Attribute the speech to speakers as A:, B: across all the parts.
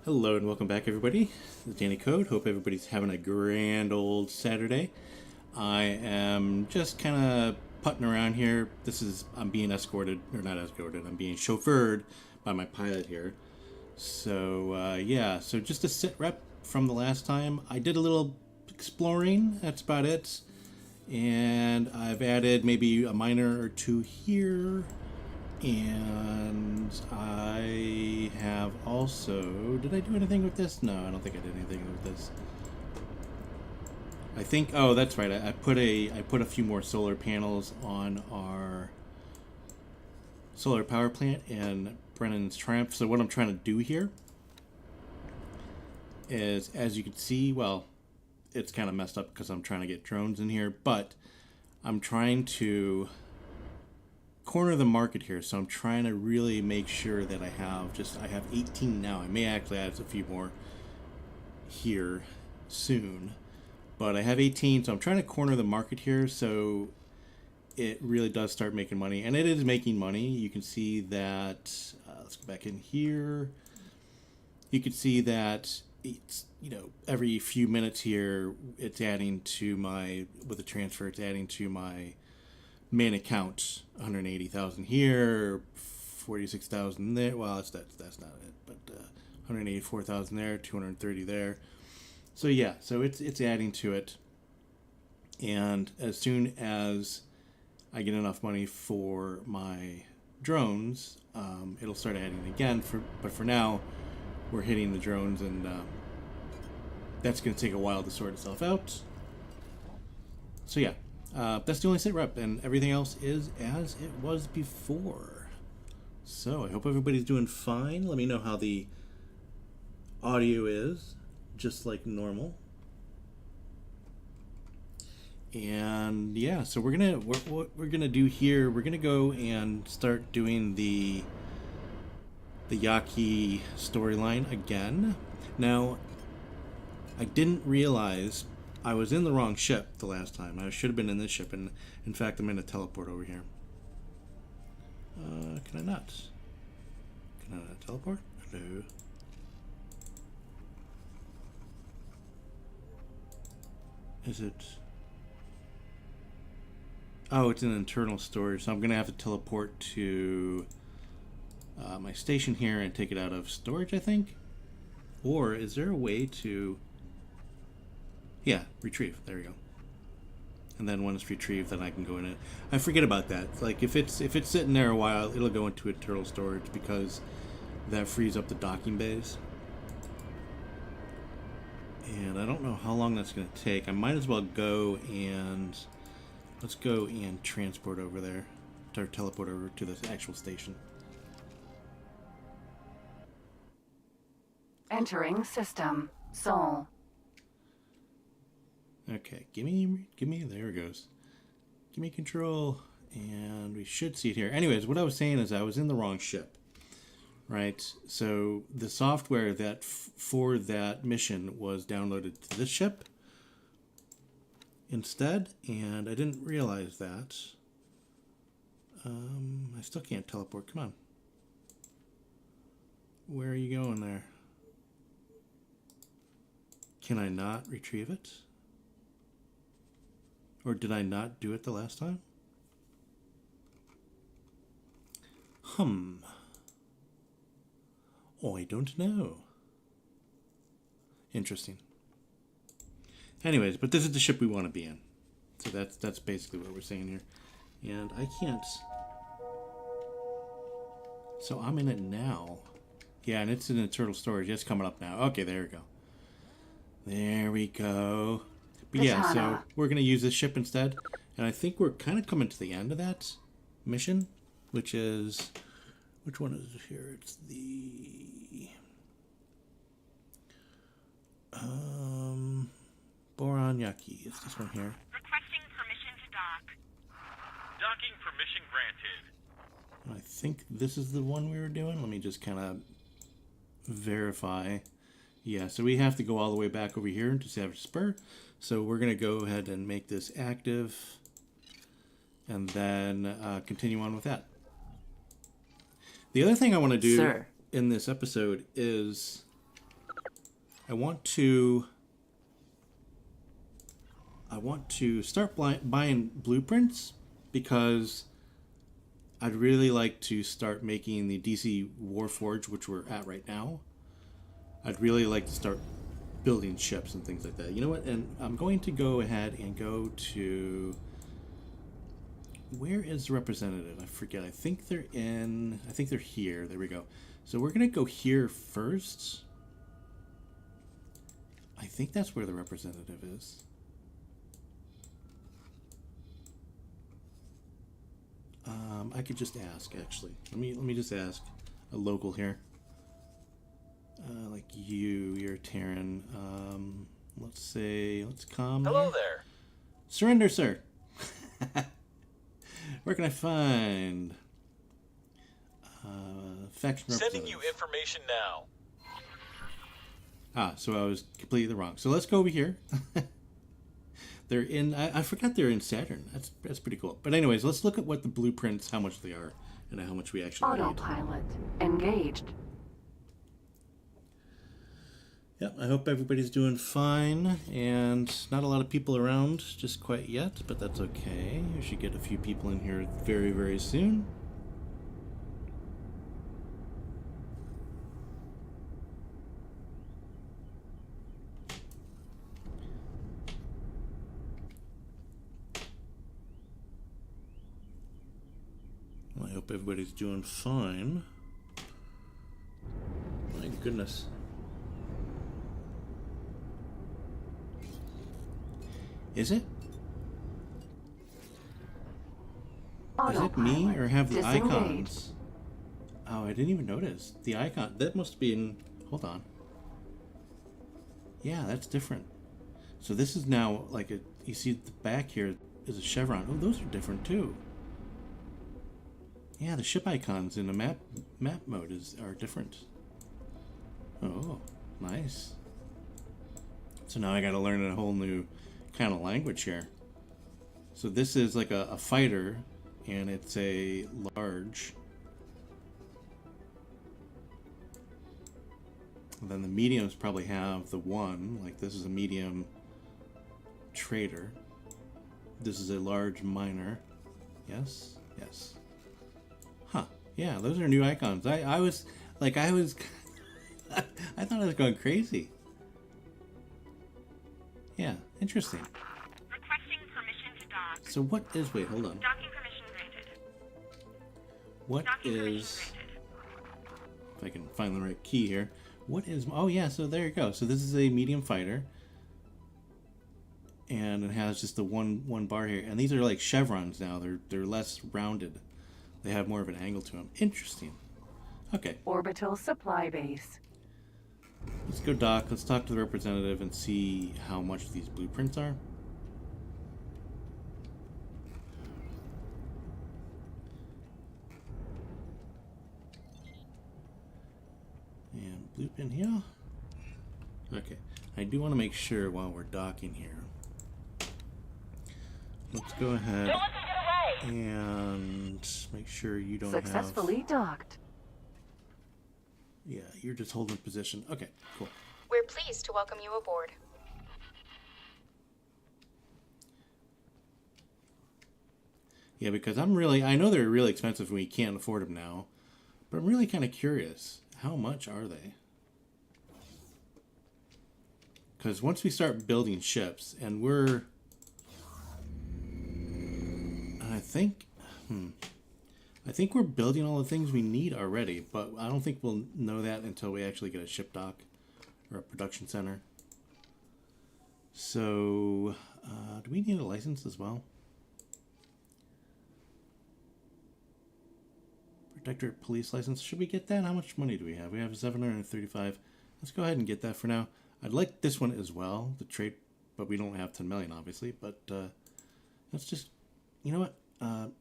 A: Hello and welcome back, everybody. This is Danny Code. Hope everybody's having a grand old Saturday. I am just kind of putting around here. I'm being escorted, or not escorted, I'm being chauffeured by my pilot here. So, yeah, so just a sit rep from the last time. I did a little exploring, that's about it. And I've added maybe a miner or two here. And I have also... Did I do anything with this? No, I don't think I did anything with this. I think... Oh, that's right. I put a few more solar panels on our solar power plant in Brennan's Triumph. So what I'm trying to do here is, as you can see, well, it's kind of messed up because I'm trying to get drones in here, but I'm trying to corner the market here, so I'm trying to really make sure that I have 18 now. I may actually add a few more here soon, but I have 18, so I'm trying to corner the market here so it really does start making money, and it is making money. You can see that let's go back in here. You can see that it's, every few minutes here it's adding to my, with the transfer, it's adding to my main account. 180,000 here, 46,000 there. Well, that's not it, but 184,000 there, 230 there. So yeah, so it's adding to it, and as soon as I get enough money for my drones, it'll start adding again. But for now, we're hitting the drones, and that's going to take a while to sort itself out. So yeah. That's the only sit rep, and everything else is as it was before. So I hope everybody's doing fine. Let me know how the audio is, just like normal. And yeah, so what we're gonna do here, we're gonna go and start doing the Yaki storyline again. Now, I didn't realize I was in the wrong ship the last time. I should have been in this ship, and in fact, I'm in a teleport over here. Can I not? Can I not teleport? Hello? Is it... Oh, it's an internal storage, so I'm going to have to teleport to my station here and take it out of storage, I think? Or is there a way to... Yeah, retrieve. There we go. And then when it's retrieved, then I can go in it. I forget about that. Like if it's sitting there a while, it'll go into internal storage because that frees up the docking bays. And I don't know how long that's going to take. I might as well go and let's go and transport over there, or teleport over to the actual station.
B: Entering system. Sol.
A: Okay, give me, there it goes. Give me control, and we should see it here. Anyways, what I was saying is I was in the wrong ship, right? So the software that for that mission was downloaded to this ship instead, and I didn't realize that. I still can't teleport, come on. Where are you going there? Can I not retrieve it? Or did I not do it the last time? Oh, I don't know. Interesting. Anyways, but this is the ship we want to be in. So that's basically what we're saying here. And I can't... So I'm in it now. Yeah, and it's in internal storage. It's coming up now. Okay, there we go. There we go. But yeah, so we're going to use this ship instead. And I think we're kind of coming to the end of that mission, which is... Which one is it here? It's the... Boron Yaki. It's this one here.
C: Requesting permission to dock. Docking permission granted.
A: I think this is the one we were doing. Let me just kind of verify. Yeah, so we have to go all the way back over here to Savage Spur. So we're going to go ahead and make this active and then continue on with that. The other thing I want to do in this episode is I want to start buying blueprints because I'd really like to start making the DC Warforge, which we're at right now. I'd really like to start building ships and things like that. You know what? And I'm going to go ahead and go to... Where is the representative? I forget. I think they're here. There we go. So we're going to go here first. I think that's where the representative is. I could just ask, actually. Let me just ask a local here. Like you're a Terran. Let's come.
D: Hello there.
A: Surrender, sir. Where can I find faction
D: Sending you
A: representative?
D: information now.
A: Ah, so I was completely wrong. So let's go over here. They're in. I forgot they're in Saturn. That's pretty cool. But anyways, let's look at what the blueprints, how much they are, and how much we actually need.
B: Autopilot engaged.
A: Yep, I hope everybody's doing fine, and not a lot of people around just quite yet, but that's okay. We should get a few people in here very, very soon. Well, I hope everybody's doing fine. My goodness. Is it? Is it me or have the
B: Disengaged.
A: icons? Oh, I didn't even notice. The icon, that must be in, hold on. Yeah, that's different. So this is now like a, you see the back here is a chevron. Oh, those are different too. Yeah, the ship icons in the map mode are different. Oh, nice. So now I gotta learn a whole new kind of language here. So this is like a fighter, and it's a large. And then the mediums probably have the one, like this is a medium trader. This is a large miner. Yes? Yes. Huh. Yeah, those are new icons. I was I thought I was going crazy. Yeah, interesting.
C: Requesting permission to dock.
A: So what is, wait, hold on.
C: Docking permission granted.
A: What
C: Docking permission
A: is,
C: granted.
A: if I can find the right key here. What is, oh yeah, so there you go. So this is a medium fighter. And it has just the one bar here. And these are like chevrons now. They're less rounded. They have more of an angle to them. Interesting. Okay.
B: Orbital supply base.
A: Let's go dock. Let's talk to the representative and see how much these blueprints are. And blueprint here. Okay. I do want to make sure while we're docking here. Let's go ahead and make sure you don't
B: Successfully docked.
A: Yeah, you're just holding position. Okay, cool.
E: We're pleased to welcome you aboard.
A: Yeah, because I know they're really expensive and we can't afford them now, but I'm really kind of curious. How much are they? Because once we start building ships, and I think we're building all the things we need already, but I don't think we'll know that until we actually get a ship dock or a production center. So, do we need a license as well? Protectorate police license. Should we get that? How much money do we have? We have 735. Let's go ahead and get that for now. I'd like this one as well, the trade, but we don't have 10 million, obviously. But let's just, you know what?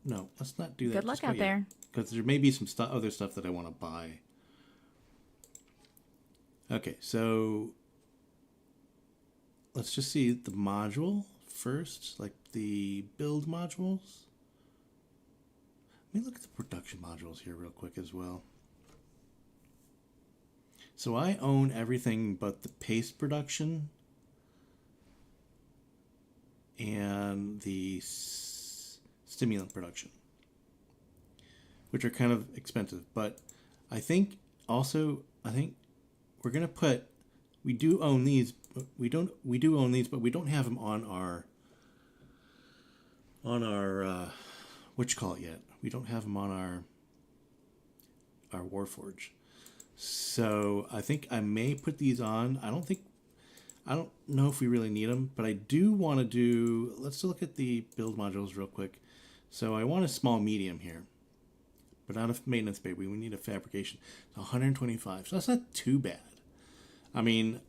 A: No, let's not do that.
F: Good luck out there.
A: Because there may be some other stuff that I want to buy. Okay, so let's just see the module first, like the build modules. Let me look at the production modules here real quick as well. So I own everything but the paste production and the stimulant production, which are kind of expensive. But I think we're gonna put, we do own these, but we do own these, but we don't have them on our what you call it yet. We don't have them on our Warforge. So I think I may put these on. I don't know if we really need them, but I do want to do, let's look at the build modules real quick. So I want a small medium here, but not a maintenance bay. We need a fabrication. 125, so that's not too bad. I mean,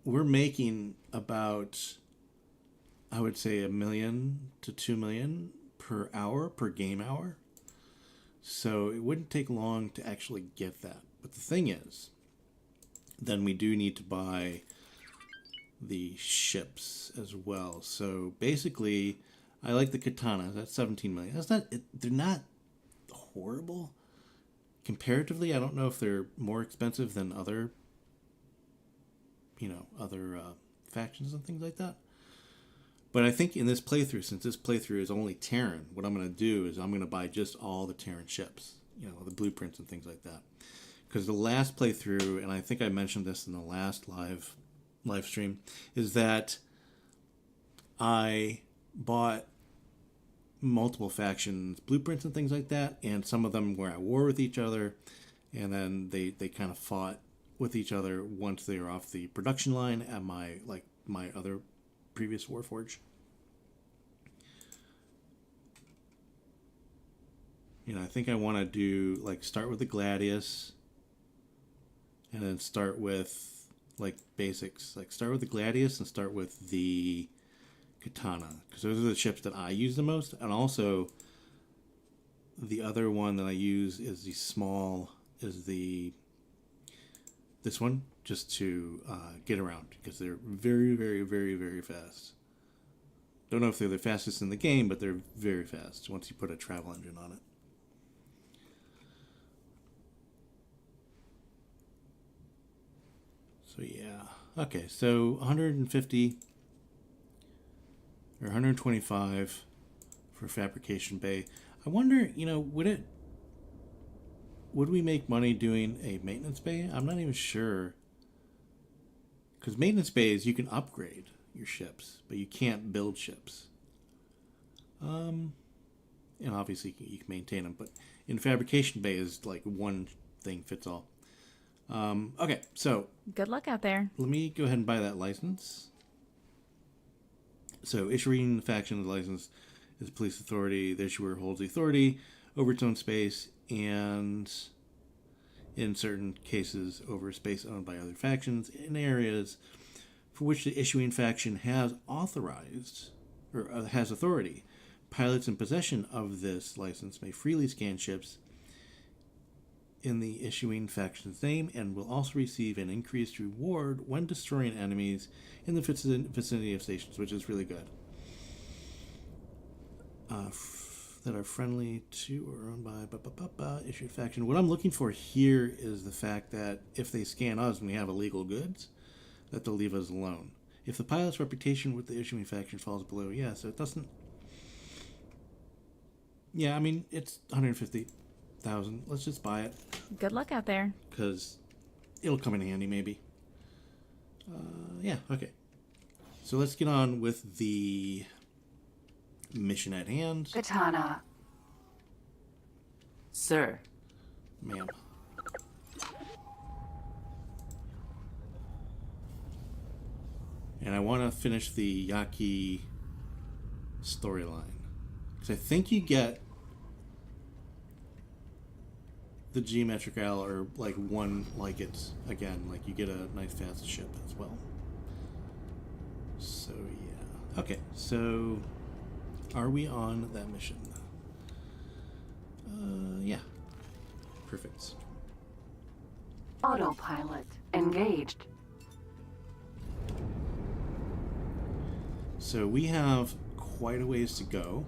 A: we're making about, I would say, $1 million to $2 million per hour, per game hour. So it wouldn't take long to actually get that. But the thing is, then we do need to buy the ships as well. So basically, I like the katanas. That's 17 million. That's not, they're not horrible. Comparatively, I don't know if they're more expensive than other factions and things like that. But I think in this playthrough, since this playthrough is only Terran, what I'm going to do is I'm going to buy just all the Terran ships, the blueprints and things like that. Because the last playthrough, and I think I mentioned this in the last live stream, is that I bought multiple factions blueprints and things like that, and some of them were at war with each other, and then they kind of fought with each other once they were off the production line at my other previous Warforge. I think I want to do start with the Gladius, and then start with basics. Start with the Gladius and start with the Katana, because those are the ships that I use the most. And also, the other one that I use is this one, just to get around, because they're very, very, very, very fast. Don't know if they're the fastest in the game, but they're very fast once you put a travel engine on it. So yeah, okay, so 150 or 125 for fabrication bay. I wonder, would we make money doing a maintenance bay? I'm not even sure. Because maintenance bays, you can upgrade your ships, but you can't build ships. And obviously you can maintain them, but in fabrication bay is one thing fits all. Okay, so
D: good luck out there.
A: Let me go ahead and buy that license. So issuing the faction of the license is a police authority. The issuer holds the authority over its own space, and in certain cases over space owned by other factions in areas for which the issuing faction has authorized or has authority. Pilots in possession of this license may freely scan ships in the issuing faction's name, and will also receive an increased reward when destroying enemies in the vicinity of stations, which is really good. That are friendly to or owned by issued faction. What I'm looking for here is the fact that if they scan us and we have illegal goods, that they'll leave us alone. If the pilot's reputation with the issuing faction falls below, so it doesn't. Yeah, I mean, it's 150,000. Let's just buy it.
D: Good luck out there.
A: Because it'll come in handy, maybe. Yeah, okay. So let's get on with the mission at hand.
B: Katana.
F: Sir.
A: Ma'am. And I want to finish the Yaki storyline. Because I think you get the geometric L, or one like it again. You get a nice fast ship as well. So yeah. Okay, so are we on that mission? Yeah. Perfect.
B: Autopilot engaged.
A: So we have quite a ways to go.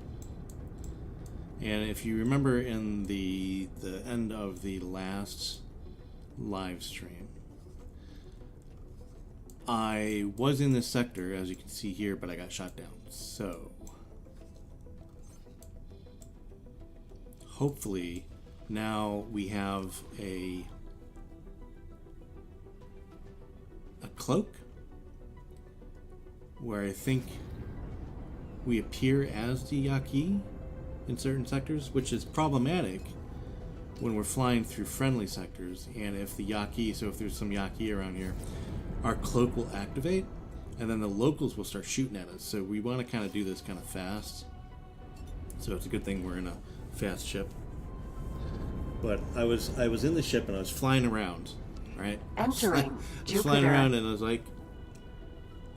A: And if you remember in the end of the last Livestream. I was in this sector, as you can see here, but I got shot down. So hopefully now we have a cloak where I think we appear as the Yaki in certain sectors, which is problematic when we're flying through friendly sectors. And if the Yaki, so if there's some Yaki around here, our cloak will activate and then the locals will start shooting at us. So we want to kind of do this kind of fast. So it's a good thing we're in a fast ship. But I was in the ship and I was flying around, right?
B: Entering
A: I was
B: Jupiter.
A: flying around and I was like,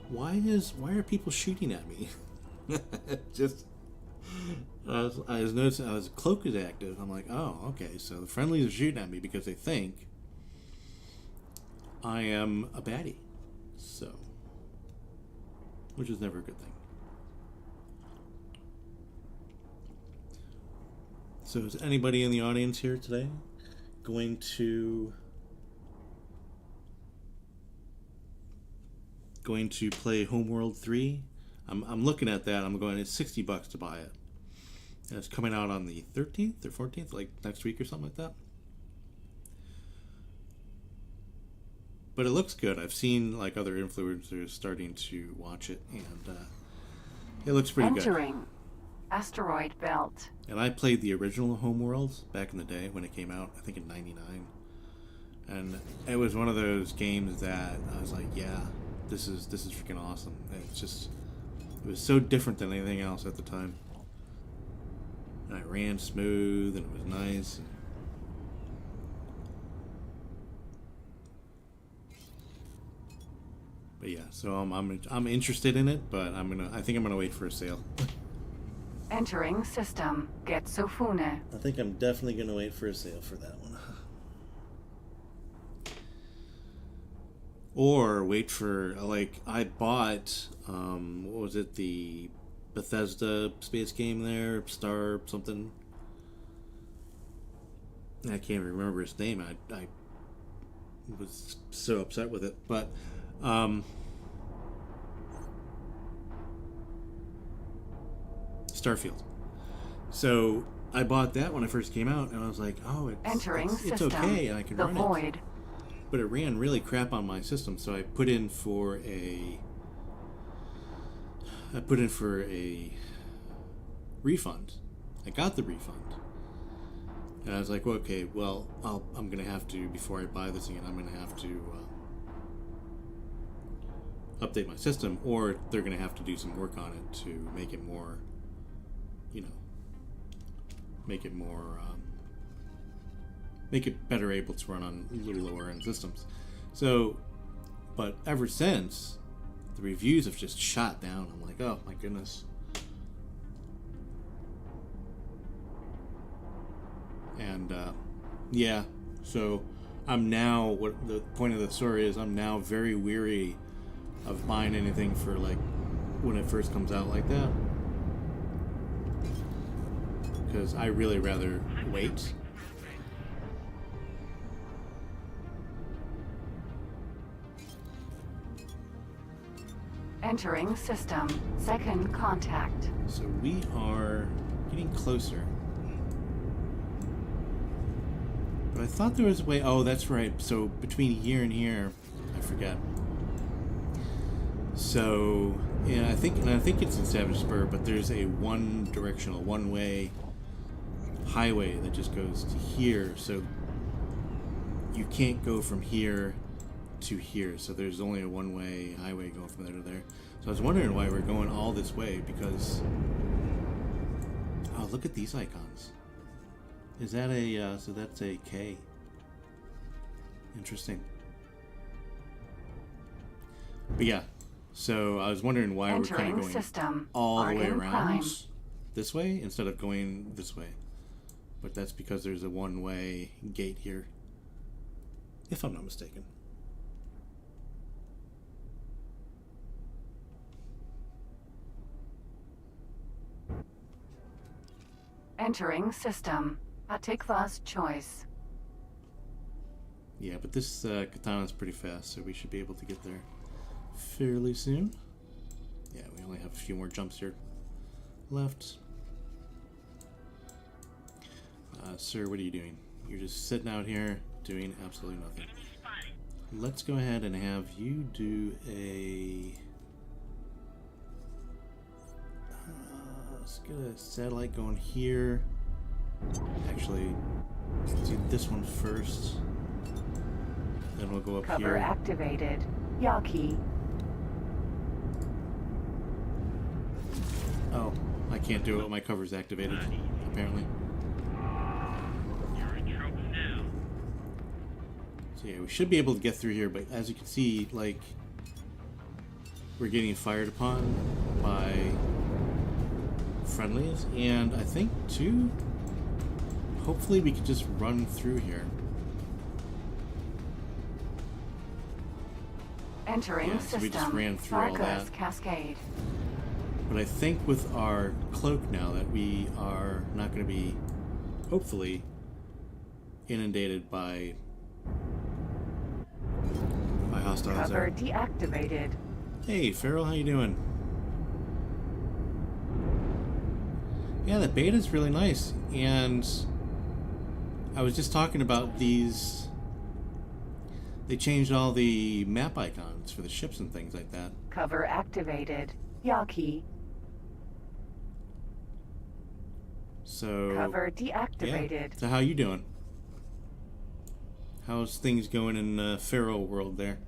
A: why are people shooting at me? Just I was noticing cloak is active. I'm like, oh, okay, so the friendlies are shooting at me because they think I am a baddie. So, which is never a good thing. So is anybody in the audience here today going to play Homeworld 3? I'm looking at that. I'm going, it's $60 to buy it. And it's coming out on the 13th or 14th, like next week or something like that. But it looks good. I've seen like other influencers starting to watch it, and it looks pretty good.
B: Entering asteroid belt.
A: And I played the original Homeworld back in the day when it came out, I think in '99. And it was one of those games that I was like, yeah, this is freaking awesome. It was so different than anything else at the time. And it ran smooth and it was nice. But yeah, so I'm interested in it, but I think I'm gonna wait for a sale.
B: Entering system. Getsofune.
A: I think I'm definitely gonna wait for a sale for that one. Or wait for, like, I bought what was it, the Bethesda space game there, Star something. I can't remember its name. I was so upset with it, but Starfield. So I bought that when it first came out, and I was like, "Oh, it's okay, and I can run
B: Void.
A: it." But it ran really crap on my system, so I put in for a refund. I got the refund, and I was like, well, "Okay, well, I'm gonna have to, before I buy this again, I'm gonna have to update my system, or they're gonna have to do some work on it to make it more, make it better able to run on a little lower end systems." So, but ever since, the reviews have just shot down. I'm like, oh my goodness. And yeah, so I'm now, what the point of the story is, I'm now very weary of buying anything for, like, when it first comes out like that, because I really rather wait.
B: Entering system. Second contact.
A: So we are getting closer. But I thought there was a way. Oh, that's right. So between here and here, I forget. So yeah, I think it's in Savage Spur, but there's a one-directional, one-way highway that just goes to here. So you can't go from here to here. So there's only a one-way highway going from there to there. So I was wondering why we're going all this way, because oh, look at these icons. Is that a so that's a K. Interesting. But yeah, so I was wondering why we're kind of going
B: system.
A: all the way
B: Argon
A: around
B: Prime.
A: this way instead of going this way. But that's because there's a one-way gate here, if I'm not mistaken.
B: Entering system. Atikva's choice.
A: Yeah, but this katana is pretty fast, so we should be able to get there fairly soon. Yeah, we only have a few more jumps here left. Sir, what are you doing? You're just sitting out here doing absolutely nothing.
C: Enemy spotted.
A: Let's go ahead and have you do a... let's get a satellite going here. Actually, let's do this one first. Then we'll go up
B: Cover
A: here.
B: activated. Yaki.
A: Oh, I can't do it when my cover's activated, apparently.
C: You're in trouble now.
A: So yeah, we should be able to get through here, but as you can see, like, we're getting fired upon by friendlies, and I think, too, hopefully we could just run through here.
B: Entering
A: Yeah, so
B: system.
A: we just ran through all
B: Sarcos
A: that.
B: Cascade.
A: But I think with our cloak now that we are not going to be, hopefully, inundated by hostiles
B: Cover
A: there.
B: deactivated.
A: Hey, Farrell, how you doing? Yeah, the beta's really nice, and I was just talking about these. They changed all the map icons for the ships and things like that.
B: Cover activated. Yaki.
A: So
B: Cover deactivated.
A: yeah. So how you doing? How's things going in Farrell world there?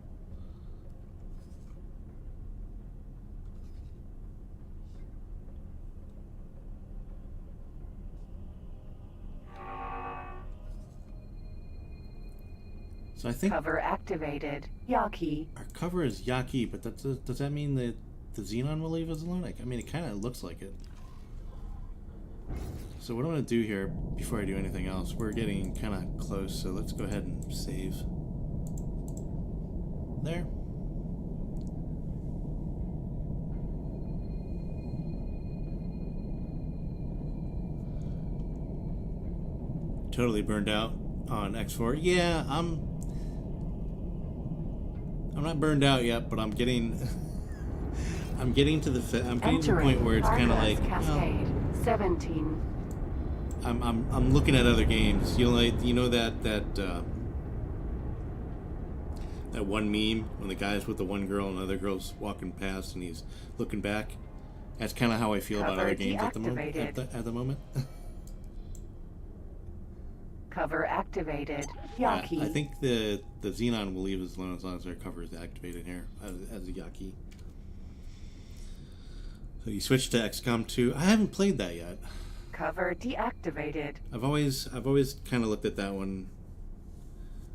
A: So I think
B: Cover activated. Yaki.
A: our cover is Yaki, but does that mean that the Xenon will leave us alone? I mean, it kind of looks like it. So what I'm going to do here, before I do anything else, we're getting kind of close, so let's go ahead and save. There. Totally burned out on X4. Yeah, I'm not burned out yet, but I'm getting I'm getting to the point where it's kind of like,
B: Cascade. 17.
A: I'm looking at other games. You know that one meme when the guy's with the one girl and the other girl's walking past and he's looking back. That's kind of how I feel about
B: Cover
A: other games at the moment.
B: deactivated.
A: At the moment.
B: Cover activated.
A: Yeah,
B: Yaki.
A: I think the Xenon will leave us alone as long as their cover is activated here as a Yaki. So you switch to XCOM 2. I haven't played that yet.
B: Cover deactivated.
A: I've always kind of looked at that one,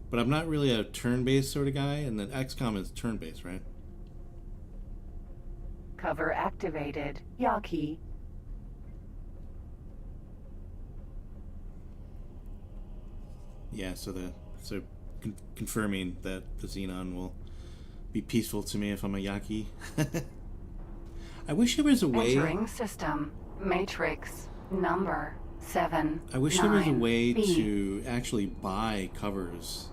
A: but I'm not really a turn-based sort of guy, and then XCOM is turn-based, right?
B: Cover activated. Yaki.
A: Yeah, so confirming that the Xenon will be peaceful to me if I'm a Yaki. I wish there was a way.
B: Entering system. Matrix. Number 7.
A: I wish there was a
B: 9,
A: way
B: B.
A: to actually buy covers,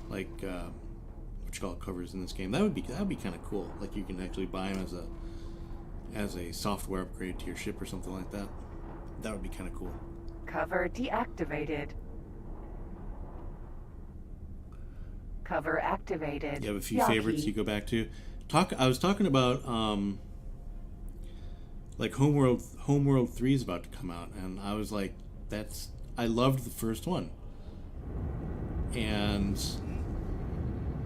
A: like what you call it, covers in this game. That would be kind of cool. Like you can actually buy them as a software upgrade to your ship or something like that. That would be kind of cool.
B: Cover deactivated. Cover activated.
A: You have a few
B: Yaki.
A: favorites you go back to. I was talking about like Homeworld 3 is about to come out, and I was like, I loved the first one. And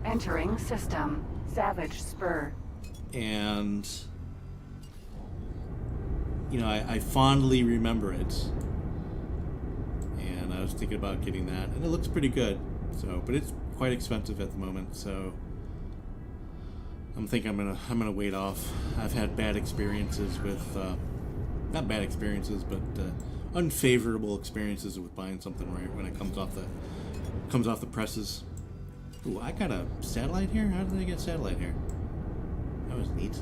B: Entering system. Savage Spur.
A: and you know, I fondly remember it. And I was thinking about getting that, and it looks pretty good. So, but it's quite expensive at the moment, so I'm thinking I'm gonna wait off. I've had bad experiences with not bad experiences, but unfavorable experiences with buying something right when it comes off the presses. Ooh, I got a satellite here. How did I get satellite here? That was neat.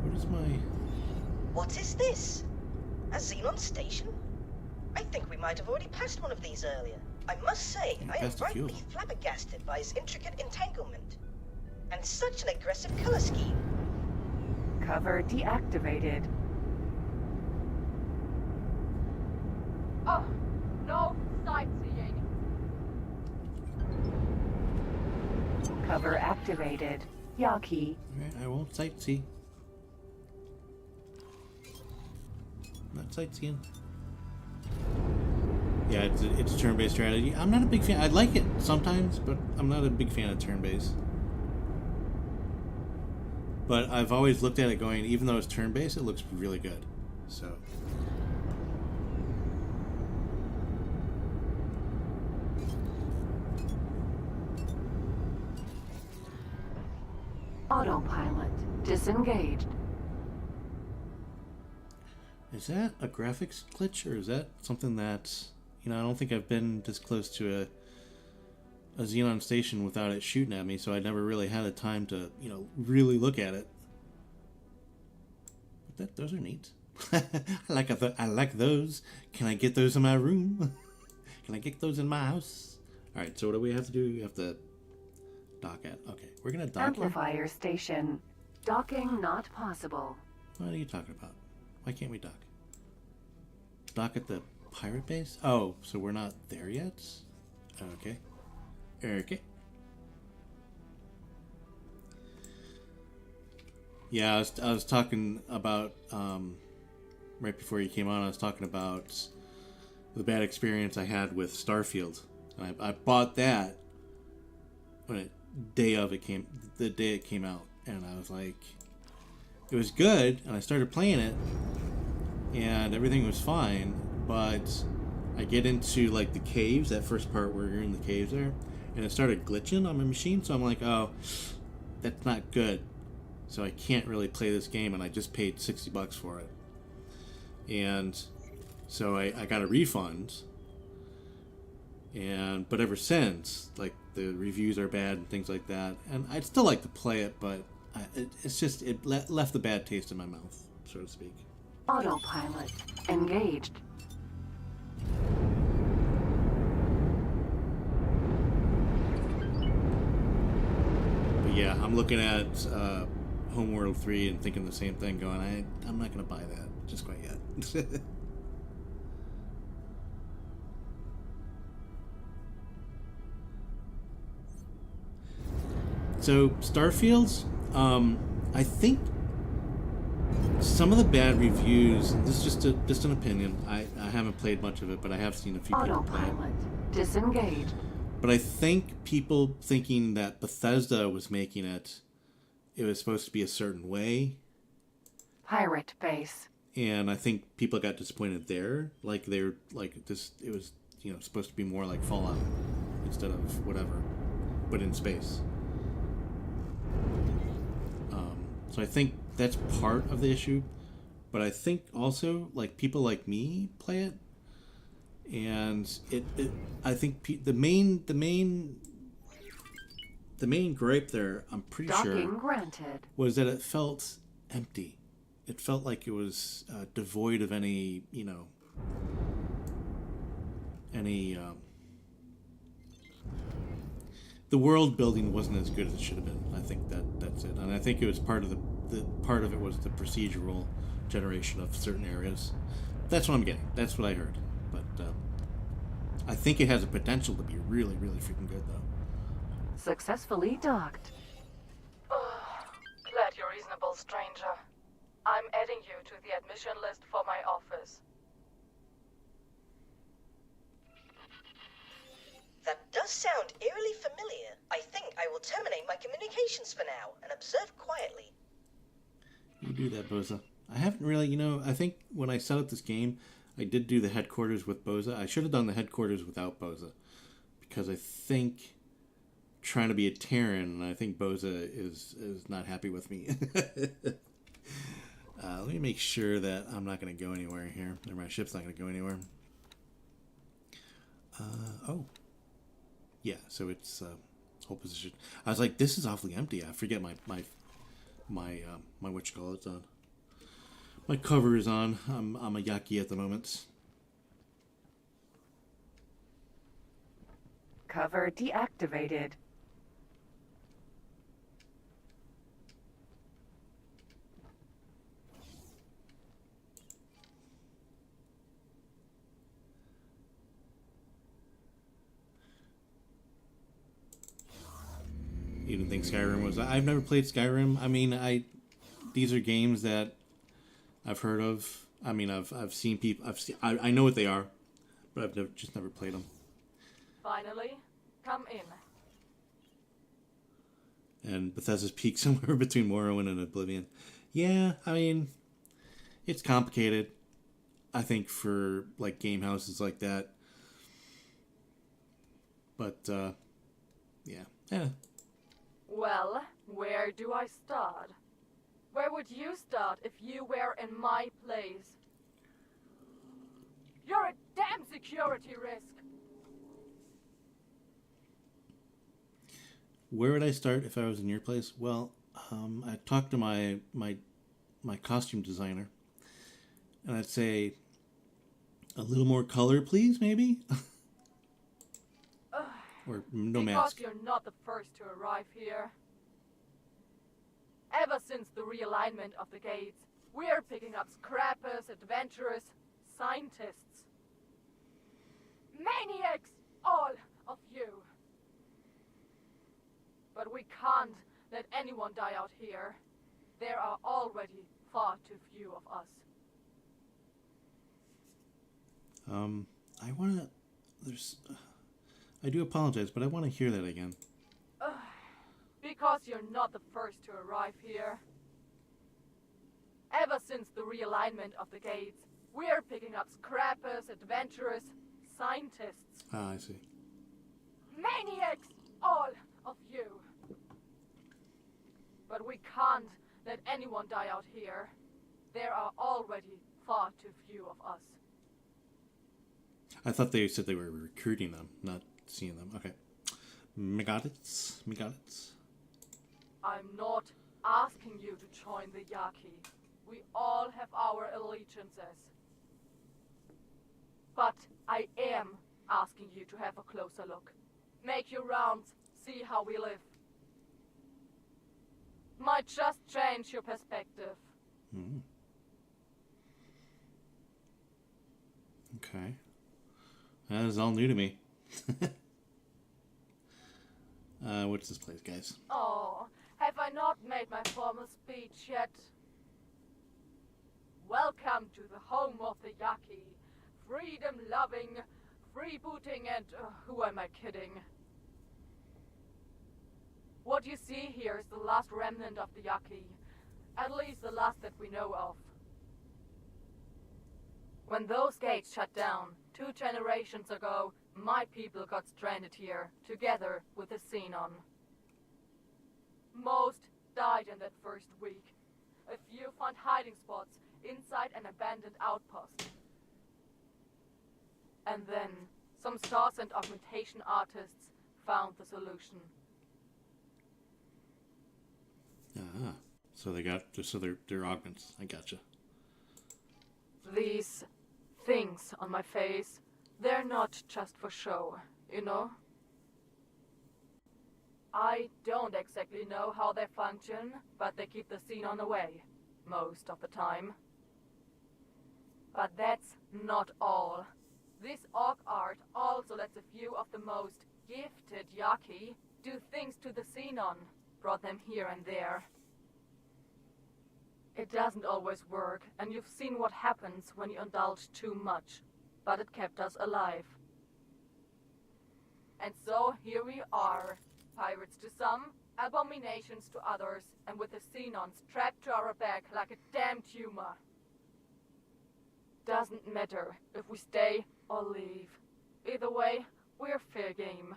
A: What is my?
F: What is this? A Xenon station? I think we might have already passed one of these earlier. I must say,
A: Yeah,
F: I am
A: passed a few.
F: rightly flabbergasted by his intricate entanglement. And such an aggressive color scheme.
B: Cover deactivated.
G: Oh, no sightseeing.
B: Cover activated. Yaki.
A: Alright, I won't sightsee. Not sightseeing. Yeah, it's a turn-based strategy. I'm not a big fan. I like it sometimes, but I'm not a big fan of turn-based. But I've always looked at it going, even though it's turn-based, it looks really good. So.
B: Autopilot disengaged.
A: Is that a graphics glitch, or is that something that, I don't think I've been this close to a Xenon station without it shooting at me, so I never really had a time to, really look at it. But those are neat. I like those. Can I get those in my room? Can I get those in my house? All right, so what do we have to do? We have to dock at. Okay, we're gonna dock here.
B: Amplifier station. Docking not possible.
A: What are you talking about? Why can't we dock? Dock at the pirate base? Oh, so we're not there yet? Okay. Okay. Yeah, I was talking about, right before you came on, I was talking about the bad experience I had with Starfield. And I bought that when the day it came out. And I was like, it was good, and I started playing it, and everything was fine, but I get into, like, the caves, that first part where you're in the caves there, and it started glitching on my machine, so I'm like, oh, that's not good. So I can't really play this game, and I just paid $60 for it. And so I got a refund, but ever since, like, the reviews are bad and things like that, and I'd still like to play it, but it left a bad taste in my mouth, so to speak.
B: Autopilot engaged.
A: But yeah, I'm looking at Homeworld 3 and thinking the same thing, going, I'm not going to buy that just quite yet. So, Starfield, I think some of the bad reviews, this is just an opinion, I haven't played much of it, but I have seen a few people play it.
B: Autopilot disengaged.
A: But I think people thinking that Bethesda was making it was supposed to be a certain way.
B: Pirate base.
A: And I think people got disappointed there. Like it was, supposed to be more like Fallout instead of whatever, but in space. So I think that's part of the issue. But I think also, like, people like me play it, and I think the main gripe there, I'm pretty
B: Docking
A: sure,
B: granted.
A: was that it felt empty. It felt like it was devoid of any, the world building wasn't as good as it should have been. I think that's it, and I think it was part of the part of it was the procedural generation of certain areas. That's what I'm getting. That's what I heard. But I think it has a potential to be really, really freaking good, though.
B: Successfully docked.
G: Glad you're reasonable, stranger. I'm adding you to the admission list for my office.
F: That does sound eerily familiar. I think I will terminate my communications for now and observe quietly.
A: You do that, Boza. I haven't really, I think when I set up this game, I did do the headquarters with Boza. I should have done the headquarters without Boza, because I think trying to be a Terran, and I think Boza is not happy with me. Let me make sure that I'm not going to go anywhere here, or my ship's not going to go anywhere. Oh. Yeah, so it's whole position. I was like, this is awfully empty. I forget my whatchamacallit's on. My cover is on. I'm a Yaki at the moment.
B: Cover deactivated.
A: You didn't think Skyrim was... I've never played Skyrim. I mean, these are games that I've heard of. I mean, I've seen people... I know what they are, but I've just never played them.
G: Finally, come in.
A: And Bethesda's peaked somewhere between Morrowind and Oblivion. Yeah, I mean, it's complicated. I think for like game houses like that. But yeah.
G: Well, where do I start? Where would you start if you were in my place? You're a damn security risk.
A: Where would I start if I was in your place? Well, I talked to my costume designer, and I'd say a little more color, please, maybe, or no mask.
G: Because you're not the first to arrive here. Ever since the realignment of the gates, we're picking up scrappers, adventurers, scientists. Maniacs, all of you. But we can't let anyone die out here. There are already far too few of us.
A: I do apologize, but I want to hear that again.
G: Because you're not the first to arrive here. Ever since the realignment of the gates, we're picking up scrappers, adventurers, scientists.
A: Ah, I see.
G: Maniacs, all of you. But we can't let anyone die out here. There are already far too few of us.
A: I thought they said they were recruiting them, not seeing them. Okay. Me got it.
G: I'm not asking you to join the Yaki. We all have our allegiances. But I am asking you to have a closer look. Make your rounds, see how we live. Might just change your perspective.
A: Okay. That is all new to me. What's this place, guys?
G: Oh, have I not made my formal speech yet? Welcome to the home of the Yaki. Freedom-loving, freebooting, and who am I kidding? What you see here is the last remnant of the Yaki. At least the last that we know of. When those gates shut down, 2 generations ago, my people got stranded here, together with the Xenon. Most died in that first week. A few found hiding spots inside an abandoned outpost. And then, some stars and augmentation artists found the solution.
A: Ah, so they're augments. I gotcha.
G: These things on my face, they're not just for show, you know? I don't exactly know how they function, but they keep the Xenon away, most of the time. But that's not all. This aug art also lets a few of the most gifted Yaki do things to the Xenon, brought them here and there. It doesn't always work, and you've seen what happens when you indulge too much, but it kept us alive. And so here we are, pirates to some, abominations to others, and with the Xenon strapped to our back like a damn tumor. Doesn't matter if we stay or leave. Either way, we're fair game.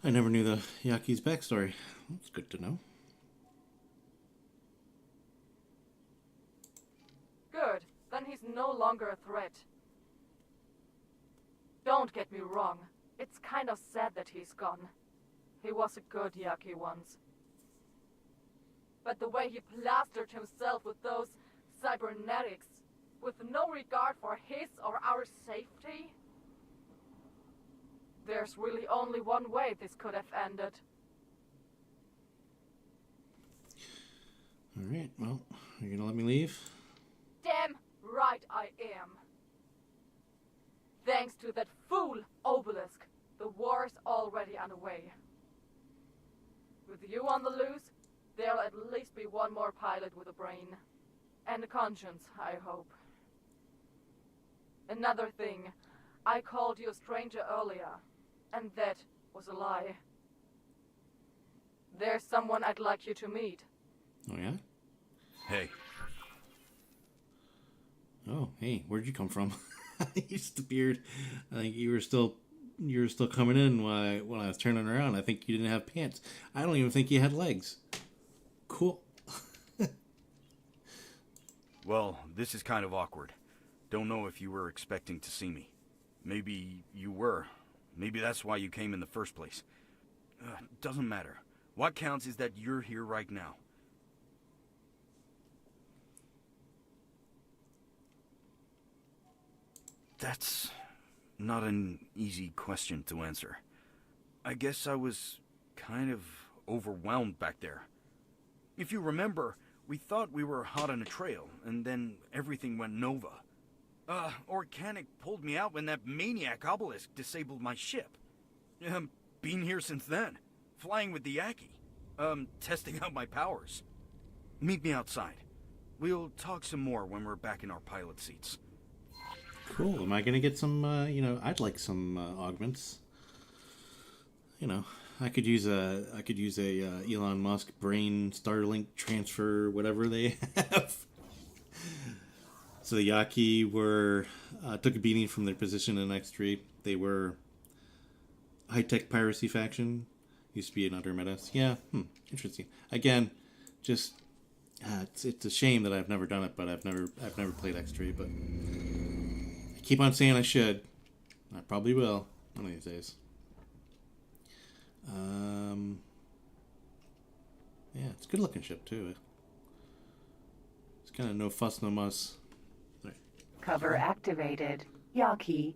A: I never knew the Yaki's backstory. That's good to know.
G: Good. Then he's no longer a threat. Don't get me wrong. It's kind of sad that he's gone. He was a good Yaki once. But the way he plastered himself with those cybernetics, with no regard for his or our safety? There's really only one way this could have ended.
A: Alright, well, you're gonna let me leave?
G: Damn right I am. Thanks to that fool Obelisk, the war's already underway. With you on the loose, there'll at least be one more pilot with a brain. And a conscience, I hope. Another thing, I called you a stranger earlier, and that was a lie. There's someone I'd like you to meet.
A: Oh, yeah?
H: Hey.
A: Oh, hey, where'd you come from? You disappeared. I think you were still coming in when I was turning around. I think you didn't have pants. I don't even think you had legs. Cool.
H: Well, this is kind of awkward. Don't know if you were expecting to see me. Maybe you were. Maybe that's why you came in the first place. Doesn't matter. What counts is that you're here right now. That's not an easy question to answer. I guess I was kind of overwhelmed back there. If you remember, we thought we were hot on a trail, and then everything went nova. Organic pulled me out when that maniac Obelisk disabled my ship. Been here since then, flying with the Yaki. Testing out my powers. Meet me outside. We'll talk some more when we're back in our pilot seats.
A: Cool. Am I gonna get some? I'd like some augments. I could use a Elon Musk brain Starlink transfer, whatever they have. So the Yaki took a beating from their position in X3. They were high-tech piracy faction. Used to be an utter menace. Yeah, interesting. Again, just it's a shame that I've never done it, but I've never played X3. But I keep on saying I should. I probably will one of these days. Yeah, it's a good looking ship too. It's kind of no fuss, no muss. Right.
B: Cover activated. Yaki.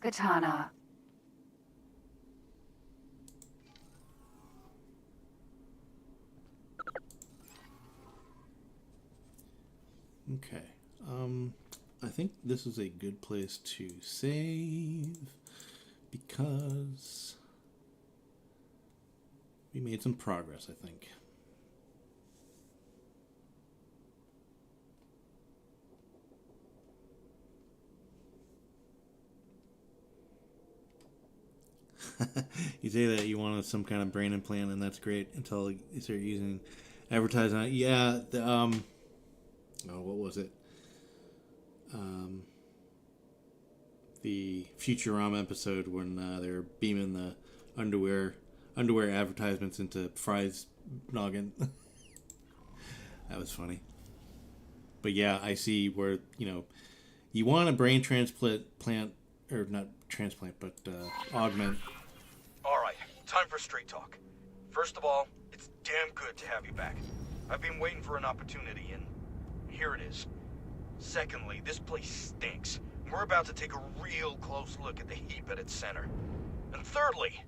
B: Katana.
A: Okay. I think this is a good place to save because we made some progress, I think. You say that you wanted some kind of brain implant, and that's great until you start using advertising on it. Yeah, what was it? The Futurama episode when they were beaming the underwear advertisements into Fry's noggin. That was funny. But yeah, I see where, you want a brain transplant, or not transplant, but augment.
H: Alright, time for straight talk. First of all, it's damn good to have you back. I've been waiting for an opportunity, and here it is. Secondly, this place stinks. We're about to take a real close look at the heap at its center. And thirdly,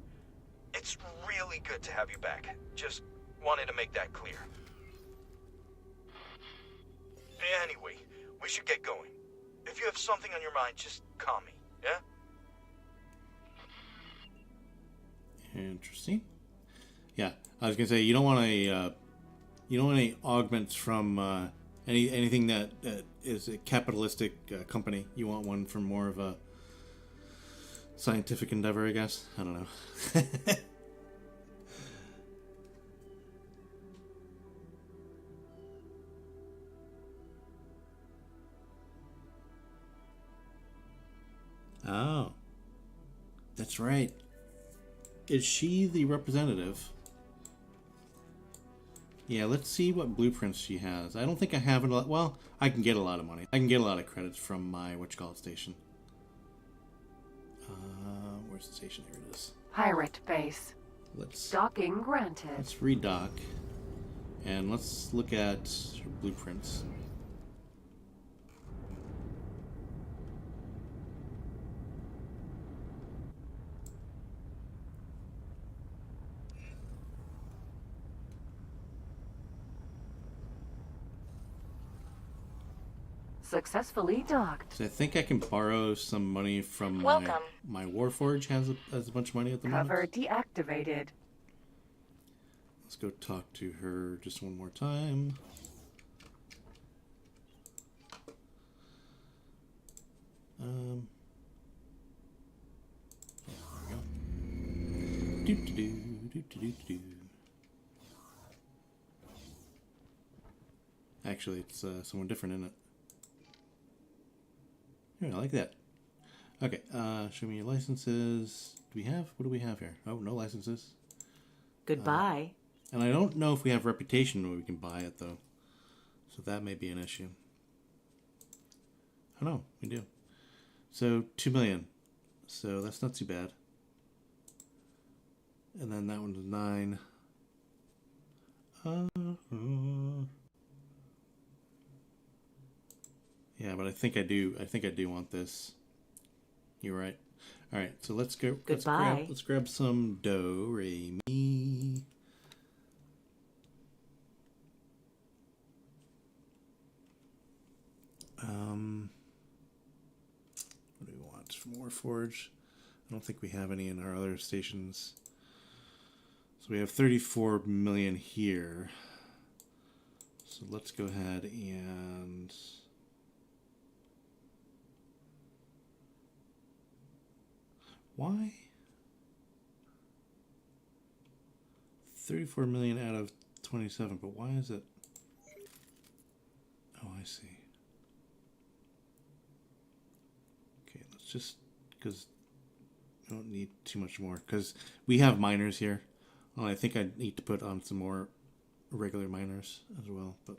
H: it's really good to have you back. Just wanted to make that clear. Anyway, we should get going. If you have something on your mind, just call me, yeah?
A: Interesting. Yeah, I was gonna say you don't want any augments from anything that is a capitalistic company. You want one from more of a scientific endeavor, I guess. I don't know. Oh, that's right. Is she the representative? Yeah, let's see what blueprints she has. I don't think I have a lot. Well, I can get a lot of money. I can get a lot of credits from my station. Where's the station? Here it is.
B: Pirate base. Docking granted.
A: Let's redock. And let's look at blueprints.
B: Successfully docked.
A: So I think I can borrow some money from
E: Welcome.
A: my Warforge has a bunch of money at the
B: Cover
A: moment.
B: deactivated.
A: Let's go talk to her just one more time. There we go. Do. Actually, it's someone different, isn't it? Yeah, I like that. Okay, show me your licenses. Do we have? What do we have here? Oh, no licenses.
I: Goodbye.
A: And I don't know if we have reputation where we can buy it, though. So that may be an issue. Oh, no, we do. So, 2 million. So that's not too bad. And then that one's 9. Yeah, but I think I do want this. You're right. All right, so let's go.
I: Goodbye.
A: Let's grab some do, re, mi. What do we want? More Forge. I don't think we have any in our other stations. So we have 34 million here. So let's go ahead and why? 34 million out of 27, but why is it? Oh, I see. Okay, let's just, because I don't need too much more, because we have miners here. Oh, I think I need to put on some more regular miners as well, but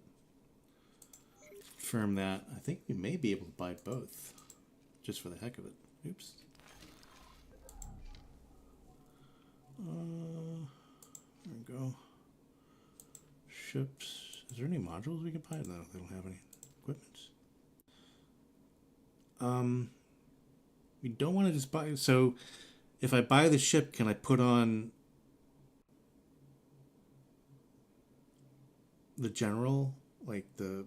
A: confirm that. I think we may be able to buy both, just for the heck of it. Oops. There we go. Ships. Is there any modules we can buy? No, they don't have any equipment. We don't want to just buy. So, if I buy the ship, can I put on the general, like the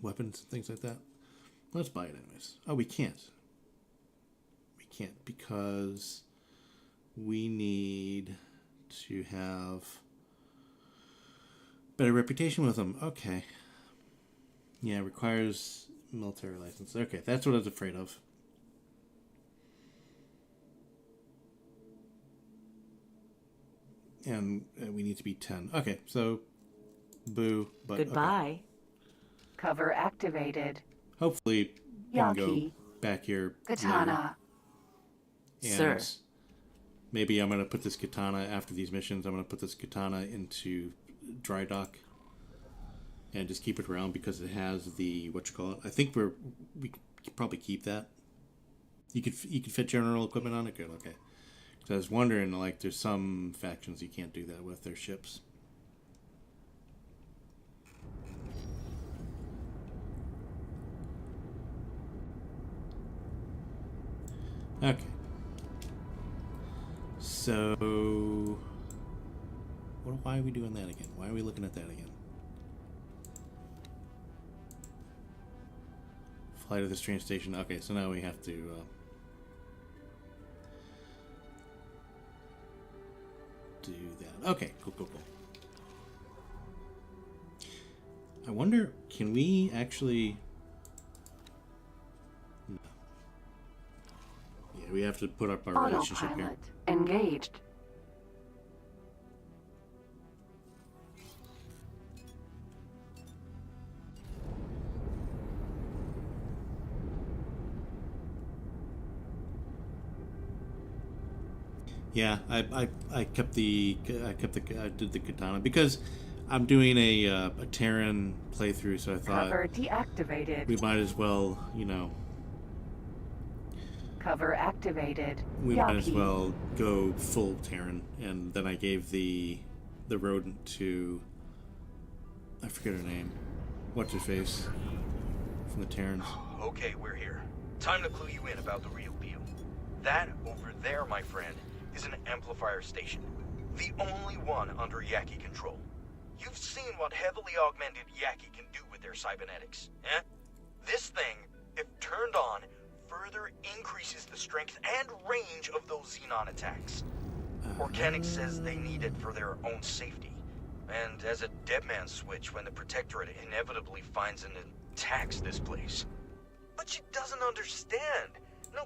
A: weapons and things like that? Let's buy it anyways. Oh, we can't. We can't because we need to have better reputation with them. Okay. Yeah, requires military license. Okay, that's what I was afraid of. And we need to be 10. Okay, so boo. But
I: Goodbye.
A: Okay.
B: Cover activated.
A: Hopefully we can go
B: Yaki.
A: back here.
B: Katana.
A: And
I: Sir.
A: maybe I'm going to put this katana after these missions. I'm going to put this katana into dry dock and just keep it around because it has the I think we could probably keep that. You could fit general equipment on it. Good, okay. So I was wondering, like, there's some factions you can't do that with their ships. Okay. So, why are we doing that again? Why are we looking at that again? Fly to this train station. Okay, so now we have to do that. Okay, cool. I wonder, can we actually... No. Yeah, we have to put up our relationship here.
B: Autopilot engaged.
A: Yeah, I did the katana because I'm doing a Terran playthrough, so I thought
B: Cover deactivated.
A: we might as well, you know,
B: Cover activated.
A: we might as
B: Yaki.
A: well go full Terran. And then I gave the rodent to, I forget her name, what's her face from the Terrans.
H: Okay, we're here. Time to clue you in about the real deal. That over there, my friend, is an amplifier station. The only one under Yaki control. you've seen what heavily augmented Yaki can do with their cybernetics, eh? This thing, if turned on, further increases the strength and range of those Xenon attacks. Organic says they need it for their own safety, and as a dead man's switch when the Protectorate inevitably finds and attacks this place. But she doesn't understand. No,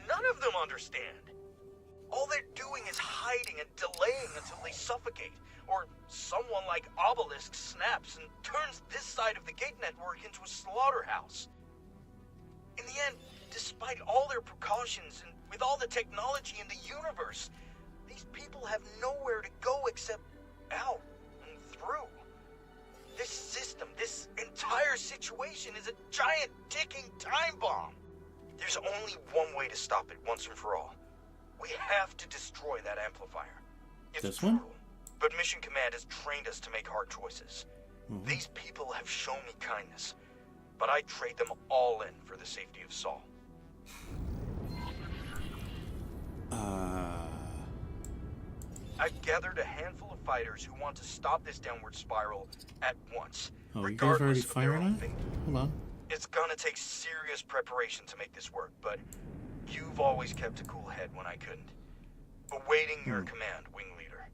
H: none of them understand. All they're doing is hiding and delaying until they suffocate, or someone like Obelisk snaps and turns this side of the gate network into a slaughterhouse. In the end, despite all their precautions and with all the technology in the universe, these people have nowhere to go except out and through. This system, this entire situation is a giant ticking time bomb. There's only one way to stop it once and for all. We have to destroy that amplifier. It's
A: This one?
H: brutal, but Mission Command has trained us to make hard choices. These people have shown me kindness, but I trade them all in for the safety of Saul. I've gathered a handful of fighters who want to stop this downward spiral at once,
A: Oh, you guys already
H: regardless of their
A: firing
H: own
A: it?
H: fate.
A: Hold on.
H: It's gonna take serious preparation to make this work, but you've always kept a cool head when I couldn't. Awaiting your command, wing leader.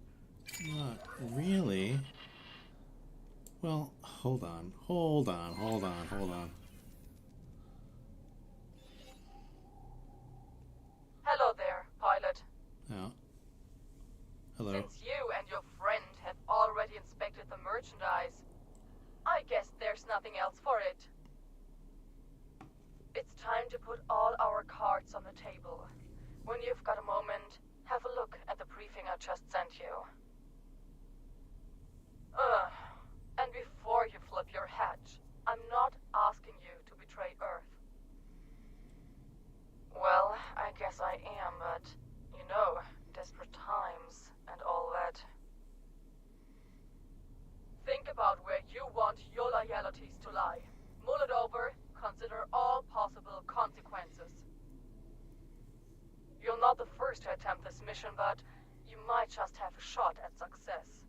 A: Not really. Well, hold on.
G: Hello there, pilot.
A: Now. Hello.
G: Since you and your friend have already inspected the merchandise, I guess there's nothing else for it. It's time to put all our cards on the table. When you've got a moment, have a look at the briefing I just sent you. And before you flip your hatch, I'm not asking you to betray Earth. Well, I guess I am, but, you know, desperate times and all that. Think about where you want your loyalties to lie. Mull it over, consider all possible consequences. You're not the first to attempt this mission, but you might just have a shot at success.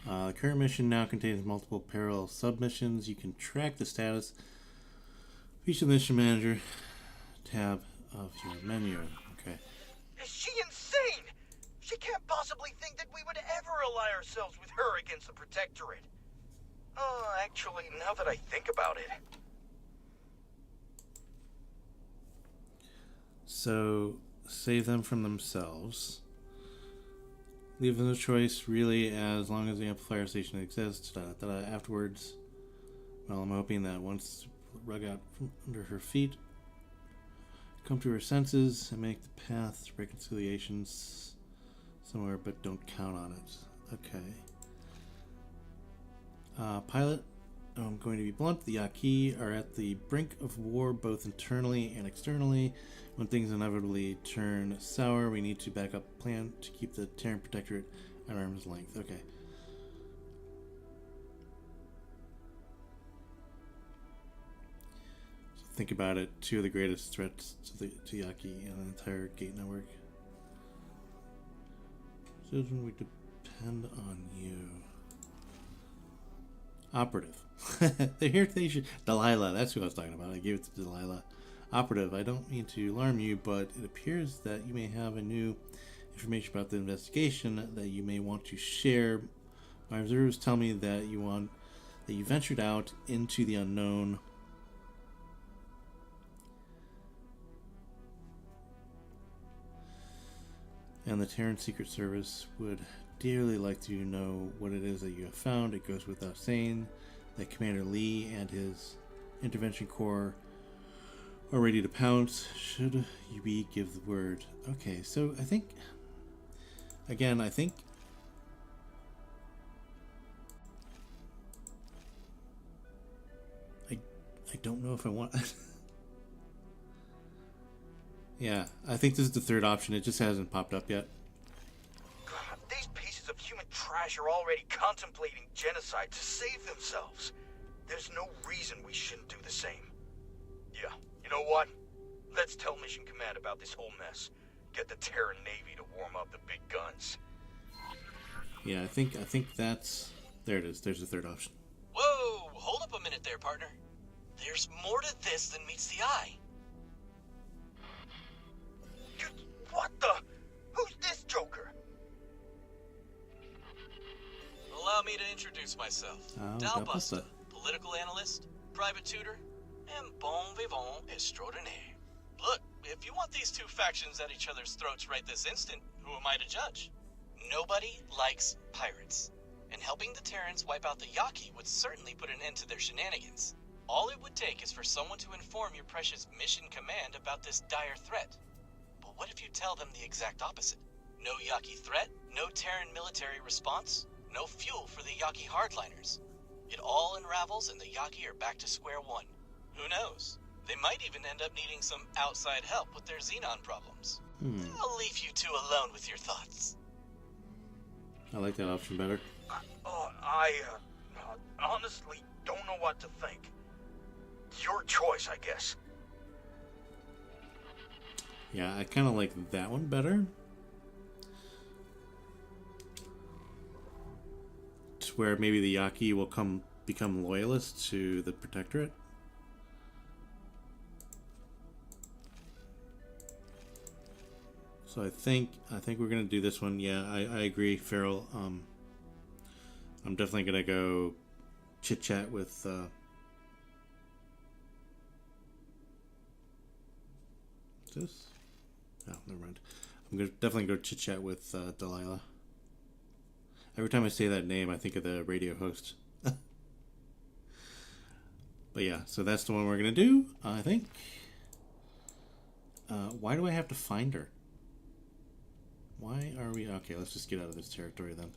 A: The current mission now contains multiple parallel submissions. You can track the status of each of the mission manager tab of your menu. Okay.
H: Is she insane? She can't possibly think that we would ever ally ourselves with her against the Protectorate. Actually, now that I think about it.
A: So, save them from themselves. Leave them the choice, really, as long as the amplifier station exists. Afterwards, well, I'm hoping that once rug out from under her feet, come to her senses, and make the path to reconciliations somewhere, but don't count on it. Okay. Pilot, I'm going to be blunt. The Yaki are at the brink of war, both internally and externally. When things inevitably turn sour, we need to back up a plan to keep the Terran Protectorate at arm's length. Okay. So think about it. Two of the greatest threats to Yaki and the entire gate network. Susan, we depend on you. Operative. They're here. They should. Delilah. That's who I was talking about. I gave it to Delilah. Operative. I don't mean to alarm you, but it appears that you may have a new information about the investigation that you may want to share. My observers tell me that you ventured out into the unknown. And the Terran Secret Service would dearly like to know what it is that you have found. It goes without saying that Commander Lee and his intervention corps are ready to pounce should you give the word. Okay, so I think I don't know if I want Yeah, I think this is the third option. It just hasn't popped up yet.
H: God, these pieces of human trash are already contemplating genocide to save themselves. There's no reason we shouldn't do the same. Yeah, you know what? Let's tell Mission Command about this whole mess. Get the Terran Navy to warm up the big guns.
A: Yeah, I think that's... There it is. There's the third option.
J: Whoa! Hold up a minute there, partner. There's more to this than meets the eye.
H: What the? Who's this joker?
J: Allow me to introduce myself.
A: Oh,
J: Dal
A: Dal Busta.
J: Busta, political analyst, private tutor, and bon vivant extraordinaire. Look, if you want these two factions at each other's throats right this instant, who am I to judge? Nobody likes pirates. And helping the Terrans wipe out the Yaki would certainly put an end to their shenanigans. All it would take is for someone to inform your precious mission command about this dire threat. But what if you tell them the exact opposite? No Yaki threat, no Terran military response, no fuel for the Yaki hardliners. It all unravels and the Yaki are back to square one. Who knows? They might even end up needing some outside help with their Xenon problems. I'll leave you two alone with your thoughts.
A: I like that option better.
H: I honestly don't know what to think. It's your choice, I guess.
A: Yeah, I kind of like that one better. To where maybe the Yaki will become loyalists to the Protectorate. So I think we're gonna do this one. Yeah, I agree, Farrell. I'm definitely gonna go chit chat with. What's this? Oh, never mind. I'm gonna definitely go chit chat with Delilah. Every time I say that name, I think of the radio host. But yeah, so that's the one we're gonna do. I think. Why do I have to find her? Why are we... Okay, let's just get out of this territory then.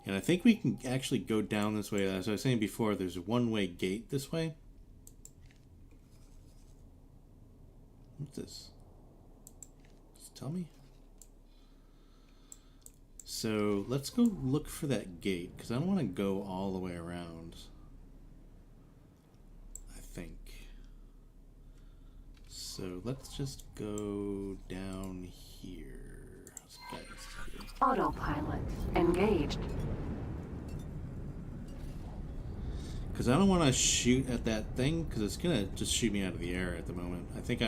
A: And I think we can actually go down this way. As I was saying before, there's a one-way gate this way. What's this? Just tell me. So, let's go look for that gate, because I don't want to go all the way around. I think. So, let's just go down here.
B: Autopilot engaged.
A: Because I don't want to shoot at that thing, because it's gonna just shoot me out of the air at the moment. I think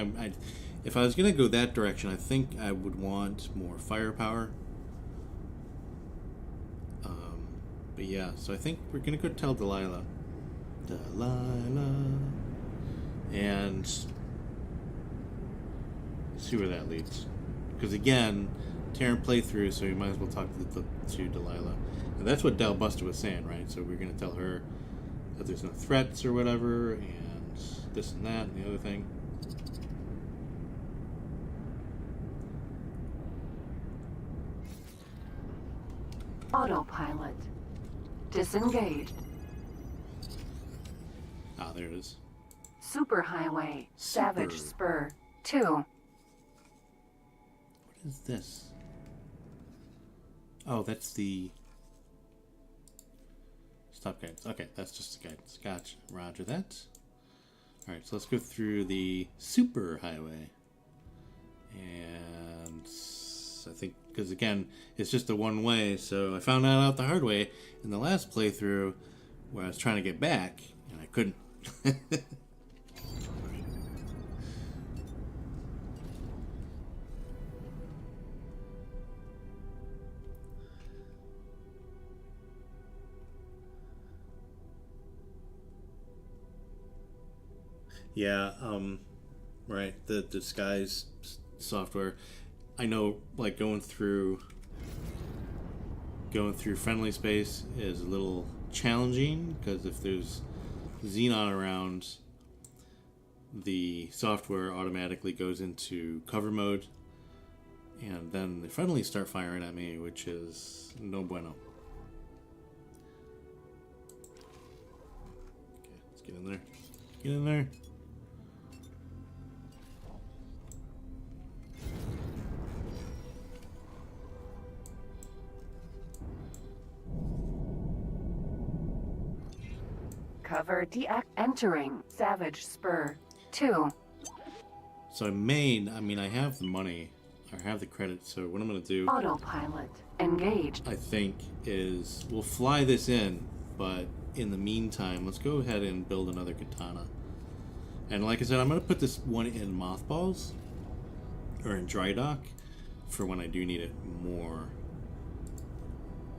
A: if I was gonna go that direction, I think I would want more firepower. But yeah, so I think we're gonna go tell Delilah, and see where that leads. Because again, Terran playthrough, so you might as well talk to Delilah. And that's what Dal Busta was saying, right? So we're going to tell her that there's no threats or whatever, and this and that and the other thing.
B: Autopilot disengaged.
A: Ah, there it is.
B: Superhighway Savage Spur 2.
A: What is this? Oh, that's the stop guidance. Okay, that's just the guidance. Gotcha. Roger that. Alright, so let's go through the super highway. And I think, because again, it's just a one way, so I found that out the hard way in the last playthrough where I was trying to get back, and I couldn't. Yeah, right, the disguise software. I know, like, going through friendly space is a little challenging, because if there's Xenon around, the software automatically goes into cover mode, and then the friendlies start firing at me, which is no bueno. Okay, let's get in there. Get in there.
B: Cover entering Savage Spur 2.
A: So I have the money I have the credit, so what I'm going to do,
B: Autopilot engaged.
A: I think, is we'll fly this in, but in the meantime, let's go ahead and build another katana. And like I said, I'm going to put this one in mothballs, or in dry dock, for when I do need it more.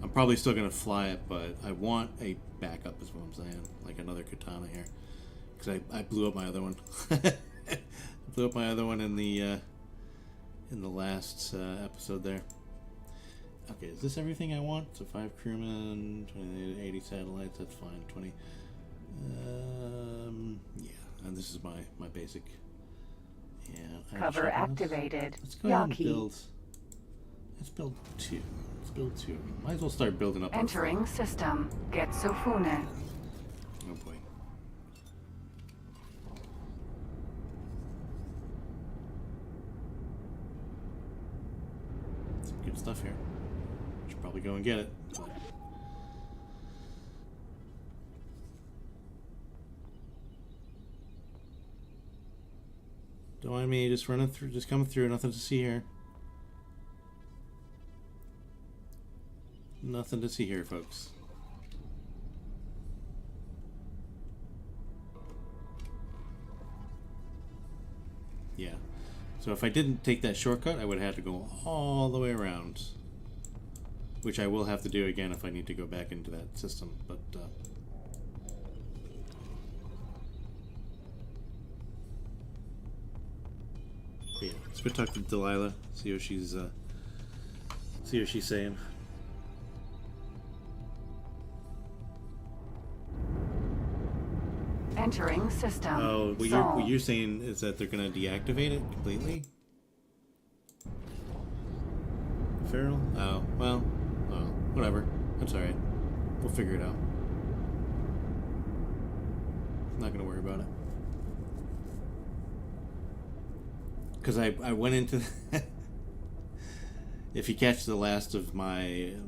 A: I'm probably still going to fly it, but I want a backup is what I'm saying. Like another katana here. Because I blew up my other one. Blew up my other one in the last episode there. Okay, is this everything I want? So 5 crewmen, 20, 80 satellites, that's fine. 20. Yeah, and this is my basic. Yeah.
B: Cover activated.
A: Let's go ahead and
B: Yaki.
A: build. Let's build 2. Let's build 2. Might as well start building up.
B: Entering system. Get Sofune.
A: Oh boy. Some good stuff here. Should probably go and get it. But... Don't mind me just running through, just coming through. Nothing to see here. Nothing to see here, folks. Yeah. So if I didn't take that shortcut, I would have had to go all the way around. Which I will have to do again if I need to go back into that system. But, yeah, let's go talk to Delilah. See what she's saying.
B: Entering system.
A: Oh, what you're saying is that they're going to deactivate it completely? Feral? Oh, well, whatever. That's alright. We'll figure it out. I'm not going to worry about it. Because I went into... If you catch the last episode,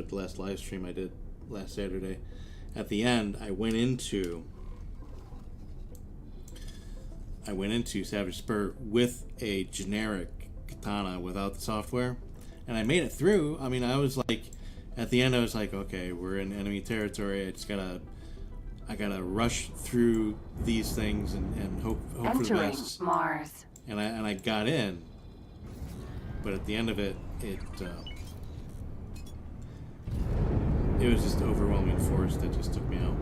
A: the last live stream I did last Saturday, at the end, I went into Savage Spur with a generic katana without the software, and I made it through. I mean, I was like, at the end, I was like, okay, we're in enemy territory. I gotta rush through these things and hope for the best.
B: Mars.
A: And I got in, but at the end of it, it was just overwhelming force that just took me out.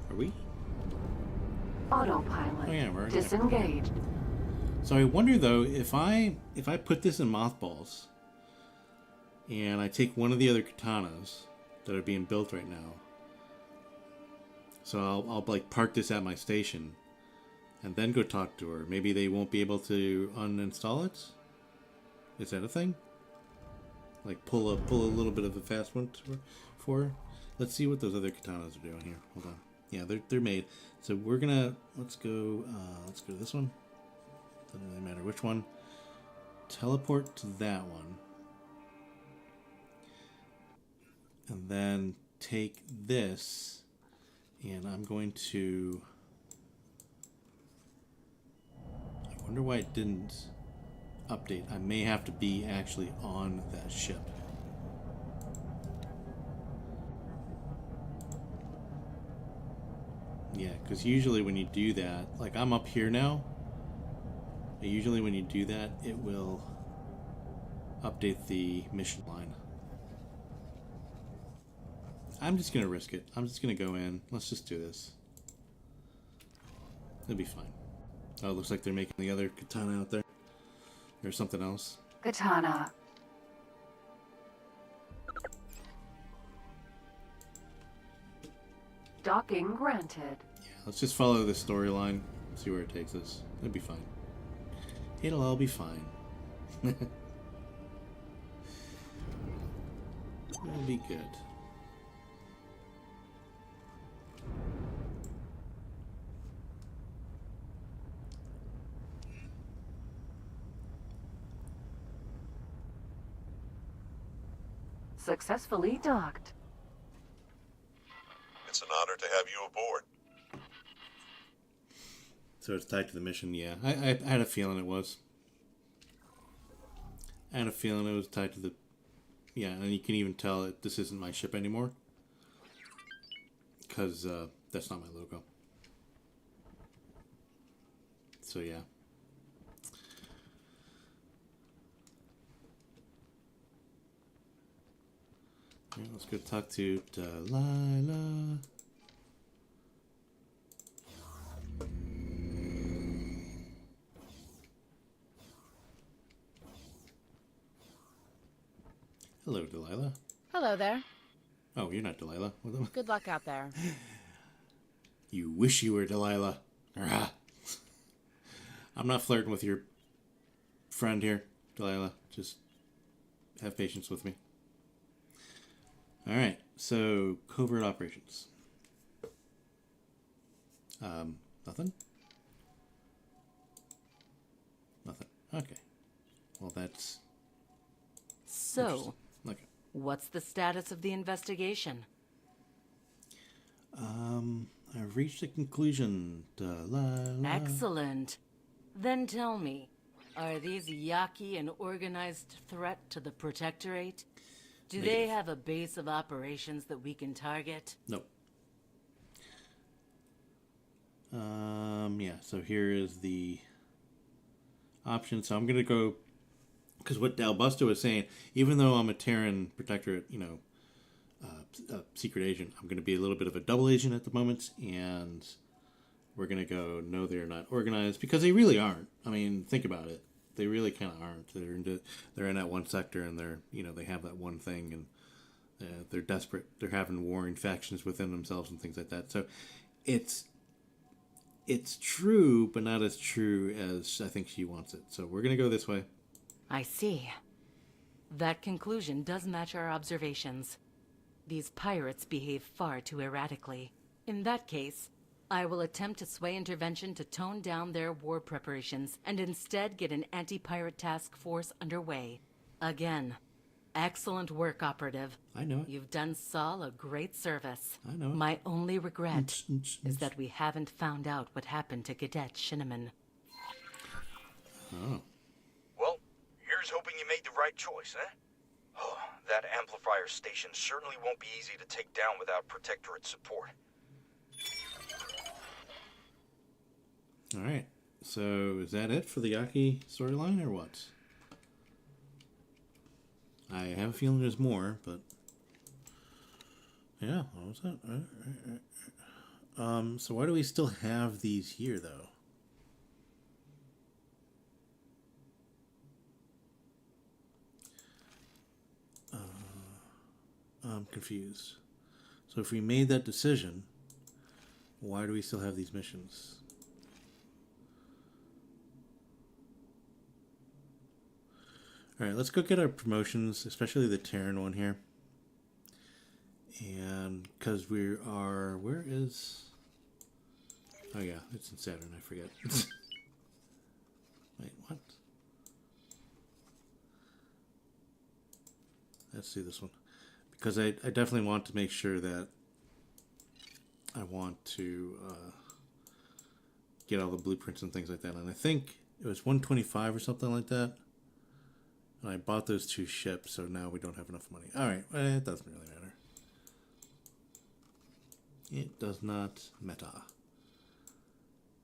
A: Are we?
B: Autopilot.
A: Oh yeah, we're
B: disengaged.
A: So I wonder though, if I put this in mothballs and I take one of the other katanas that are being built right now. So I'll like park this at my station and then go talk to her. Maybe they won't be able to uninstall it? Is that a thing? Like pull a little bit of a fast one for her? Let's see what those other katanas are doing here. Hold on. Yeah, they're made. So we're gonna let's go to this one. Doesn't really matter which one. Teleport to that one. And then take this. And I'm going to... I wonder why it didn't update. I may have to be actually on that ship. Yeah, because usually when you do that, like I'm up here now, usually when you do that, it will update the mission line. I'm just going to risk it. I'm just going to go in. Let's just do this. It'll be fine. Oh, it looks like they're making the other katana out there. Or something else.
B: Katana. Docking granted.
A: Yeah, let's just follow this storyline. See where it takes us. It'll be fine. It'll all be fine. It'll be good.
B: Successfully docked.
K: It's an honor to have you aboard.
A: So it's tied to the mission, yeah. I had a feeling it was. I had a feeling it was tied to the... Yeah, and you can even tell that this isn't my ship anymore. Because that's not my logo. So, yeah. Alright, let's go talk to Delilah. Hello, Delilah.
D: Hello there.
A: Oh, you're not Delilah.
D: Good luck out there.
A: You wish you were Delilah. Rah. I'm not flirting with your friend here, Delilah. Just have patience with me. Alright, so covert operations. Nothing? Nothing. Okay. Well, that's...
I: So,
A: okay.
I: What's the status of the investigation?
A: I've reached a conclusion, Delilah.
I: Excellent. Then tell me, are these Yaki an organized threat to the Protectorate? Do they have a base of operations that we can target?
A: Nope. Yeah, so here is the option. So I'm going to go, because what Dalbusta was saying, even though I'm a Terran Protectorate, a secret agent, I'm going to be a little bit of a double agent at the moment, and we're going to go, no, they're not organized, because they really aren't. I mean, think about it. They really kind of aren't. They're in that one sector, and they have that one thing, and they're desperate. They're having warring factions within themselves and things like that. So it's true, but not as true as I think she wants it. So we're gonna go this way.
I: I see. That conclusion does match our observations. These pirates behave far too erratically. In that case, I will attempt to sway intervention to tone down their war preparations and instead get an anti-pirate task force underway. Again, excellent work, Operative.
A: I know it.
I: You've done Saul a great service.
A: I know it.
I: My only regret is that we haven't found out what happened to Cadet Shinneman.
A: Oh.
H: Well, here's hoping you made the right choice, eh? Oh, that amplifier station certainly won't be easy to take down without Protectorate support.
A: Alright. So, is that it for the Yaki storyline, or what? I have a feeling there's more, but... Yeah, what was that? So why do we still have these here, though? I'm confused. So if we made that decision, why do we still have these missions? Alright, let's go get our promotions, especially the Terran one here. And because we are... Where is... Oh yeah, it's in Saturn, I forget. Wait, what? Let's see this one. Because I definitely want to make sure that I want to get all the blueprints and things like that. And I think it was 125 or something like that. And I bought those two ships, so now we don't have enough money. Alright, it doesn't really matter. It does not matter.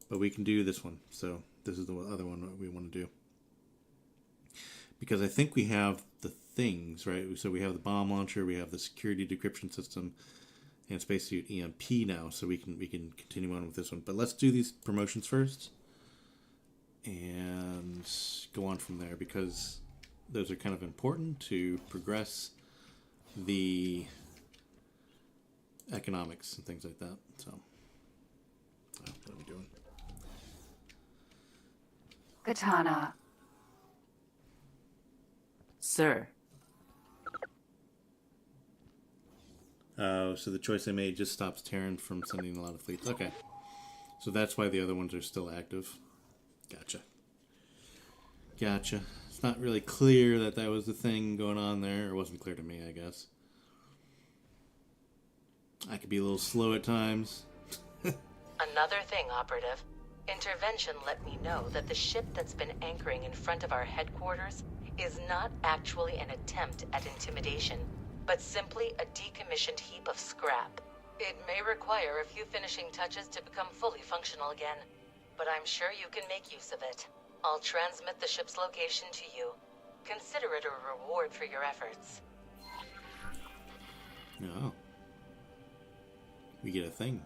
A: But we can do this one. So this is the other one that we want to do. Because I think we have the things, right? So we have the bomb launcher, we have the security decryption system, and spacesuit EMP now, so we can continue on with this one. But let's do these promotions first. And go on from there, because those are kind of important to progress the economics and things like that. So, what are we doing?
B: Katana.
I: Sir.
A: Oh, so the choice I made just stops Terran from sending a lot of fleets. Okay. So that's why the other ones are still active. Gotcha. Gotcha. It's not really clear that that was the thing going on there. It wasn't clear to me, I guess. I could be a little slow at times.
I: Another thing, Operative. Intervention let me know that the ship that's been anchoring in front of our headquarters is not actually an attempt at intimidation, but simply a decommissioned heap of scrap. It may require a few finishing touches to become fully functional again, but I'm sure you can make use of it. I'll transmit the ship's location to you. Consider it a reward for your efforts.
A: Oh. We get a thing.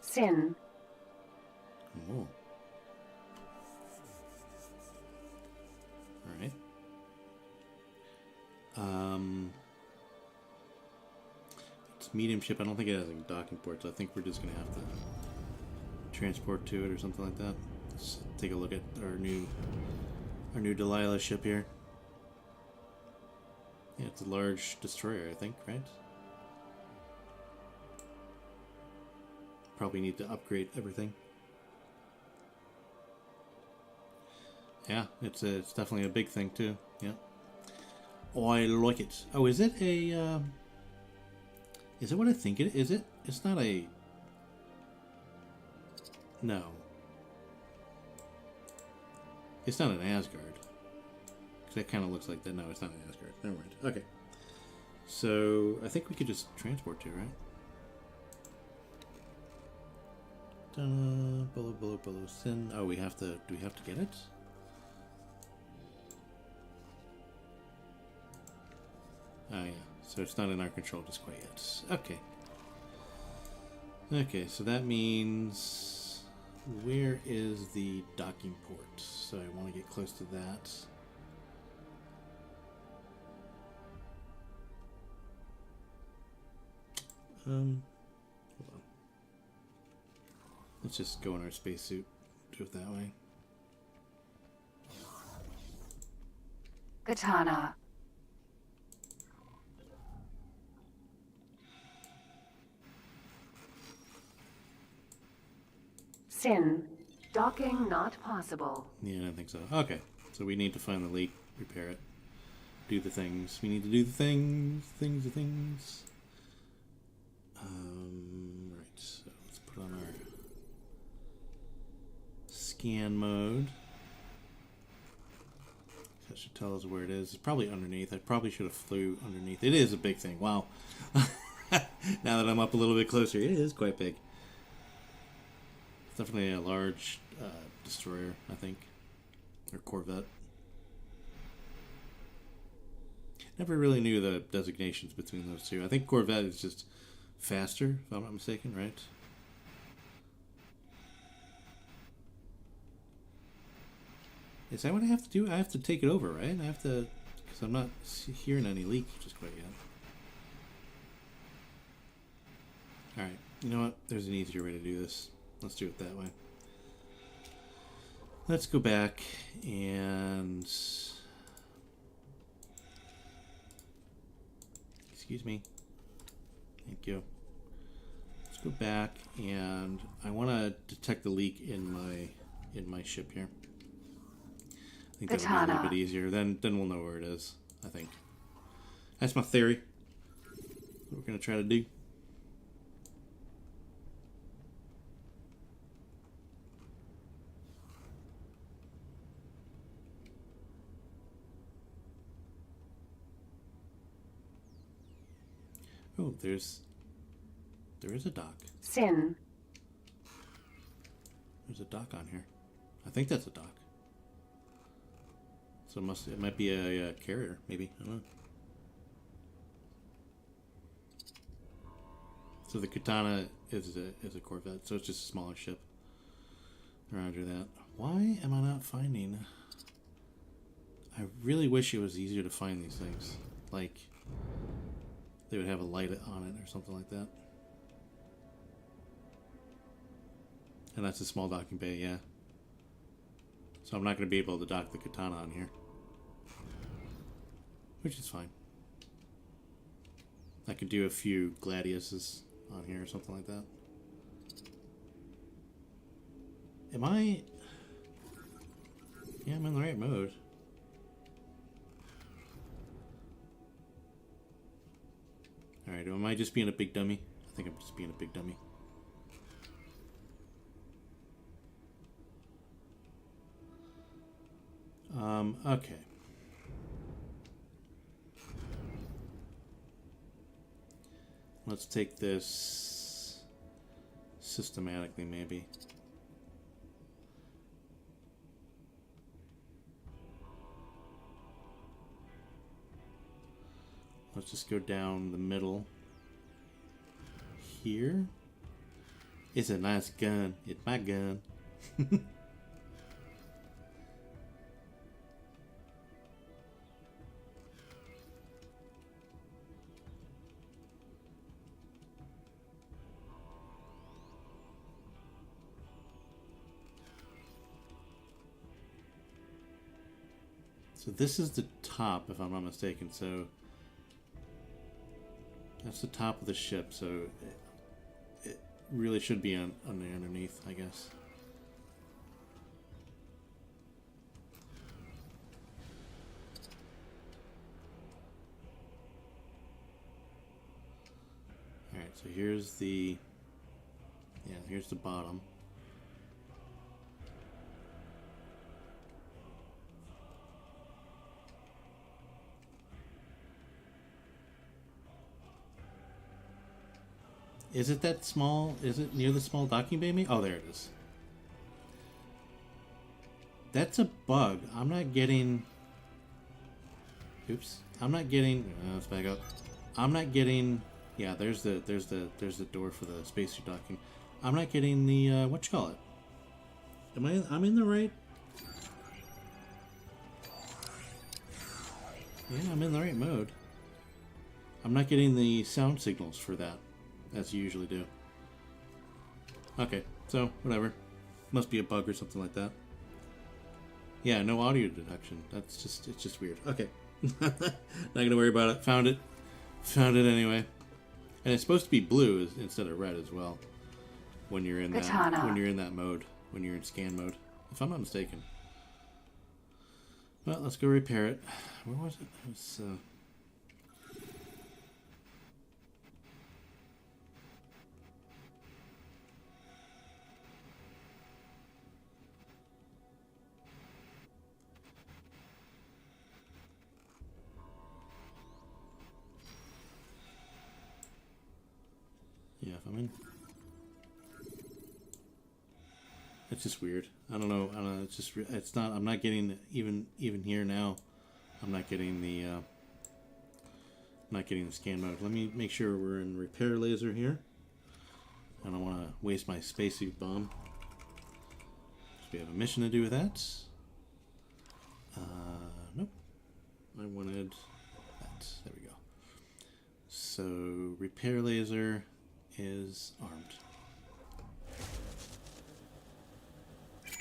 B: Sin.
A: Oh. Alright. It's medium ship. I don't think it has a docking port, so I think we're just gonna have to transport to it or something like that. Let's take a look at our new Delilah ship here. Yeah, it's a large destroyer, I think, right? Probably need to upgrade everything. Yeah, it's definitely a big thing too. Yeah. Oh, I like it. Oh, is it a? Is it what I think it is? It? It's not a. No. It's not an Asgard. Because that kind of looks like that. No, it's not an Asgard. Never mind. Okay. So I think we could just transport to, right? Below sin. Oh, we have to. Do we have to get it? Oh yeah. So it's not in our control just quite yet. Okay. Okay. So that means where is the docking port? So I want to get close to that. Hold on. Let's just go in our spacesuit. Do it that way.
B: Katana. Sin. Docking not possible.
A: Yeah, I don't think so. Okay. So we need to find the leak, repair it, do the things. We need to do the things. Right. So let's put on our scan mode. That should tell us where it is. It's probably underneath. I probably should have flew underneath. It is a big thing. Wow. Now that I'm up a little bit closer, it is quite big. It's definitely a large destroyer, I think. Or Corvette. Never really knew the designations between those two. I think Corvette is just faster, if I'm not mistaken, right? Is that what I have to do? I have to take it over, right? I have to, because I'm not hearing any leak just quite yet. Alright, you know what? There's an easier way to do this. Let's do it that way. Let's go back and... Excuse me. Thank you. Let's go back and I want to detect the leak in my ship here. I think that'll be a little bit easier. Then we'll know where it is, I think. That's my theory. What we're going to try to do. Oh, there is a dock.
B: Sin.
A: There's a dock on here. I think that's a dock. So it might be a carrier, maybe. I don't know. So the Katana is a Corvette, so it's just a smaller ship. Roger that. Why am I not finding? I really wish it was easier to find these things. Like they would have a light on it or something like that. And that's a small docking bay, yeah. So I'm not going to be able to dock the Katana on here. Which is fine. I could do a few Gladiuses on here or something like that. Am I... Yeah, I'm in the right mode. Alright, am I just being a big dummy? I think I'm just being a big dummy. Okay. Let's take this systematically, maybe. Let's just go down the middle here. It's a nice gun. It's my gun. So this is the top, if I'm not mistaken. So that's the top of the ship. So it really should be on the underneath, I guess. All right. So here's the here's the bottom. Is it that small? Is it near the small docking bay? Oh, there it is. That's a bug. I'm not getting... Oops. I'm not getting... let's back up. I'm not getting... Yeah, there's the door for the spacesuit docking. I'm not getting the... what you call it? I'm in the right... Yeah, I'm in the right mode. I'm not getting the sound signals for that, as you usually do. Okay, so whatever. Must be a bug or something like that. Yeah, no audio detection. It's just weird. Okay. Not gonna worry about it. Found it anyway. And it's supposed to be blue instead of red as well. When you're in that mode. When you're in scan mode. If I'm not mistaken. Well, let's go repair it. Where was it? It was, yeah, if I'm in. It's just weird. I don't know. It's just. It's not. I'm not getting even here now. I'm not getting the. Not getting the scan mode. Let me make sure we're in repair laser here. I don't want to waste my spacesuit bomb. We have a mission to do with that. Nope. I wanted that. There we go. So repair laser is armed.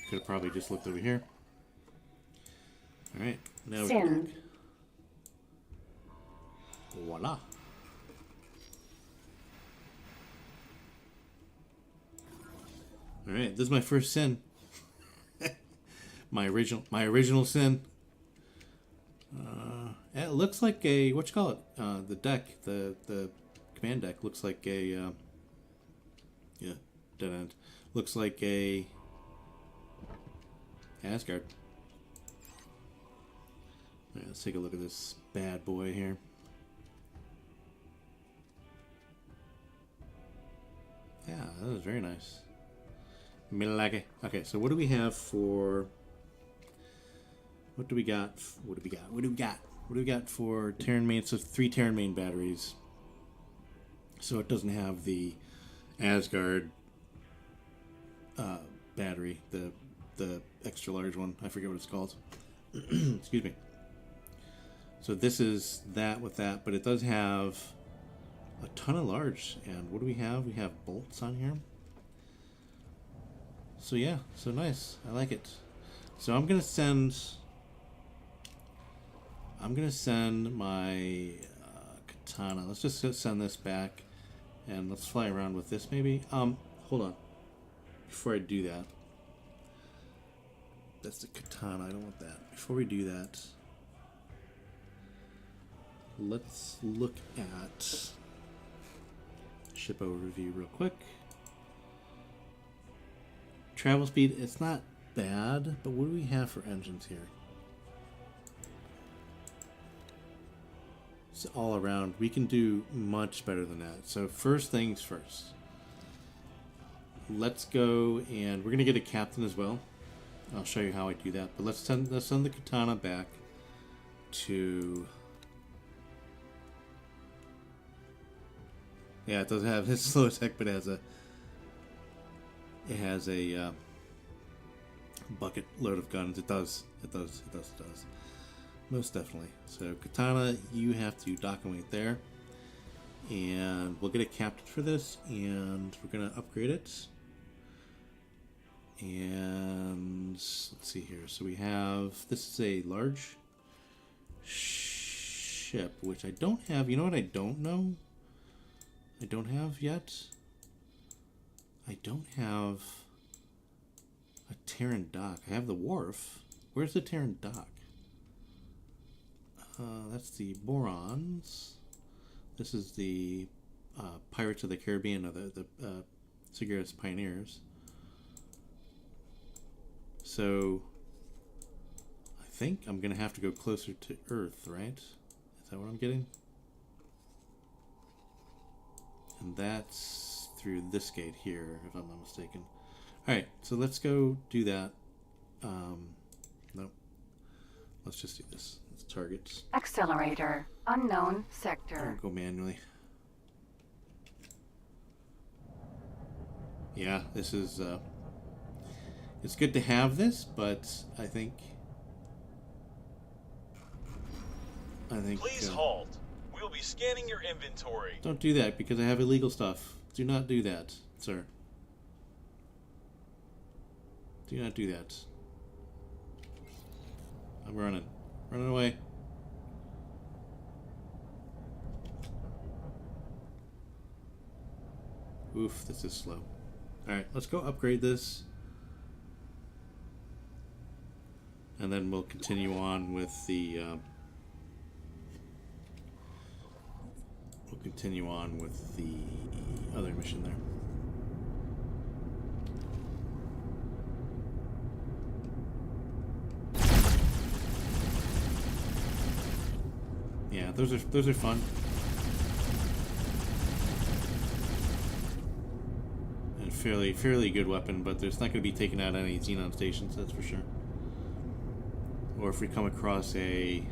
A: Could have probably just looked over here. Alright, now we're back. Voila. Alright, this is my first sin. my original sin. It looks like a, what you call it? The deck, the command deck looks like a, yeah, dead end. Looks like a Asgard. Alright, let's take a look at this bad boy here. Yeah, that was very nice. Me like it. Okay, so what do we have for... What do we got? What do we got? What do we got? What do we got for Terran main? So 3 Terran main batteries. So it doesn't have the Asgard battery, the extra large one. I forget what it's called. Excuse me. So this is that with that, but it does have a ton of large. And what do we have? We have bolts on here. So yeah, so nice. I like it. So I'm gonna send my katana. Let's just send this back, and let's fly around with this maybe. Hold on. Before I do that, that's the katana. I don't want that. Before we do that, let's look at ship overview real quick. Travel speed, it's not bad, but what do we have for engines here? So all around, we can do much better than that. So first things first. Let's go, and we're going to get a captain as well. I'll show you how I do that. But let's send the Katana back to... Yeah, it doesn't have his slow attack, but it has a bucket load of guns. It does. Most definitely. So Katana, you have to dock and wait there. And we'll get a captain for this, and we're going to upgrade it. And let's see here. So we have, this is a large ship, which I don't have. You know what I don't know? I don't have yet? I don't have a Terran dock. I have the wharf. Where's the Terran dock? That's the Borons. This is the Pirates of the Caribbean, or the Cigarettes Pioneers. So I think I'm going to have to go closer to Earth, right? Is that what I'm getting? And that's through this gate here, if I'm not mistaken. Alright, so let's go do that. Nope. Let's just do this. Let's target.
B: Accelerator. Unknown sector.
A: I'll go manually. Yeah, this is... it's good to have this, but I think...
L: Please halt. We'll be scanning your inventory.
A: Don't do that, because I have illegal stuff. Do not do that, sir. Do not do that. I'm running. Running away. Oof, this is slow. Alright, let's go upgrade this. And then we'll continue on with the... other mission there. Yeah, those are fun. And fairly good weapon, but there's not going to be taking out any Xenon stations, that's for sure. Or if we come across a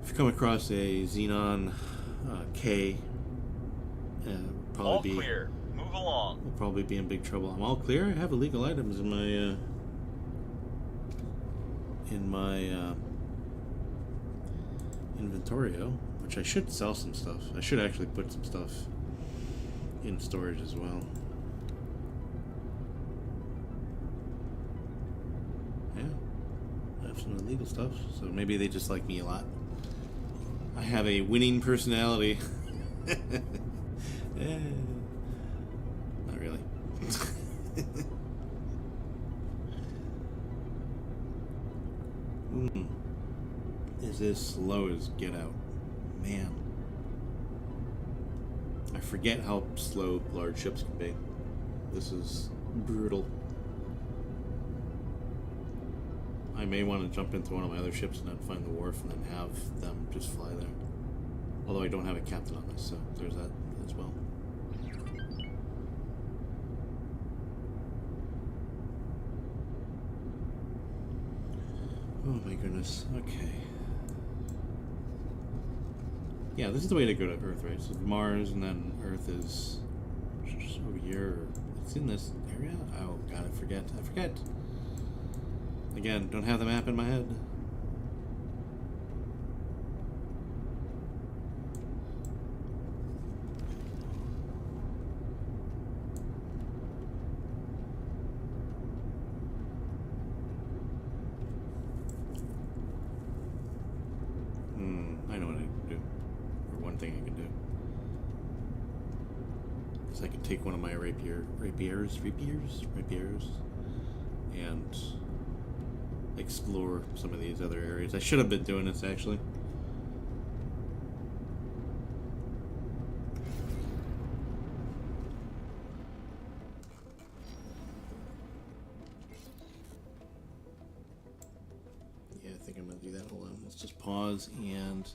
A: Xenon K,
L: all clear. Move along.
A: We'll probably be in big trouble. I'm all clear. I have illegal items in my inventorio, which I should sell some stuff. I should actually put some stuff in storage as well. Yeah, I have some illegal stuff, so maybe they just like me a lot. I have a winning personality. Not really. Is as slow as get out. Man. I forget how slow large ships can be. This is brutal. I may want to jump into one of my other ships and then find the wharf and then have them just fly there. Although I don't have a captain on this, so there's that as well. Oh my goodness, okay. Yeah, this is the way to go to Earth, right? So Mars, and then Earth is just over here. It's in this area? Oh god, I forget. Again, don't have the map in my head. I know what I can do. Or one thing I can do. So I can take one of my rapiers, and explore some of these other areas. I should have been doing this actually. do that. Hold on. Let's just pause and...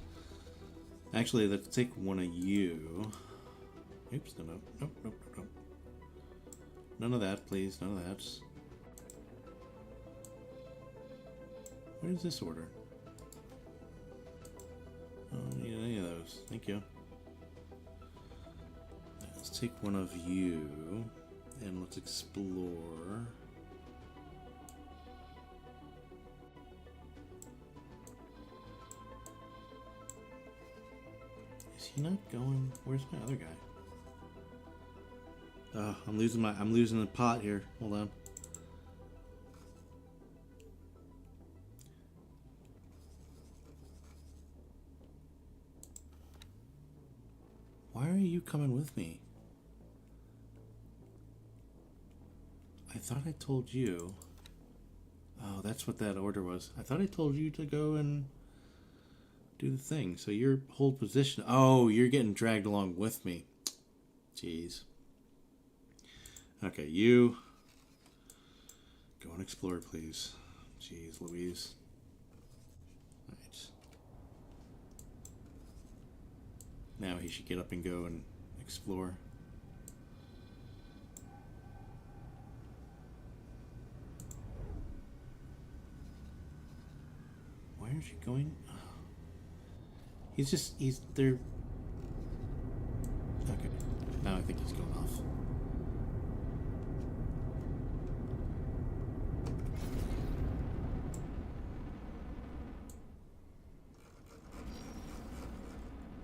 A: Actually, let's take one of you. Oops, nope. None of that, please. None of that. Where's this order? I don't need any of those. Thank you. Let's take one of you and let's explore. Is he not going? Where's my other guy? I'm losing the pot here. Hold on. Why are you coming with me? I thought I told you. Oh, that's what that order was. I thought I told you to go and do the thing. So your hold position. Oh, you're getting dragged along with me. Jeez. Okay, you go and explore, please. Jeez, Louise. Alright. Now he should get up and go and explore. Where is he going? He's there. Okay, now I think he's going off.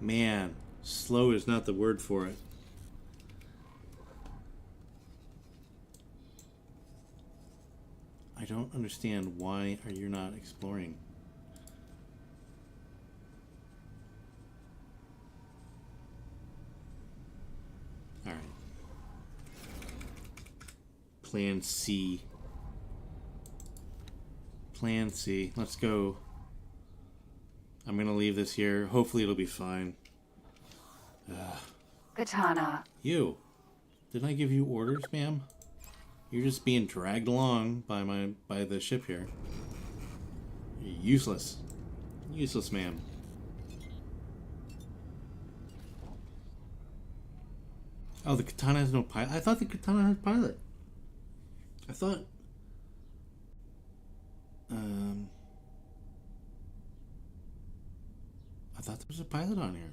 A: Man, slow is not the word for it. I don't understand why are you not exploring? All right. Plan C. Plan C. Let's go. I'm gonna leave this here. Hopefully it'll be fine.
B: Katana.
A: You. Didn't I give you orders, ma'am? You're just being dragged along by the ship here. You're useless. Useless, ma'am. Oh, the katana has no pilot? I thought the katana had pilot. I thought... I thought there was a pilot on here.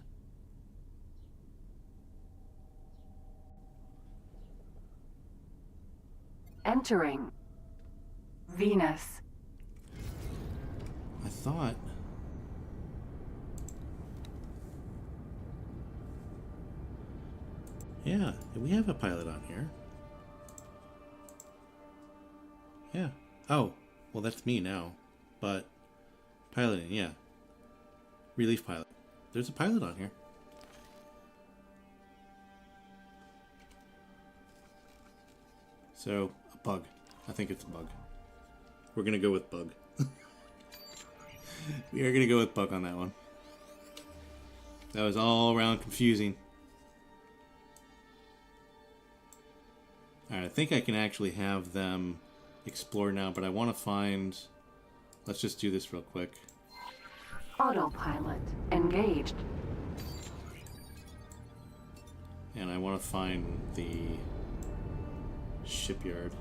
B: Entering. Venus.
A: I thought... Yeah, we have a pilot on here. Yeah. Oh, well that's me now. But, piloting, yeah. Relief pilot. There's a pilot on here. So, a bug. I think it's a bug. We're gonna go with bug. We are gonna go with bug on that one. That was all around confusing. Alright, I think I can actually have them explore now, but I want to find... Let's just do this real quick.
B: Autopilot engaged.
A: And I want to find the shipyard.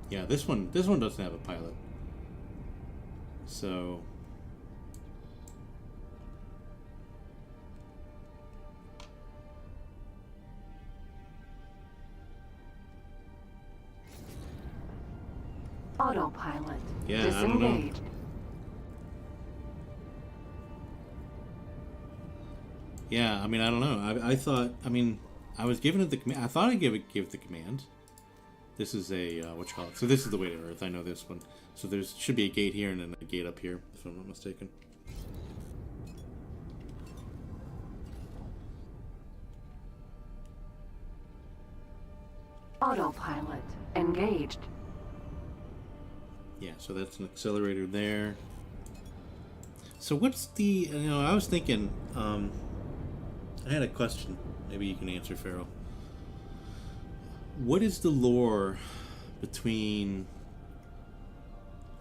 A: Yeah, this one doesn't have a pilot. So
B: Autopilot
A: yeah, I don't know.
B: disengaged.
A: Yeah, I mean, I don't know. I thought, I mean, I was given it the command. I thought I gave the command. This is a, what you call it? So this is the way to Earth. I know this one. So there should be a gate here and then a gate up here, if I'm not mistaken.
B: Autopilot engaged.
A: Yeah, so that's an accelerator there. So what's the, you know, I was thinking, I had a question. Maybe you can answer, Pharaoh. What is the lore between...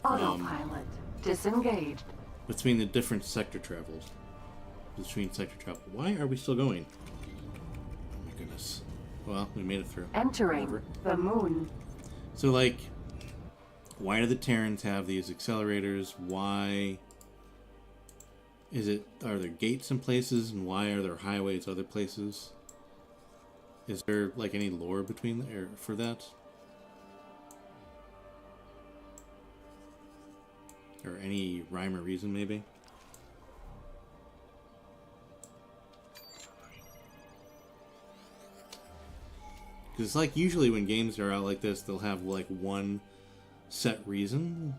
B: Autopilot disengaged.
A: between the different sector travels. Between sector travel. Why are we still going? Oh my goodness. Well, we made it through.
B: Entering
A: Whatever.
B: the moon.
A: So, like, why do the Terrans have these accelerators? Why are there gates in places, and why are there highways other places? Is there, like, any lore between for that? Or any rhyme or reason, maybe? Because it's like usually when games are out like this, they'll have like one set reason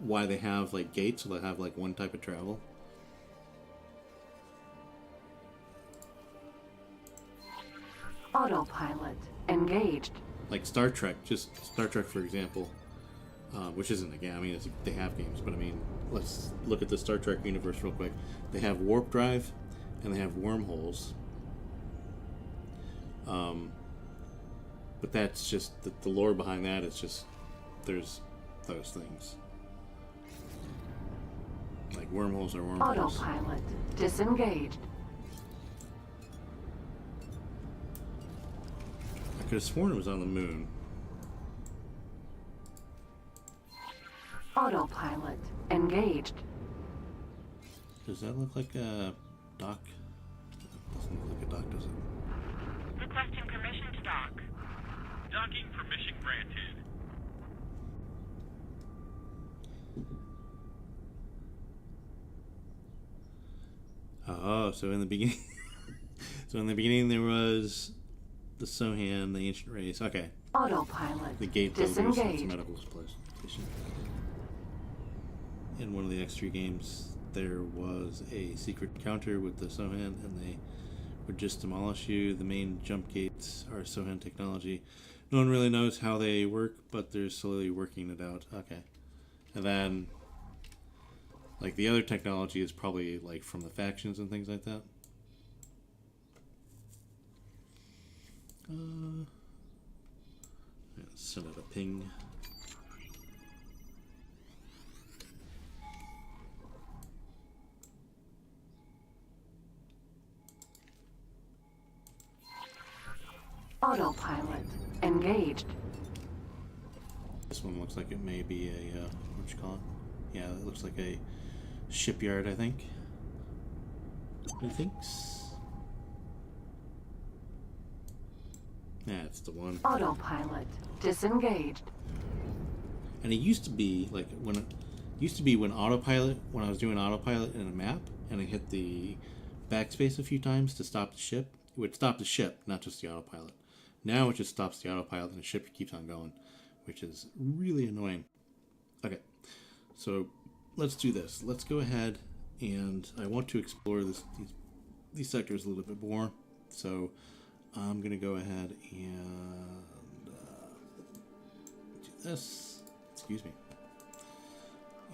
A: why they have like gates, so they'll have like one type of travel.
B: Autopilot engaged.
A: Like Star Trek, just Star Trek for example, which isn't a game. I mean, they have games, but I mean, let's look at the Star Trek universe real quick. They have warp drive, and they have wormholes. But that's just the lore behind that is just there's those things. Like wormholes are wormholes.
B: Autopilot disengaged.
A: I could have sworn it was on the moon.
B: Autopilot engaged.
A: Does that look like a dock? Doesn't look like a dock, does it?
C: Requesting permission to dock.
L: Docking permission granted.
A: Oh, so in the beginning, there was the Sohan, the ancient race. Okay.
B: Autopilot
A: The gate builders, it's a
B: disengaged.
A: medical station. In one of the X3 games, there was a secret encounter with the Sohan, and they would just demolish you. The main jump gates are Sohan technology. No one really knows how they work, but they're slowly working it out. Okay. And then, like, the other technology is probably, like, from the factions and things like that. Let's send out a ping.
B: Autopilot engaged.
A: This one looks like it may be a, what you call it? Yeah, it looks like a shipyard, I think. Methinks. Yeah, it's the one.
B: Autopilot disengaged.
A: And it used to be, like, when autopilot, when I was doing autopilot in a map, and I hit the backspace a few times to stop the ship, it would stop the ship, not just the autopilot. Now it just stops the autopilot and the ship keeps on going, which is really annoying. Okay, so let's do this. Let's go ahead, and I want to explore these sectors a little bit more. So I'm going to go ahead and do this. Excuse me.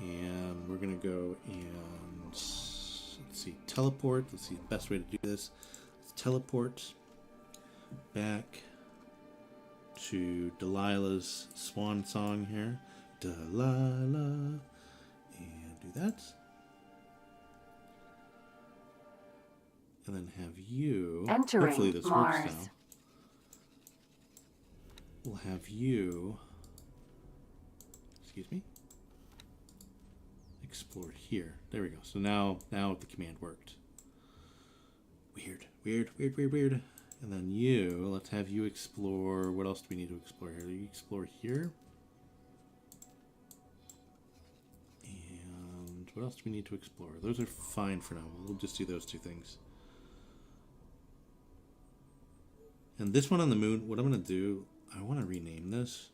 A: And we're going to go and, let's see, teleport. Let's see the best way to do this. Let's teleport back to Delilah's swan song here. Delilah. And do that. And then have you...
B: Entering
A: hopefully this
B: Mars.
A: works now. We'll have you... Excuse me? Explore here. There we go. So now the command worked. Weird. And then you, let's have you explore... What else do we need to explore here? You explore here. And what else do we need to explore? Those are fine for now. We'll just do those two things. And this one on the moon, what I'm going to do, I want to rename this.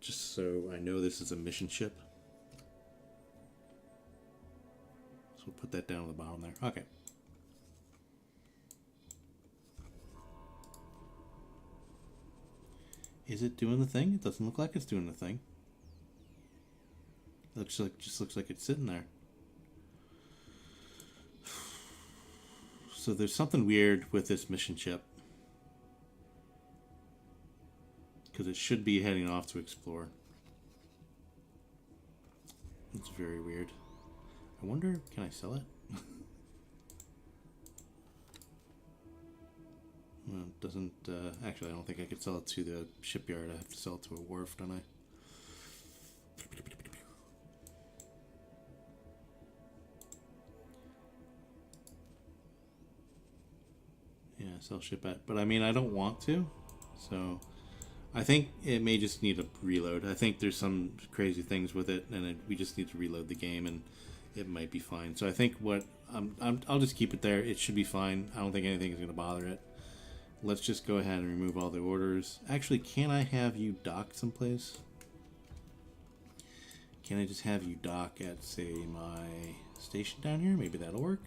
A: Just so I know this is a mission ship. So we'll put that down at the bottom there. Okay. Is it doing the thing? It doesn't look like it's doing the thing. It just looks like it's sitting there. So there's something weird with this mission ship. Because it should be heading off to explore. It's very weird. I wonder, can I sell it? Well, it doesn't, actually, I don't think I could sell it to the shipyard. I have to sell it to a wharf, don't I? Yeah, sell ship at, but I mean, I don't want to, so I think it may just need a reload. I think there's some crazy things with it, and we just need to reload the game, and it might be fine. So I think what I'll just keep it there. It should be fine. I don't think anything is going to bother it. Let's just go ahead and remove all the orders. Actually, can I have you dock someplace? Can I just have you dock at, say, my station down here? Maybe that'll work.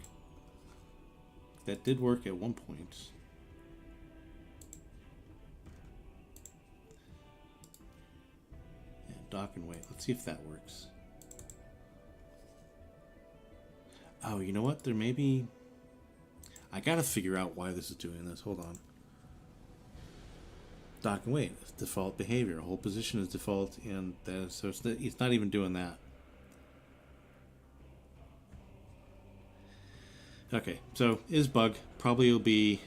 A: That did work at one point. Yeah, dock and wait. Let's see if that works. Oh, you know what? There may be... I gotta figure out why this is doing this. Hold on. Dock and wait. Default behavior. Whole position is default, and that is, so it's not even doing that. Okay, so is bug. Probably will be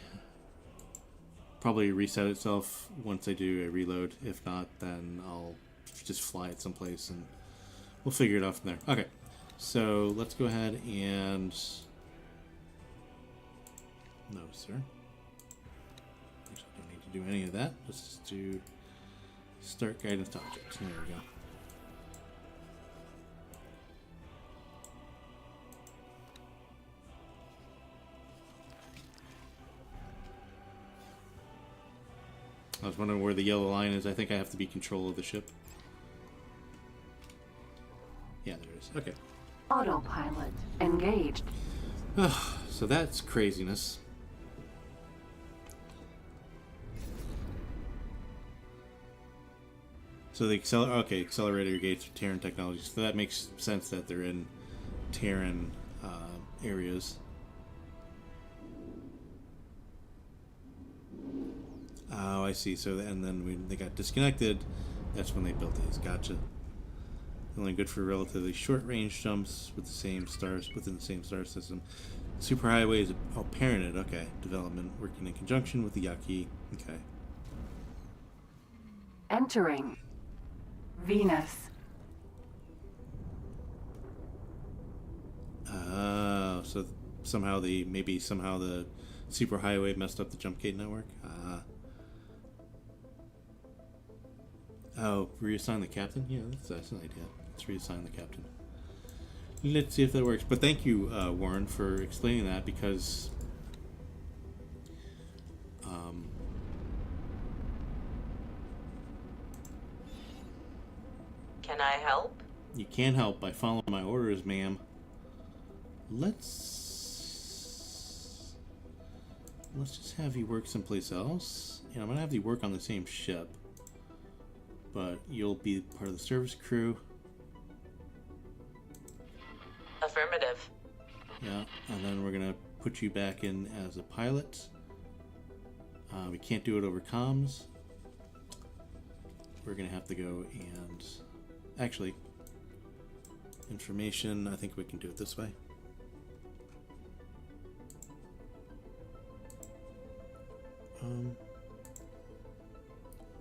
A: reset itself once I do a reload. If not, then I'll just fly it someplace and we'll figure it out from there. Okay, so let's go ahead and no, sir. Actually, don't need to do any of that. Let's just do start guidance objects. There we go. I was wondering where the yellow line is. I think I have to be control of the ship. Yeah, there it is. Okay.
B: Autopilot engaged.
A: So that's craziness. So the accelerator gates are Terran technologies. So that makes sense that they're in Terran areas. Oh, I see. So, and then when they got disconnected, that's when they built these. Gotcha. Only good for relatively short range jumps with the same stars within the same star system. Superhighway is parented. Okay, development working in conjunction with the Yaki. Okay.
B: Entering Venus.
A: Oh, so somehow the superhighway messed up the jump gate network. Oh, reassign the captain? Yeah, that's an idea. Let's reassign the captain. Let's see if that works. But thank you, Warren, for explaining that, because
M: Can I help?
A: You can help by following my orders, ma'am. Let's just have you work someplace else. And I'm gonna have you work on the same ship, but you'll be part of the service crew.
M: Affirmative.
A: Yeah, and then we're gonna put you back in as a pilot. We can't do it over comms. We're gonna have to go and actually information. I think we can do it this way.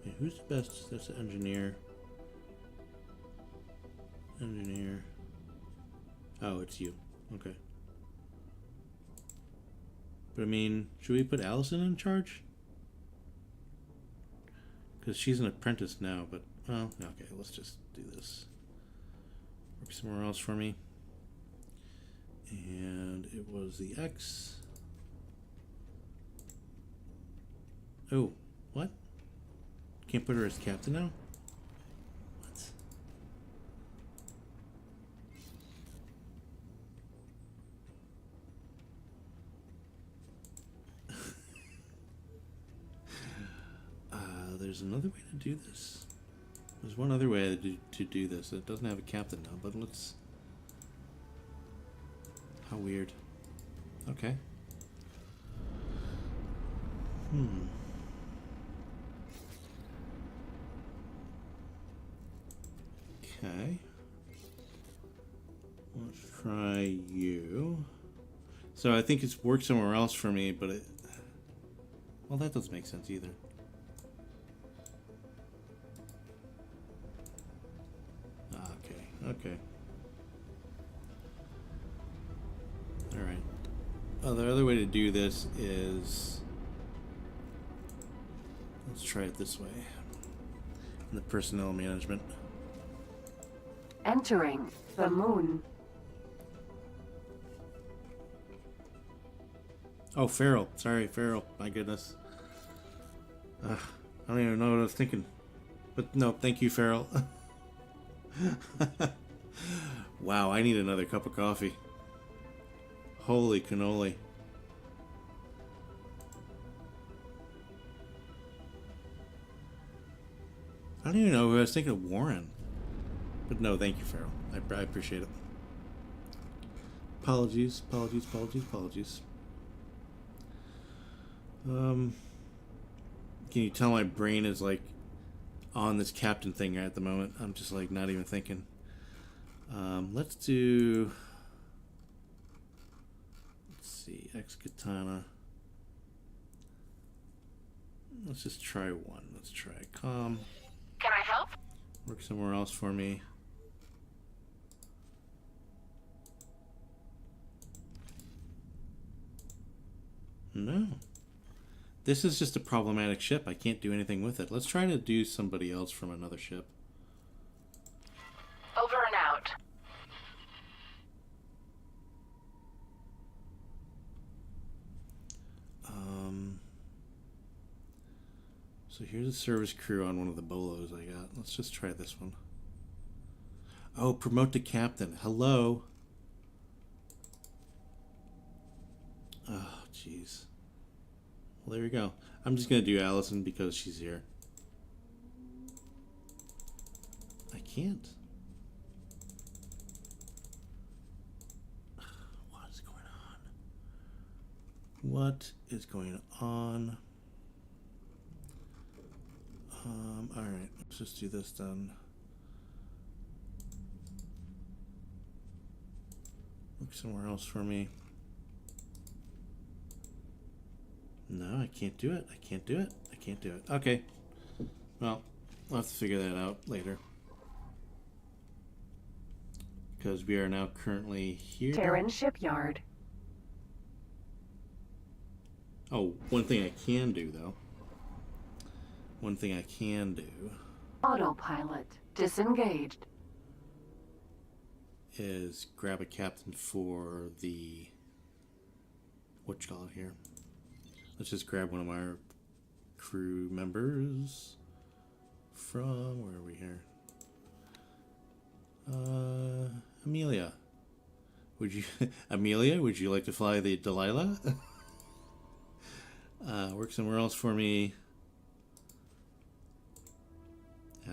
A: Yeah, who's the best? That's an engineer. Engineer. Oh, it's you. Okay. But I mean, should we put Allison in charge? Because she's an apprentice now, but, well, okay, let's just do this. Work somewhere else for me. And it was the X. Oh, what? Can't put her as captain now? What? There's another way to do this. There's one other way to do this. It doesn't have a captain now, but let's... How weird. Okay. Okay. Let's try you. So I think it's worked somewhere else for me, but it... Well, that doesn't make sense either. Okay. Alright. Oh, the other way to do this is... Let's try it this way. In the personnel management.
B: Entering the moon.
A: Oh, Farrell. Sorry, Farrell. My goodness. I don't even know what I was thinking. But no, thank you, Farrell. Wow, I need another cup of coffee. Holy cannoli. I don't even know who I was thinking of. Warren. But no, thank you, Farrell. I appreciate it. Apologies. Can you tell my brain is like on this captain thing at the moment? I'm just like not even thinking. Let's do... Let's see, X-Katana. Let's just try one. Let's try Can
C: I help?
A: Work somewhere else for me. No. This is just a problematic ship. I can't do anything with it. Let's try to do somebody else from another ship.
C: Over and out.
A: So here's a service crew on one of the bolos I got. Let's just try this one. Oh, promote to captain. Hello. Oh, jeez. Well, there we go. I'm just going to do Allison because she's here. I can't. What is going on? What is going on? Alright, let's just do this then. Look somewhere else for me. No, I can't do it. I can't do it. Okay. Well, we'll have to figure that out later. Because we are now currently here.
B: Terran shipyard.
A: Oh, one thing I can do, though.
B: Autopilot disengaged.
A: Is grab a captain for the... What you call it here? Let's just grab one of our crew members from... Where are we here? Amelia. Amelia, would you like to fly the Delilah? Work somewhere else for me.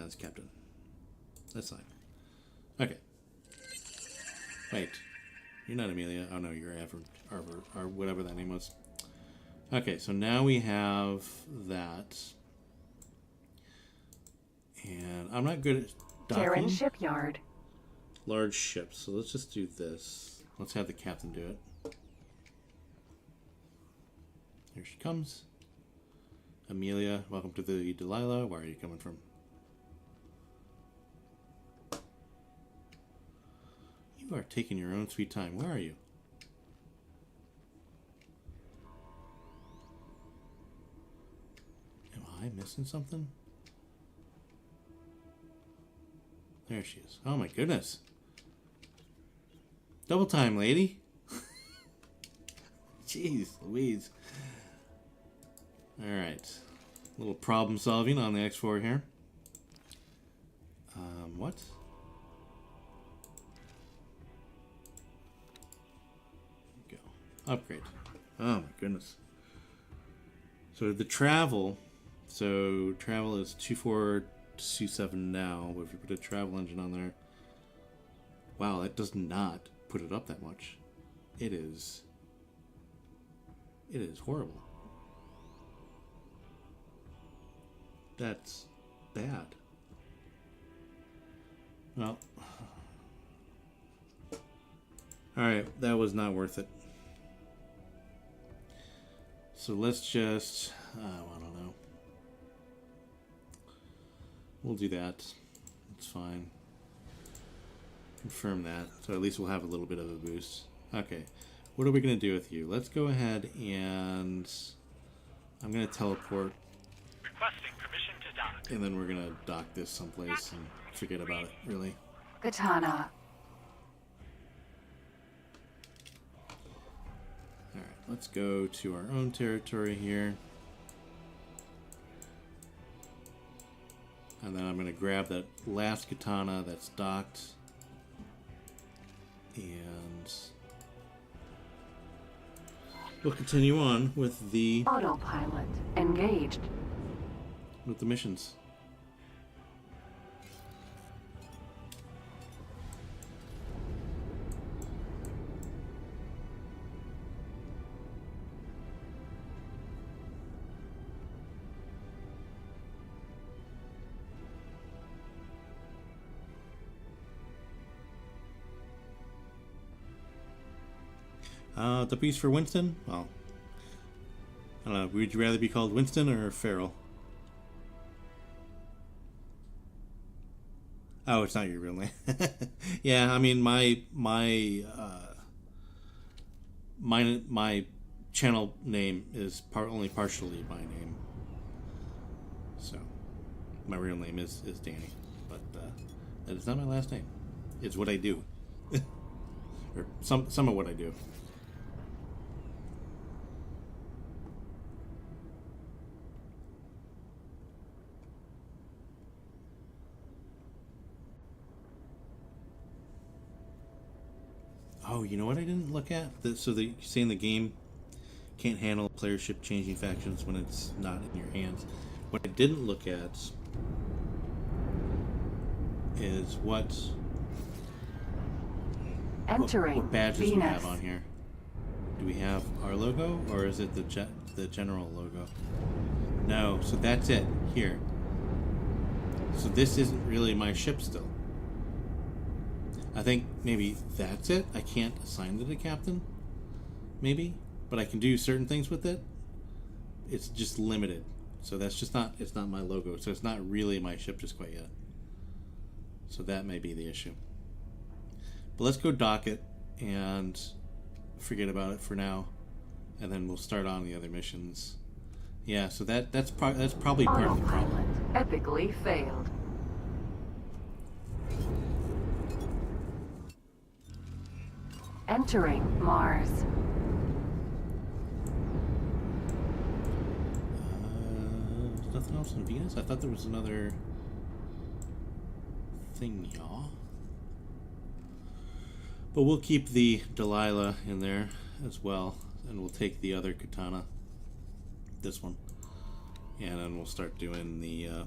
A: As captain. That's fine. Okay. Wait. You're not Amelia. Oh no, you're Arbor, or whatever that name was. Okay, so now we have that. And I'm not good at docking.
B: Terran shipyard.
A: Large ships. So let's just do this. Let's have the captain do it. Here she comes. Amelia, welcome to the Delilah. Where are you coming from? You are taking your own sweet time. Where are you? Am I missing something? There she is. Oh my goodness. Double time, lady. Jeez Louise. Alright. A little problem solving on the X4 here. What? Go. Upgrade. Oh my goodness. So the travel. So travel is 2427 now. But if you put a travel engine on there. Wow, that does not put it up that much. It is horrible. That's bad. Well, Alright, that was not worth it. So let's just... I don't know. We'll do that. It's fine. Confirm that. So at least we'll have a little bit of a boost. Okay. What are we going to do with you? Let's go ahead and... I'm going to teleport.
L: Requesting permission to dock.
A: And then we're going to dock this someplace and forget about it, really.
B: Katana.
A: Alright, let's go to our own territory here. And then I'm going to grab that last katana that's docked. And we'll continue on with the
B: Autopilot engaged.
A: with the missions. The piece for Winston? Well, I don't know. Would you rather be called Winston or Farrell? Oh, it's not your real name. Yeah, I mean my channel name is only partially my name. So my real name is Danny, but that is not my last name. It's what I do, or some of what I do. Oh, you know what I didn't look at? So you're saying the game can't handle player ship changing factions when it's not in your hands. What I didn't look at is what badges we have on here. Do we have our logo, or is it the general logo? No, so that's it here. So this isn't really my ship still. I think maybe that's it. I can't assign it a captain, maybe, but I can do certain things with it. It's just limited, so that's just not. It's not my logo, so it's not really my ship just quite yet. So that may be the issue. But let's go dock it and forget about it for now, and then we'll start on the other missions. Yeah, so that's probably part of the problem.
B: Epically failed. Entering Mars.
A: There's nothing else on Venus? I thought there was another thing, y'all. But we'll keep the Delilah in there as well, and we'll take the other katana, this one, and then we'll start doing the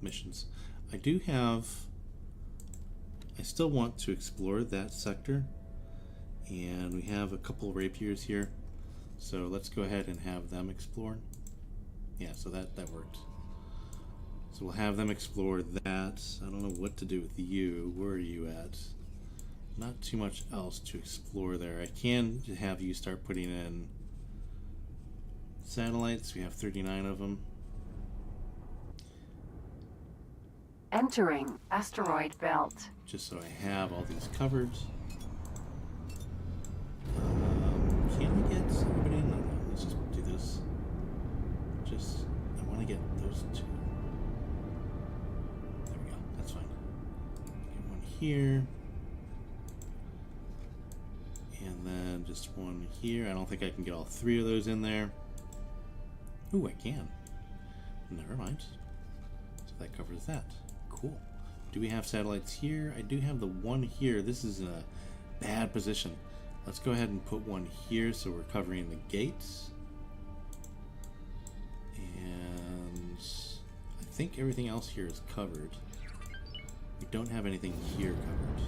A: missions. I still want to explore that sector, and we have a couple rapiers here, so let's go ahead and have them explored. Yeah, so that worked. So we'll have them explore that. I don't know what to do with you. Where are you at? Not too much else to explore there. I can have you start putting in satellites. We have 39 of them.
B: Entering asteroid belt.
A: Just so I have all these covered. Can we get somebody in? No, let's just do this. I want to get those two. There we go. That's fine. Get one here. And then just one here. I don't think I can get all three of those in there. Ooh, I can. Never mind. So that covers that. Cool. Do we have satellites here? I do have the one here. This is in a bad position. Let's go ahead and put one here so we're covering the gates. And I think everything else here is covered. We don't have anything here covered.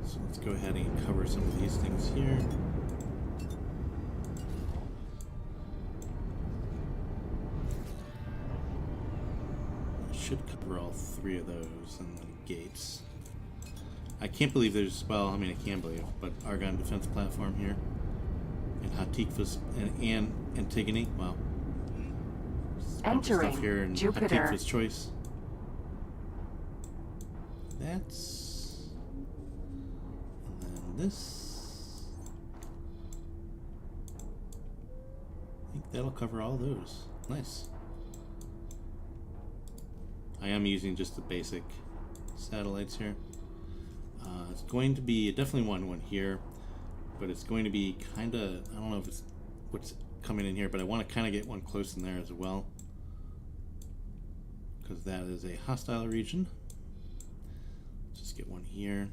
A: So let's go ahead and cover some of these things here. should cover all 3 of those and then gates. I can't believe there's, well, I mean, I can believe, but Argon defense platform here. And Hatikva's and Antigone. Wow.
B: Entering
A: Stuff here in
B: Jupiter.
A: Hatikva's choice. That's. And then this. I think that'll cover all those. Nice. I am using just the basic satellites here. It's going to be definitely one here, but it's going to be kind of, I don't know if it's what's coming in here, but I want to kind of get one close in there as well, because that is a hostile region. Just get one here,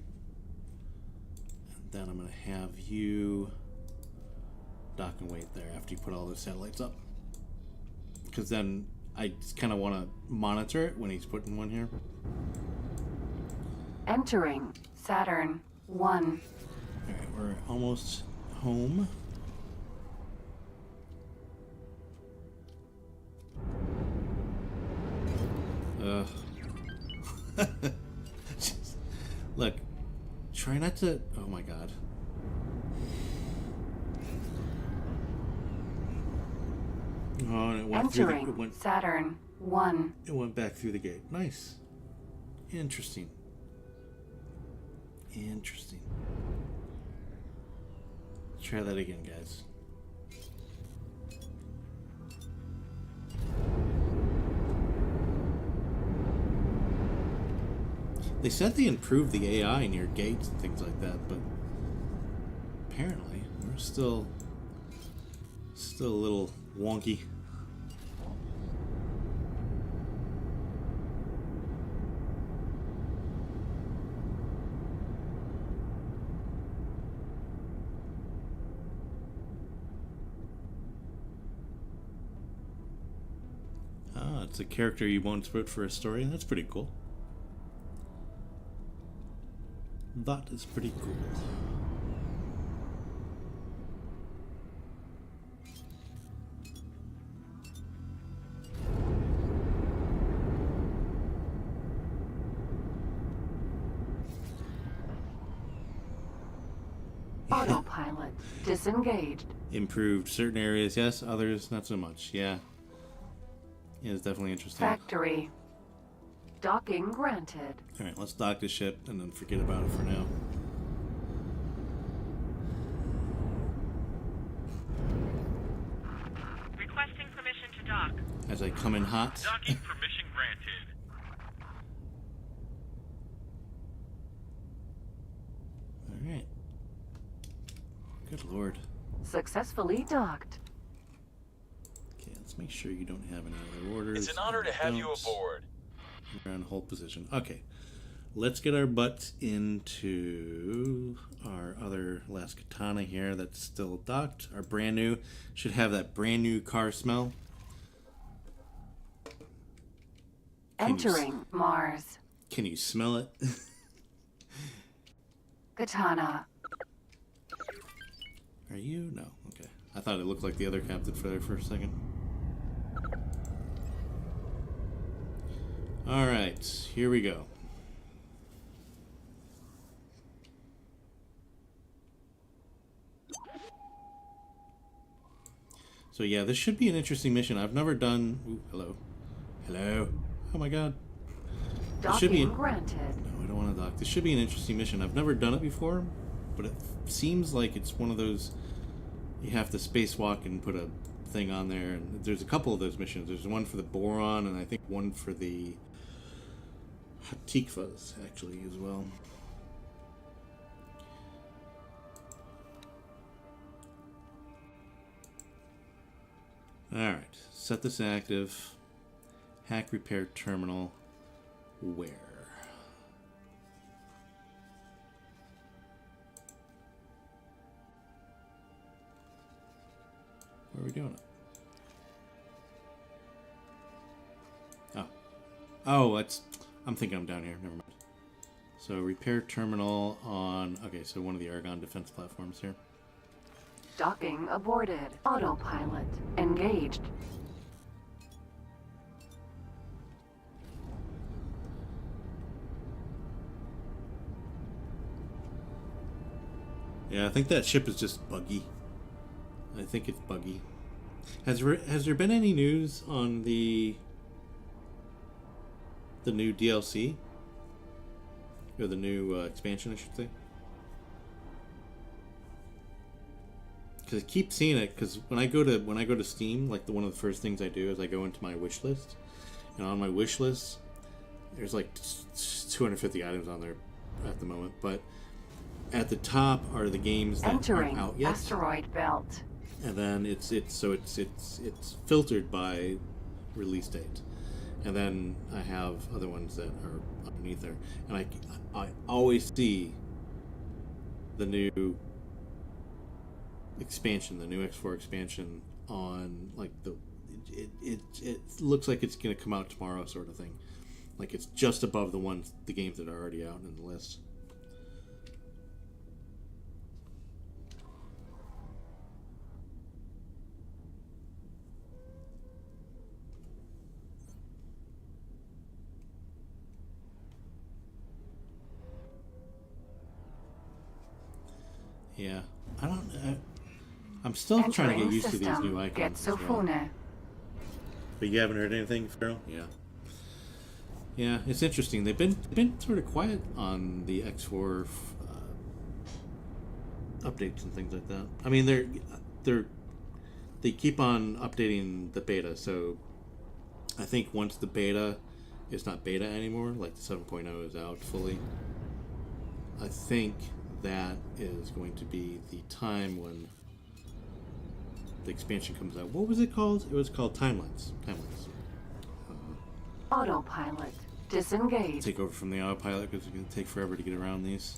A: and then I'm going to have you dock and wait there after you put all those satellites up, because then I just kind of want to monitor it when he's putting one here.
B: Entering Saturn 1.
A: Alright, we're almost home. Just, look, try not to. Oh my god. Oh, and it went
B: Entering
A: through the,
B: Saturn 1.
A: it went back through the gate. Nice. Interesting. Interesting. Try that again, guys. They said they improved the AI near gates and things like that, but apparently we're still a little wonky. It's a character you once wrote for a story. That's pretty cool. That is pretty cool.
B: Autopilot disengaged.
A: Improved certain areas, yes. Others, not so much. Yeah. Yeah, it's definitely interesting.
B: Factory. Docking granted.
A: Alright, let's dock the ship and then forget about it for now.
L: Requesting permission to dock.
A: As I come in hot.
L: Docking permission granted.
A: Alright. Good lord.
B: Successfully docked.
A: Okay, let's make sure you don't have any other orders.
K: It's an honor to have you
A: Don't.
K: aboard.
A: We're on hold position. Okay. Let's get our butts into our other last katana here that's still docked. Our brand new. Should have that brand new car smell.
B: Entering Mars.
A: Can you smell it?
B: Katana.
A: Are you? No. Okay. I thought it looked like the other captain for there for a second. Alright, here we go. So yeah, this should be an interesting mission. I've never done... Ooh, hello. Hello. Oh my god. This should be
B: Docking granted.
A: No, I don't want to dock. This should be an interesting mission. I've never done it before, but it seems like it's one of those... You have to spacewalk and put a thing on there. And there's a couple of those missions. There's one for the Boron, and I think one for the... Hatikvas, actually, as well. Alright, set this active. Hack repair terminal. Where? Where are we doing it? Oh. Oh, that's... I'm thinking I'm down here. Never mind. So repair terminal on... Okay, so one of the Argon defense platforms here.
B: Docking aborted. Autopilot engaged.
A: Yeah, I think that ship is just buggy. I think it's buggy. Has there been any news on the new DLC? Or the new expansion, I should say? Because I keep seeing it. Because when I go to Steam, like one of the first things I do is I go into my wish list, and on my wish list, there's like 250 items on there at the moment. But at the top are the games that aren't out yet.
B: Asteroid belt.
A: And then it's filtered by release date, and then I have other ones that are underneath there, and I always see the new expansion, the new X4 expansion on like it looks like it's gonna come out tomorrow, sort of thing. Like it's just above the games that are already out in the list. Yeah, I'm still trying to get used to these new icons as well. But you haven't heard anything, Farrell? Yeah. Yeah, it's interesting. They've been sort of quiet on the X4 updates and things like that. I mean, they keep on updating the beta, so I think once the beta is not beta anymore, like the 7.0 is out fully, I think that is going to be the time when the expansion comes out. What was it called? It was called Timelines.
B: Autopilot. Disengage.
A: Take over from the autopilot because it's going to take forever to get around these.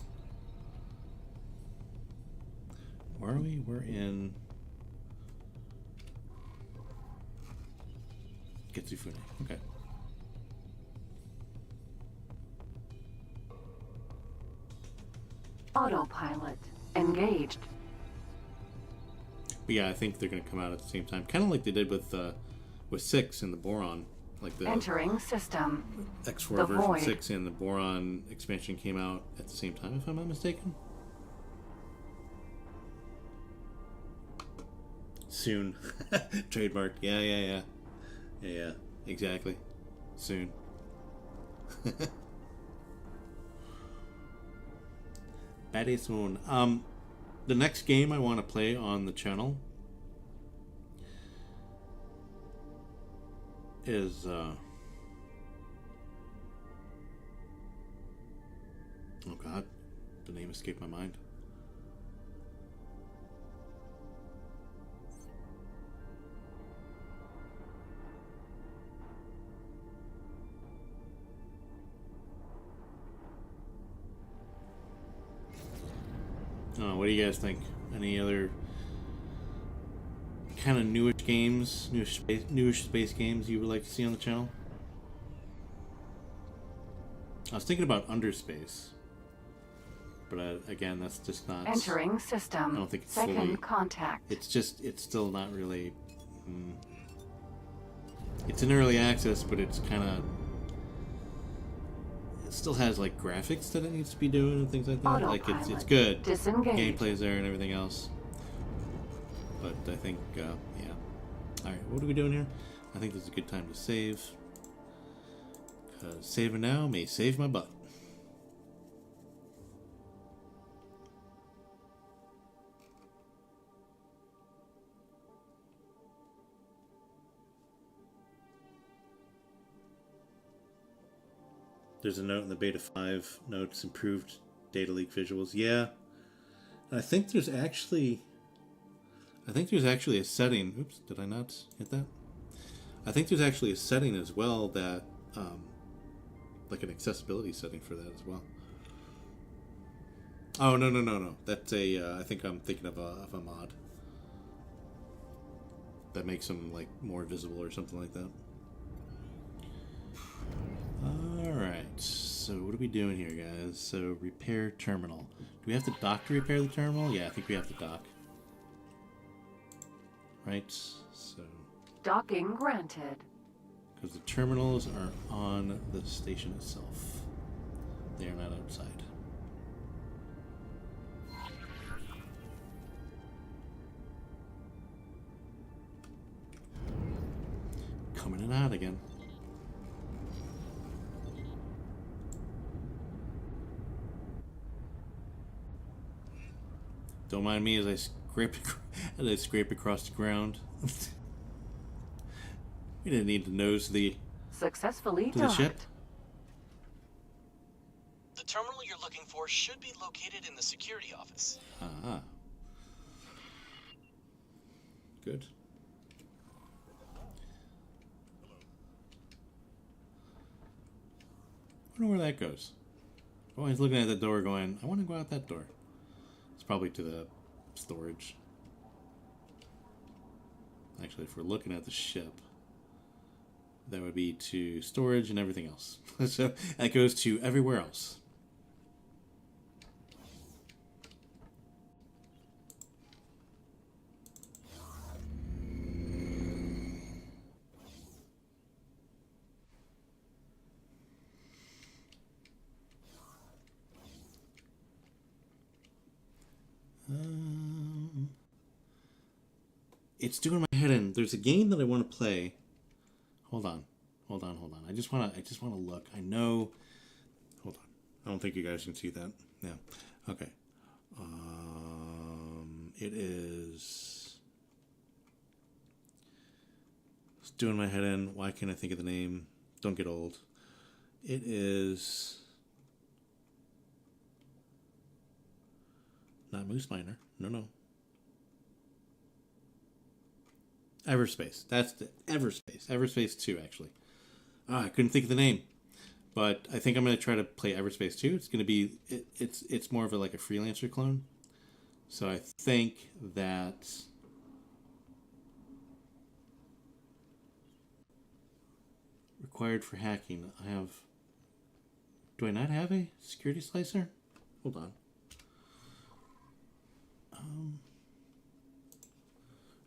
A: Where are we? We're in Getsufune. Okay.
B: Autopilot. Engaged.
A: But yeah, I think they're going to come out at the same time. Kind of like they did with 6 in the Boron. Like the
B: Entering system.
A: X4
B: the
A: version
B: void.
A: 6 and the Boron expansion came out at the same time, if I'm not mistaken. Soon. Trademarked. Yeah, exactly. Soon. Very soon. The next game I want to play on the channel is oh god, the name escaped my mind. Oh, what do you guys think? Any other kind of newish games, newish space games you would like to see on the channel? I was thinking about Underspace, but again, that's just not.
B: Entering system.
A: I don't think it's
B: Second
A: fully,
B: contact.
A: It's still not really. It's in early access, but it's kind of. It still has like graphics that it needs to be doing and things like that.
B: Autopilot.
A: Like it's good.
B: Disengage.
A: Gameplay's there and everything else. But I think, yeah. Alright, what are we doing here? I think this is a good time to save. Because saving now may save my butt. There's a note in the beta 5 notes, improved data leak visuals. Yeah. And I think there's actually a setting. Oops, did I not hit that? I think there's actually a setting as well that, like an accessibility setting for that as well. Oh, no. That's I think I'm thinking of a mod that makes them like more visible or something like that. Alright, so what are we doing here, guys? So, repair terminal. Do we have to dock to repair the terminal? Yeah, I think we have to dock. Right, so...
B: Docking granted.
A: Because the terminals are on the station itself. They are not outside. Getting hot again. Don't mind me as I scrape across the ground. We didn't need to nose
B: Successfully
A: to the ship.
B: docked.
J: The terminal you're looking for should be located in the security office.
A: Ah. Good. I wonder where that goes. I'm always looking at the door going, I want to go out that door. It's probably to the storage. Actually, if we're looking at the ship, that would be to storage and everything else. So that goes to everywhere else. It's doing my head in. There's a game that I want to play. Hold on. I just want to look. I know. Hold on. I don't think you guys can see that. Yeah. Okay. It is. It's doing my head in. Why can't I think of the name? Don't get old. It is. Not Moose Miner. No. Everspace. That's the Everspace. Everspace 2, actually. I couldn't think of the name. But I think I'm going to try to play Everspace 2. It's going to be... It's more of a freelancer clone. So I think that... Required for hacking. I have... Do I not have a security slicer? Hold on.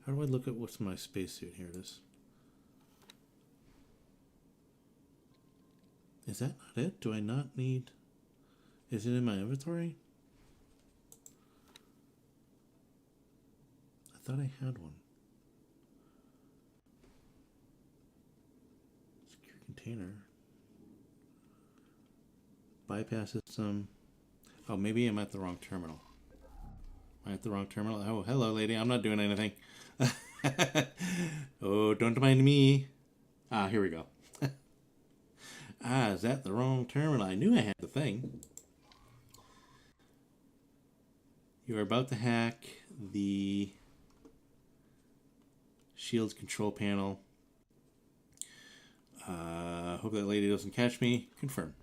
A: How do I look at what's my spacesuit? Here it is. Is that not it? Do I not need... Is it in my inventory? I thought I had one. Secure container. Bypass system. Oh, maybe I'm at the wrong terminal. Am I at the wrong terminal? Oh, hello, lady. I'm not doing anything. Oh, don't mind me. Ah, here we go. Is that the wrong terminal? I knew I had the thing. You are about to hack the Shield's control panel. Hope that lady doesn't catch me. Confirm.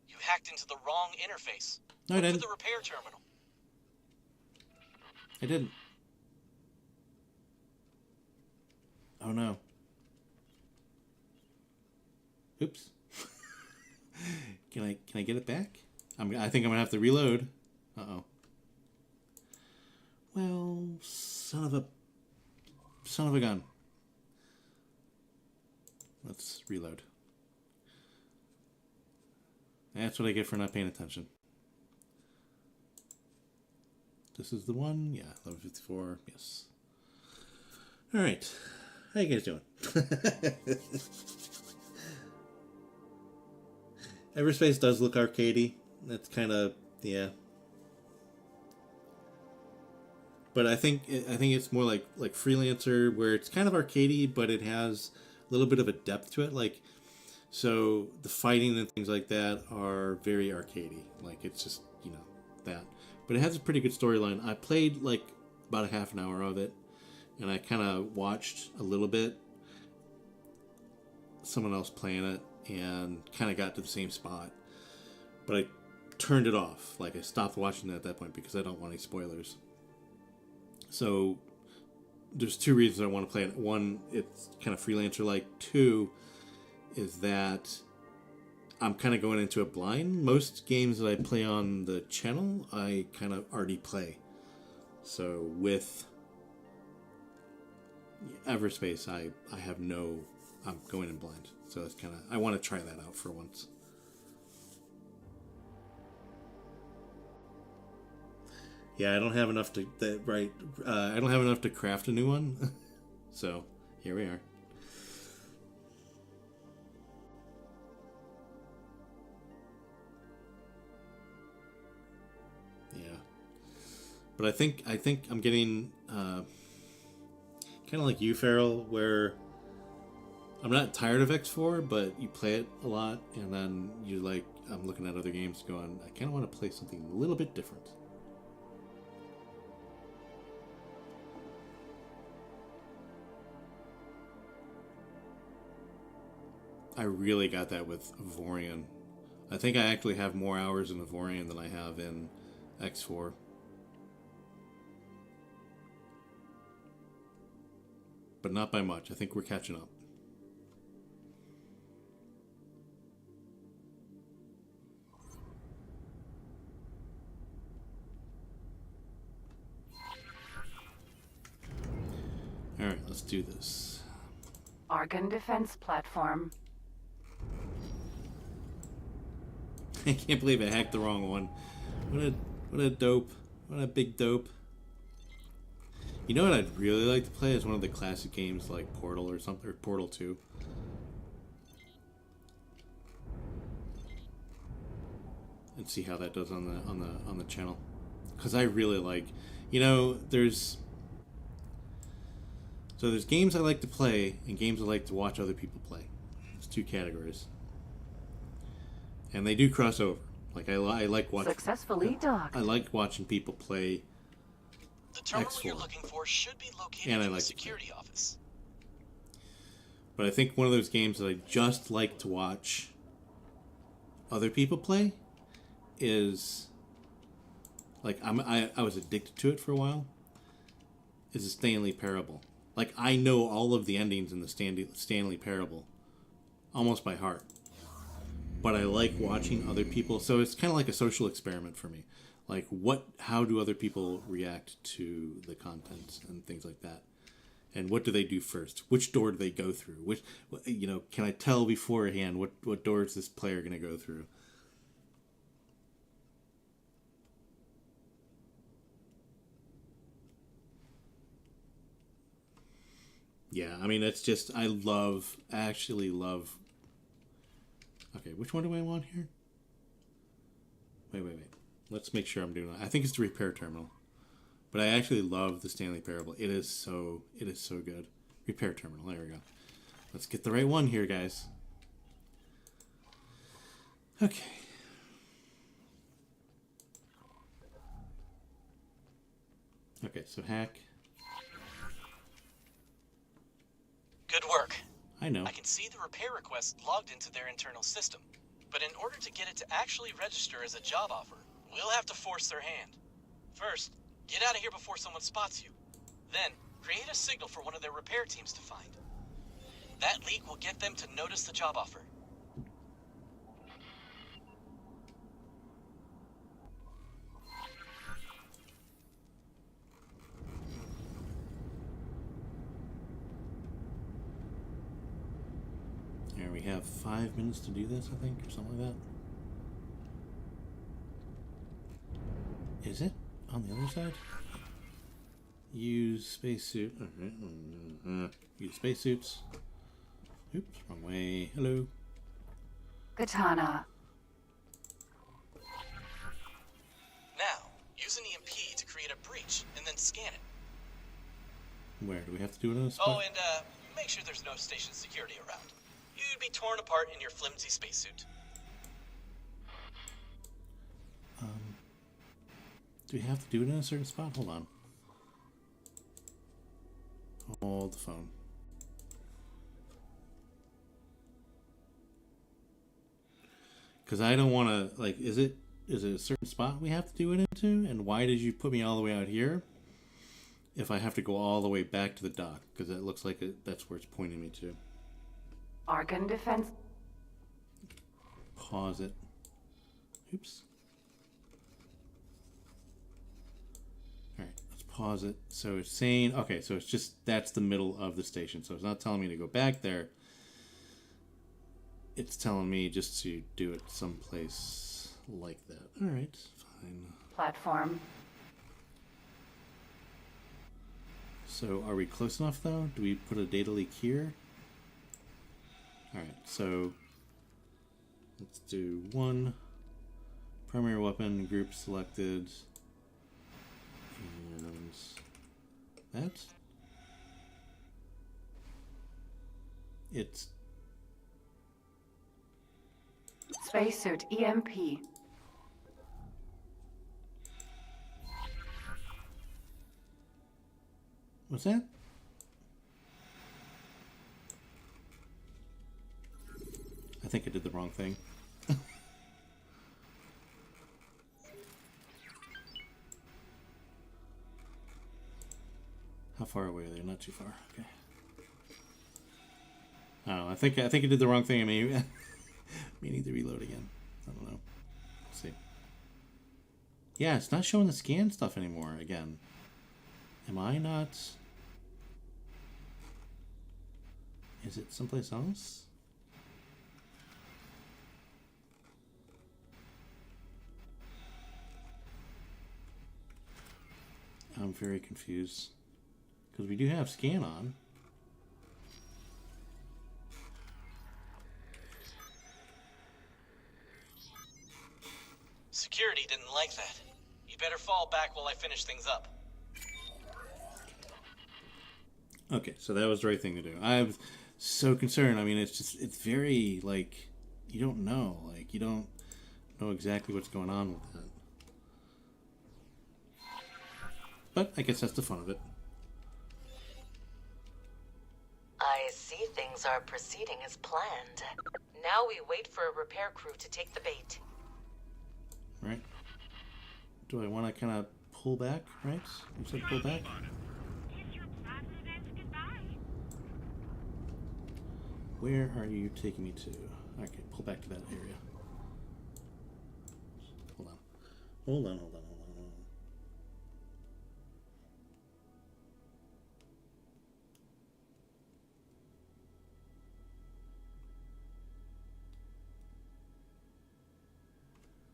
J: You hacked into the wrong interface.
A: No, I
J: Look
A: didn't.
J: for the repair terminal.
A: I didn't. Oh no. Oops. Can I get it back? I think I'm gonna have to reload. Uh-oh. Well, son of a gun. Let's reload. That's what I get for not paying attention. This is the one? Yeah, 1154. Yes. All right. How you guys doing? Everspace does look arcadey. That's kind of, yeah. But I think it's more like Freelancer, where it's kind of arcadey, but it has a little bit of a depth to it. So the fighting and things like that are very arcadey. It's just, that. But it has a pretty good storyline. I played about a half an hour of it, and I kind of watched a little bit someone else playing it, and kind of got to the same spot. But I turned it off. I stopped watching it at that point because I don't want any spoilers. So there's two reasons I want to play it. One, it's kind of Freelancer-like. Two, is that I'm kind of going into it blind. Most games that I play on the channel, I kind of already play. So with Everspace, I have no... I'm going in blind. So it's kind of... I want to try that out for once. Yeah, I don't have enough to... I don't have enough to craft a new one. So here we are. Yeah, but I think I'm getting kind of like you, Farrell, where I'm not tired of X4, but you play it a lot, and then you like, I'm looking at other games going, I kind of want to play something a little bit different. I really got that with Avorion. I think I actually have more hours in Avorion than I have in X4. But not by much. I think we're catching up. Alright, let's do this.
B: Argon defense platform.
A: I can't believe I hacked the wrong one. What a dope. What a big dope. You know what I'd really like to play is one of the classic games like Portal or something, or Portal 2. And see how that does on the channel. Cuz I really like, you know, there's games I like to play and games I like to watch other people play. There's two categories. And they do cross over. Like I like watching.
B: Successfully docked.
A: I like watching people play.
J: The terminal
A: X4.
J: you're looking for should be located
A: And I
J: in the
A: like
J: security office.
A: But I think one of those games that I just like to watch other people play is like I was addicted to it for a while. Is a Stanley Parable. Like I know all of the endings in the Stanley Parable almost by heart. But I like watching other people, so it's kind of like a social experiment for me. Like, how do other people react to the content and things like that? And what do they do first? Which door do they go through? Can I tell beforehand what door is this player going to go through? Yeah, I mean, it's just, I actually love. Okay, which one do I want here? Wait. Let's make sure I'm doing that. I think it's the repair terminal. But I actually love the Stanley Parable. It is so good. Repair terminal, there we go. Let's get the right one here, guys. Okay. Okay, so hack.
J: Good work.
A: I know.
J: I can see the repair request logged into their internal system. But in order to get it to actually register as a job offer, we'll have to force their hand. First, get out of here before someone spots you. Then, create a signal for one of their repair teams to find. That leak will get them to notice the job offer.
A: Here, we have 5 minutes to do this, I think, or something like that. Is it on the other side? Use spacesuit. Use spacesuits. Oops, wrong way. Hello.
B: Katana.
J: Now, use an EMP to create a breach and then scan it.
A: Where do we have to do it on a spot?
J: Oh, and make sure there's no station security around. You'd be torn apart in your flimsy spacesuit.
A: Do we have to do it in a certain spot? Hold on. Hold the phone. Because I don't want to, like, is it a certain spot we have to do it into? And why did you put me all the way out here if I have to go all the way back to the dock? Because it looks like that's where it's pointing me to.
B: Argon defense.
A: Pause it. Oops. Alright, let's pause it. So it's saying, okay, so it's just, that's the middle of the station. So it's not telling me to go back there. It's telling me just to do it someplace like that. Alright, fine.
B: Platform.
A: So are we close enough though? Do we put a data leak here? Alright, so let's do one primary weapon group selected and that. It's
B: Spacesuit EMP.
A: what's that? I think I did the wrong thing. How far away are they? Not too far. Okay. Oh, I think I did the wrong thing. I may need to reload again. I don't know. Let's see. Yeah, it's not showing the scan stuff anymore. Again, am I not? Is it someplace else? I'm very confused because we do have scan on.
J: Security didn't like that. You better fall back while I finish things up.
A: Okay, so that was the right thing to do. I'm so concerned. I mean, it's very, like, you don't know. Like, you don't know exactly what's going on with that. But I guess that's the fun of it.
I: I see things are proceeding as planned. Now we wait for a repair crew to take the bait.
A: Right? Do I want to kind of pull back, right? You said pull back? Where are you taking me to? Okay, pull back to that area. Hold on. Hold on.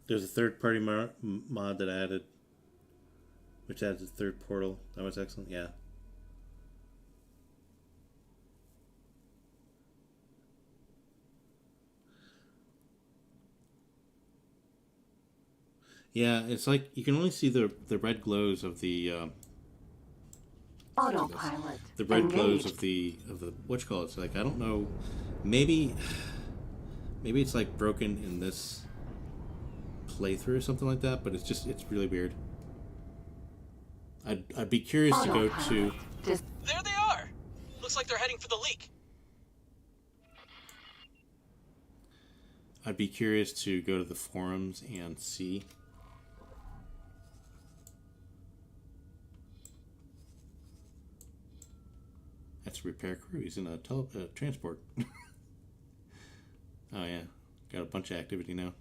A: There's a third-party mod that I added, which adds a third portal. That was excellent, yeah. Yeah, it's like you can only see the red glows of the
B: Autopilot.
A: the red
B: engaged.
A: glows of the what you call it. It's like I don't know, maybe it's like broken in this playthrough or something like that, but it's really weird. I'd be curious to go to.
J: There they are. Looks like they're heading for the leak.
A: I'd be curious to go to the forums and see. That's a repair crew. He's in a transport. Oh yeah, got a bunch of activity now.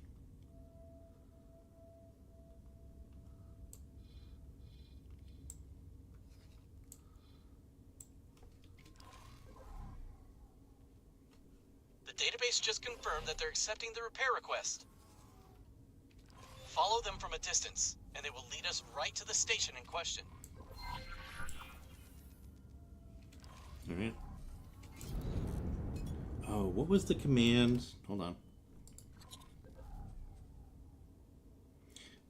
J: The database just confirmed that they're accepting the repair request. Follow them from a distance, and they will lead us right to the station in question.
A: Alright. Oh, what was the command? Hold on.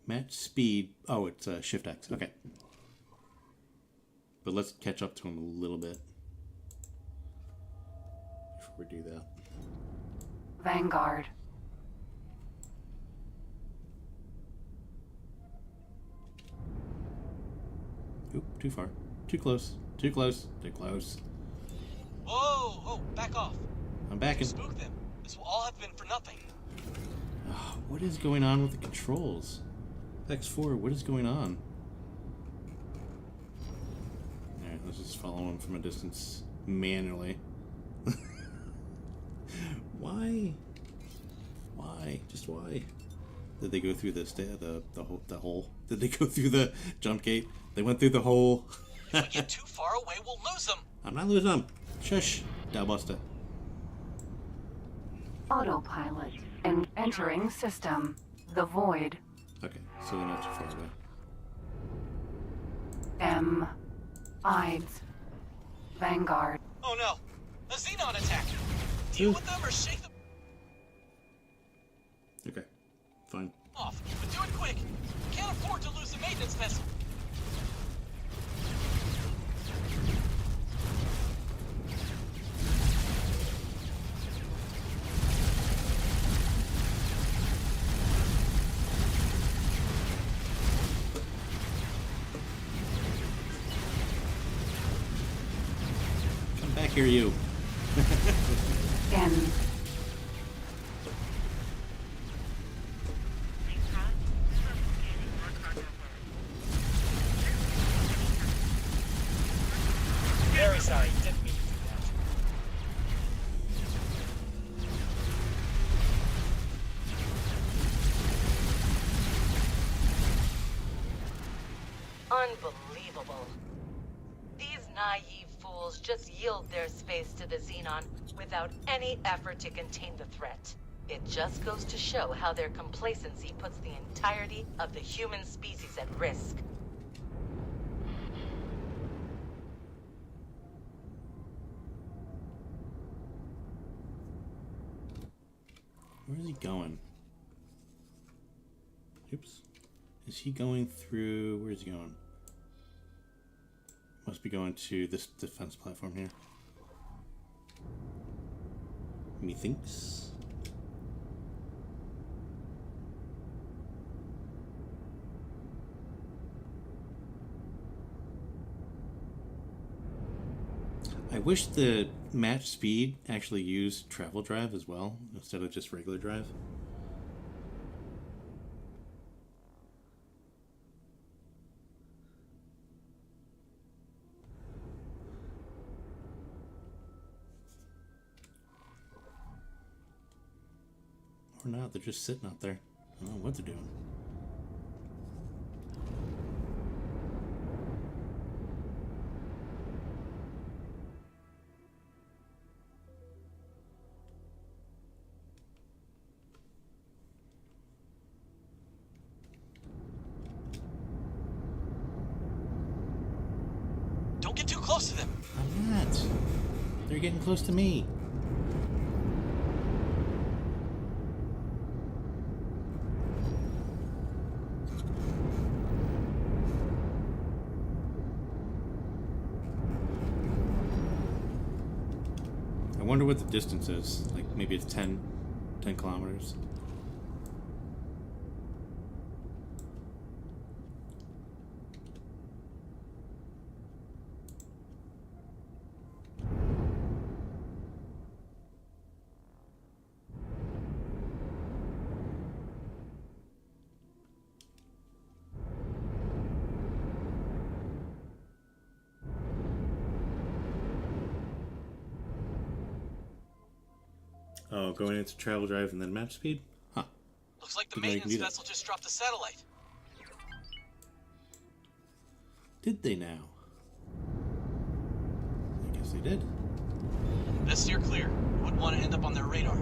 A: Match speed. Oh, it's Shift X. Okay. But let's catch up to him a little bit before we do that.
B: Vanguard.
A: Oop, too far. Too close. Too close. Too close.
J: Whoa! Back off.
A: I'm backing.
J: Spook them. This will all have been for nothing.
A: Oh, what is going on with the controls? X4, what is going on? Alright, let's just follow him from a distance manually. Why? Why? Just why? Did they go through the hole? Did they go through the jump gate? They went through the hole.
J: If we get too far away, we'll lose them.
A: I'm not losing them. Shush. Dalbuster.
B: Autopilot. And entering system. The void.
A: Okay, so they're not too far away.
B: M. Ides. Vanguard.
J: Oh no! A Xenon attack! Deal with them or shake them
A: Okay, fine.
J: off, but do it quick! Can't afford to lose the maintenance vessel!
A: Come back here, you.
B: In.
N: Very sorry, didn't mean to do that.
I: Unbelievable. These naive fools just yield their space to the Xenon without any effort to contain the threat. It just goes to show how their complacency puts the entirety of the human species at risk.
A: Where is he going? Oops. Is he going through... Where is he going? Must be going to this defense platform here. Methinks. I wish the match speed actually used travel drive as well, instead of just regular drive. Or not, they're just sitting out there. I don't know what they're doing.
J: Don't get too close to them!
A: I'm not. They're getting close to me. I wonder what the distance is. Like, maybe it's 10 kilometers. Oh, going into travel drive and then map speed? Huh.
J: Looks like the
A: Didn't know you could
J: maintenance
A: do that.
J: vessel just dropped a satellite.
A: Did they now? I guess they did.
J: Best steer clear. Wouldn't want to end up on their radar.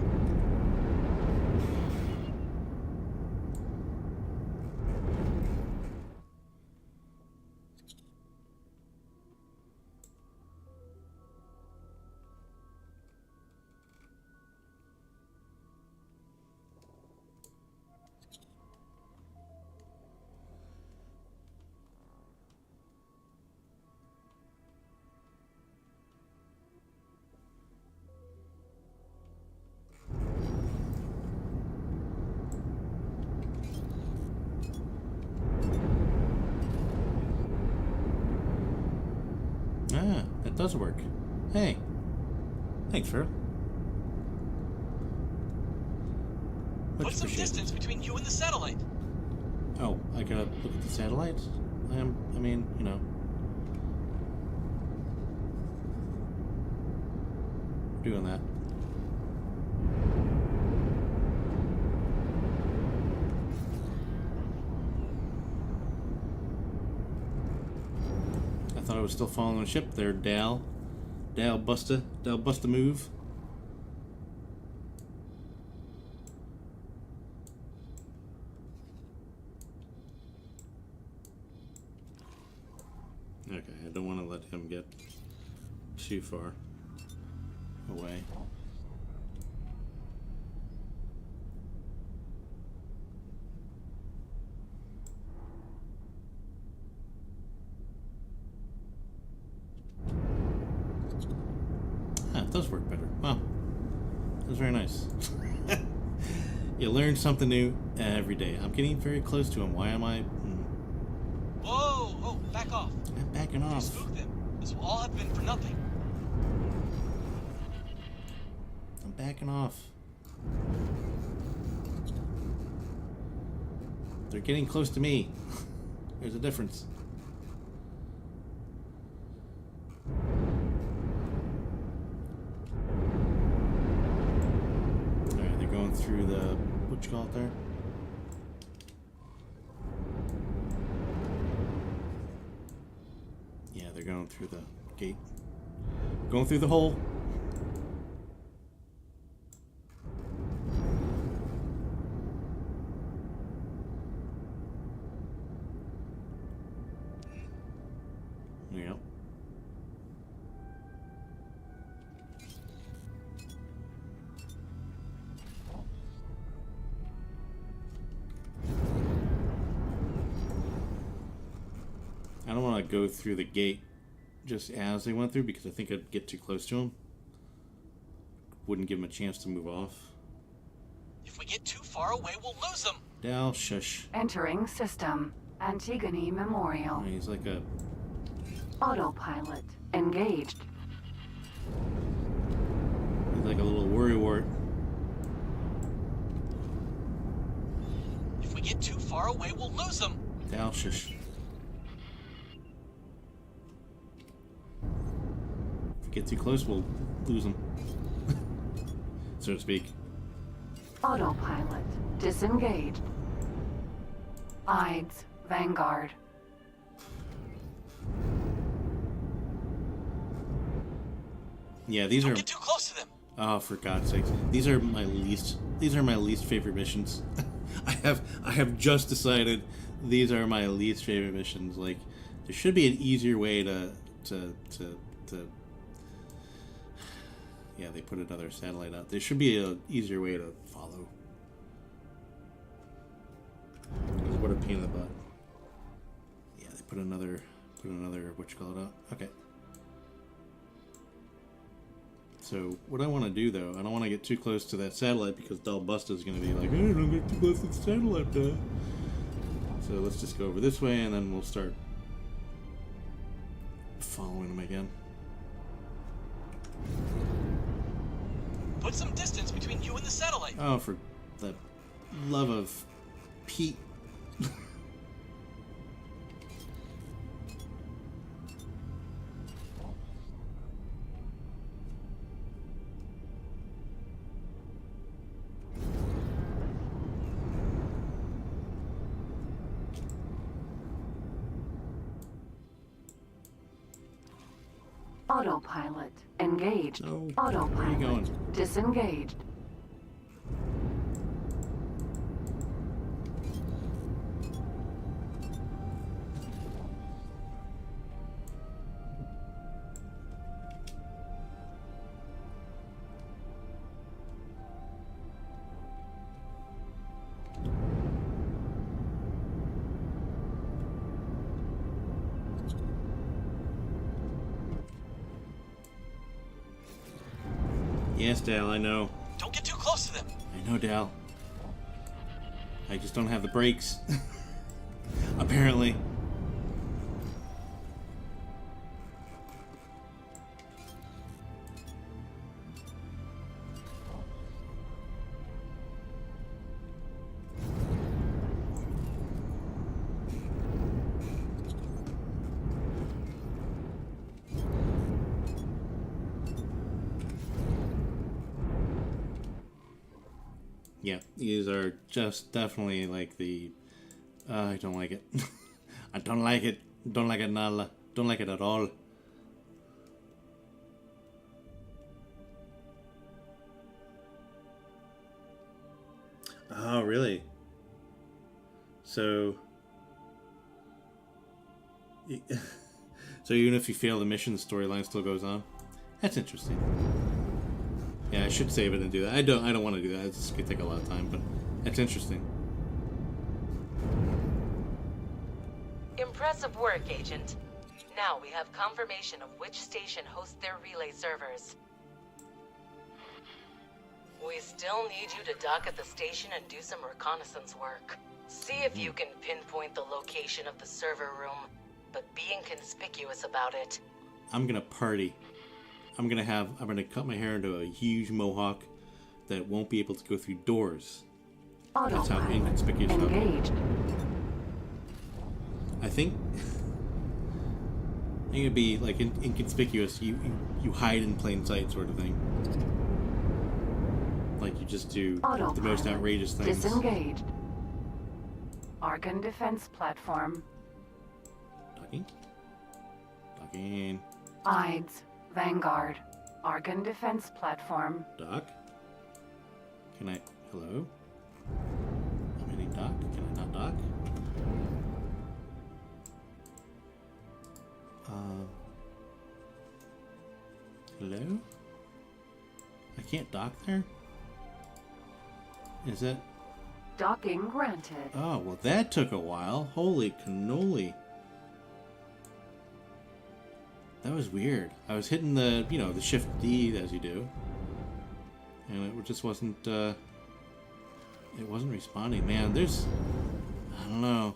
A: Ah, that does work. Hey. Thanks, Phil.
J: Put some distance between you and the satellite.
A: Oh, I gotta look at the satellite? I mean, you know. Doing that. I thought I was still following the ship there, Dal. Dal Busta move. Okay, I don't want to let him get too far away. Ah, it does work better. Wow. That was very nice. You learn something new every day. I'm getting very close to him. Why am I...
J: Whoa! Oh, back off.
A: I'm backing off.
J: Spook them. This will all have been for nothing.
A: I'm backing off. They're getting close to me. There's a difference. Alright, they're going through the... what you call it there? Yeah, they're going through the gate. Going through the hole. There you go. I don't want to go through the gate just as they went through because I think I'd get too close to them. Wouldn't give them a chance to move off.
J: If we get too far away, we'll lose them.
A: Dal, shush.
B: Entering system. Antigone Memorial.
A: He's like a...
B: Autopilot. Engaged.
A: he's like a little worrywart.
J: If we get too far away, we'll lose them.
A: Dal, shush. If we get too close, we'll lose them. So to speak.
B: Autopilot. Disengaged. Ides. Vanguard.
A: Yeah, these
J: Don't
A: are...
J: get too close to them.
A: Oh, for God's sakes. These are my least favorite missions. I have just decided these are my least favorite missions. Like, there should be an easier way to yeah, they put another satellite out. There should be an easier way to follow. What a pain in the butt. Yeah, they put another what you call it out. Okay. So what I want to do though, I don't want to get too close to that satellite because Dalbusta is going to be like, hey, don't get too close to the satellite, duh. So let's just go over this way and then we'll start following them again.
J: Put some distance between you and the satellite.
A: Oh, for the love of Pete.
B: Autopilot. Engaged.
A: No.
B: Autopilot.
A: Where are you going?
B: Disengaged.
A: Yes, Dal, I know.
J: Don't get too close to them.
A: I know, Dal. I just don't have the brakes. Apparently. Yeah, these are just definitely like the... I don't like it. I don't like it. Don't like it nada. Don't like it at all. Oh, really? So... so even if you fail the mission, the storyline still goes on? That's interesting. Yeah, I should save it and do that. I don't want to do that. It's gonna take a lot of time, but that's interesting.
I: Impressive work, Agent. Now we have confirmation of which station hosts their relay servers. We still need you to dock at the station and do some reconnaissance work. See if you can pinpoint the location of the server room, but be inconspicuous about it.
A: I'm gonna party. I'm gonna cut my hair into a huge mohawk that won't be able to go through doors. That's how inconspicuous I'll be. I think it'd be like inconspicuous. You hide in plain sight, sort of thing. Like you just do the most outrageous things.
B: Disengaged. Argon defense platform.
A: Docking. Docking.
B: IDES. Vanguard. Argon defense platform.
A: Dock. Can I? Hello. I'm hitting dock. Can I not dock? Hello? I can't dock there? Is that...
B: Docking granted.
A: Oh, well that took a while. Holy cannoli. That was weird. I was hitting the, the shift D as you do. And it just wasn't, it wasn't responding. Man, I don't know.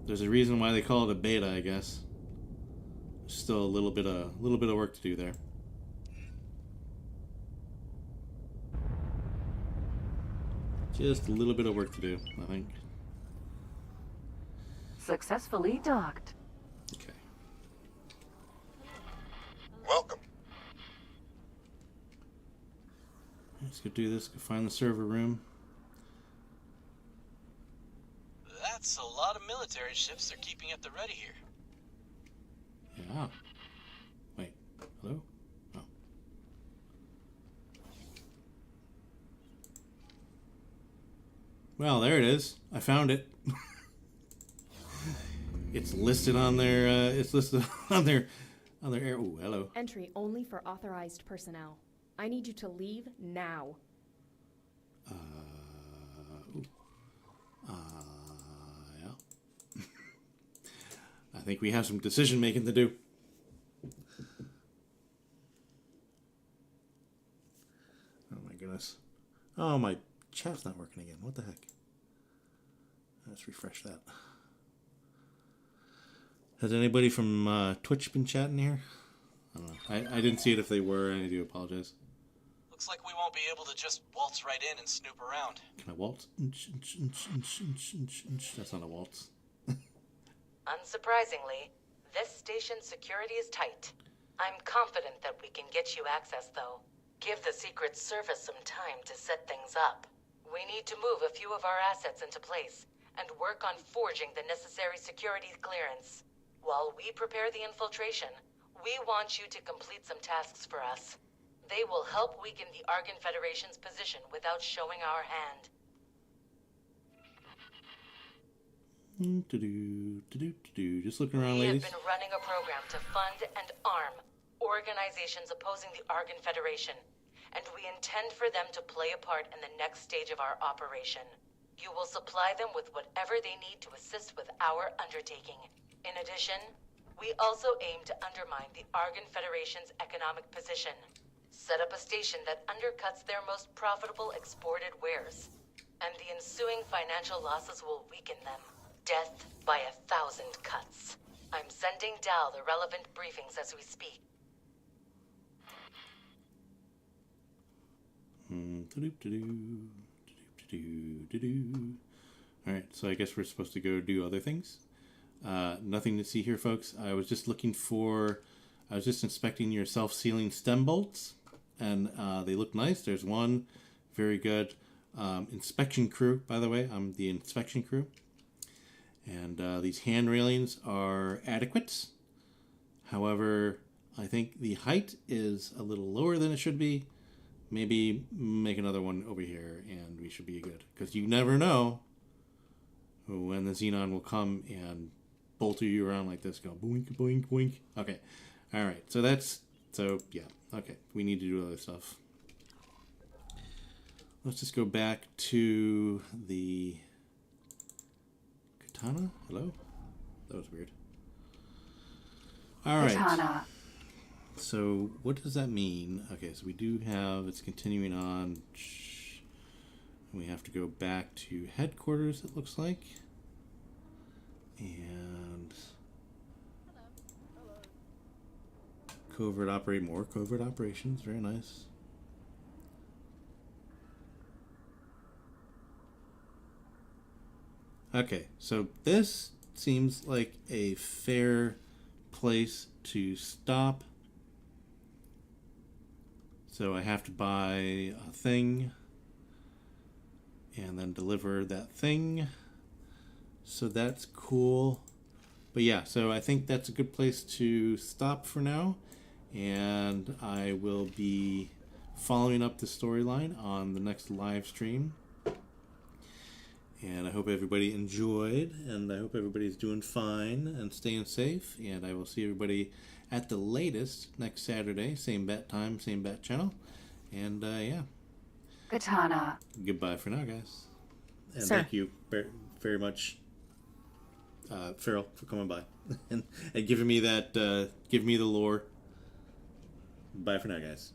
A: There's a reason why they call it a beta, I guess. Still a little bit of work to do there. Just a little bit of work to do, I think.
B: Successfully docked.
A: Okay.
K: Welcome.
A: Let's go do this. Go find the server room.
J: That's a lot of military ships they're keeping at the ready here.
A: Yeah. Wait. Hello? Oh. Well, there it is. I found it. It's listed on their. It's listed on their air. Oh, hello.
O: Entry only for authorized personnel. I need you to leave now.
A: Yeah. I think we have some decision making to do. Oh my goodness. Oh, my chat's not working again. What the heck? Let's refresh that. Has anybody from Twitch been chatting here? I don't know. I didn't see it if they were, and I do apologize.
J: Looks like we won't be able to just waltz right in and snoop around.
A: Can I waltz? That's not a waltz.
I: Unsurprisingly, this station's security is tight. I'm confident that we can get you access, though. Give the Secret Service some time to set things up. We need to move a few of our assets into place and work on forging the necessary security clearance. While we prepare the infiltration, we want you to complete some tasks for us. They will help weaken the Argon Federation's position without showing our hand.
A: Just looking around, ladies.
I: We have been running a program to fund and arm organizations opposing the Argon Federation, and we intend for them to play a part in the next stage of our operation. You will supply them with whatever they need to assist with our undertaking. In addition, we also aim to undermine the Argon Federation's economic position. Set up a station that undercuts their most profitable exported wares, and the ensuing financial losses will weaken them. Death by 1,000 cuts. I'm sending Dal the relevant briefings as we speak.
A: Alright, so I guess we're supposed to go do other things. Nothing to see here, folks. I was just inspecting your self-sealing stem bolts, and they look nice. There's one, very good. Inspection crew, by the way. I'm the inspection crew. And these hand railings are adequate. However, I think the height is a little lower than it should be. Maybe make another one over here and we should be good. Because you never know when the Xenon will come and bolter you around like this. Go boink, boink, boink. Okay. Alright, so So, yeah. Okay. We need to do other stuff. Let's just go back to the katana. Hello? That was weird. All right.
B: Katana.
A: So, what does that mean? Okay, so we do have, it's continuing on. We have to go back to headquarters, it looks like. And more covert operations, very nice. Okay, so this seems like a fair place to stop. So I have to buy a thing and then deliver that thing. So that's cool. But yeah, so I think that's a good place to stop for now. And I will be following up the storyline on the next live stream. And I hope everybody enjoyed, and I hope everybody's doing fine and staying safe. And I will see everybody at the latest next Saturday, same bat time, same bat channel. And yeah.
B: Katana.
A: Goodbye for now, guys. And
D: Sir.
A: thank you very much, Farrell, for coming by and giving me that, giving me the lore. Bye for now, guys.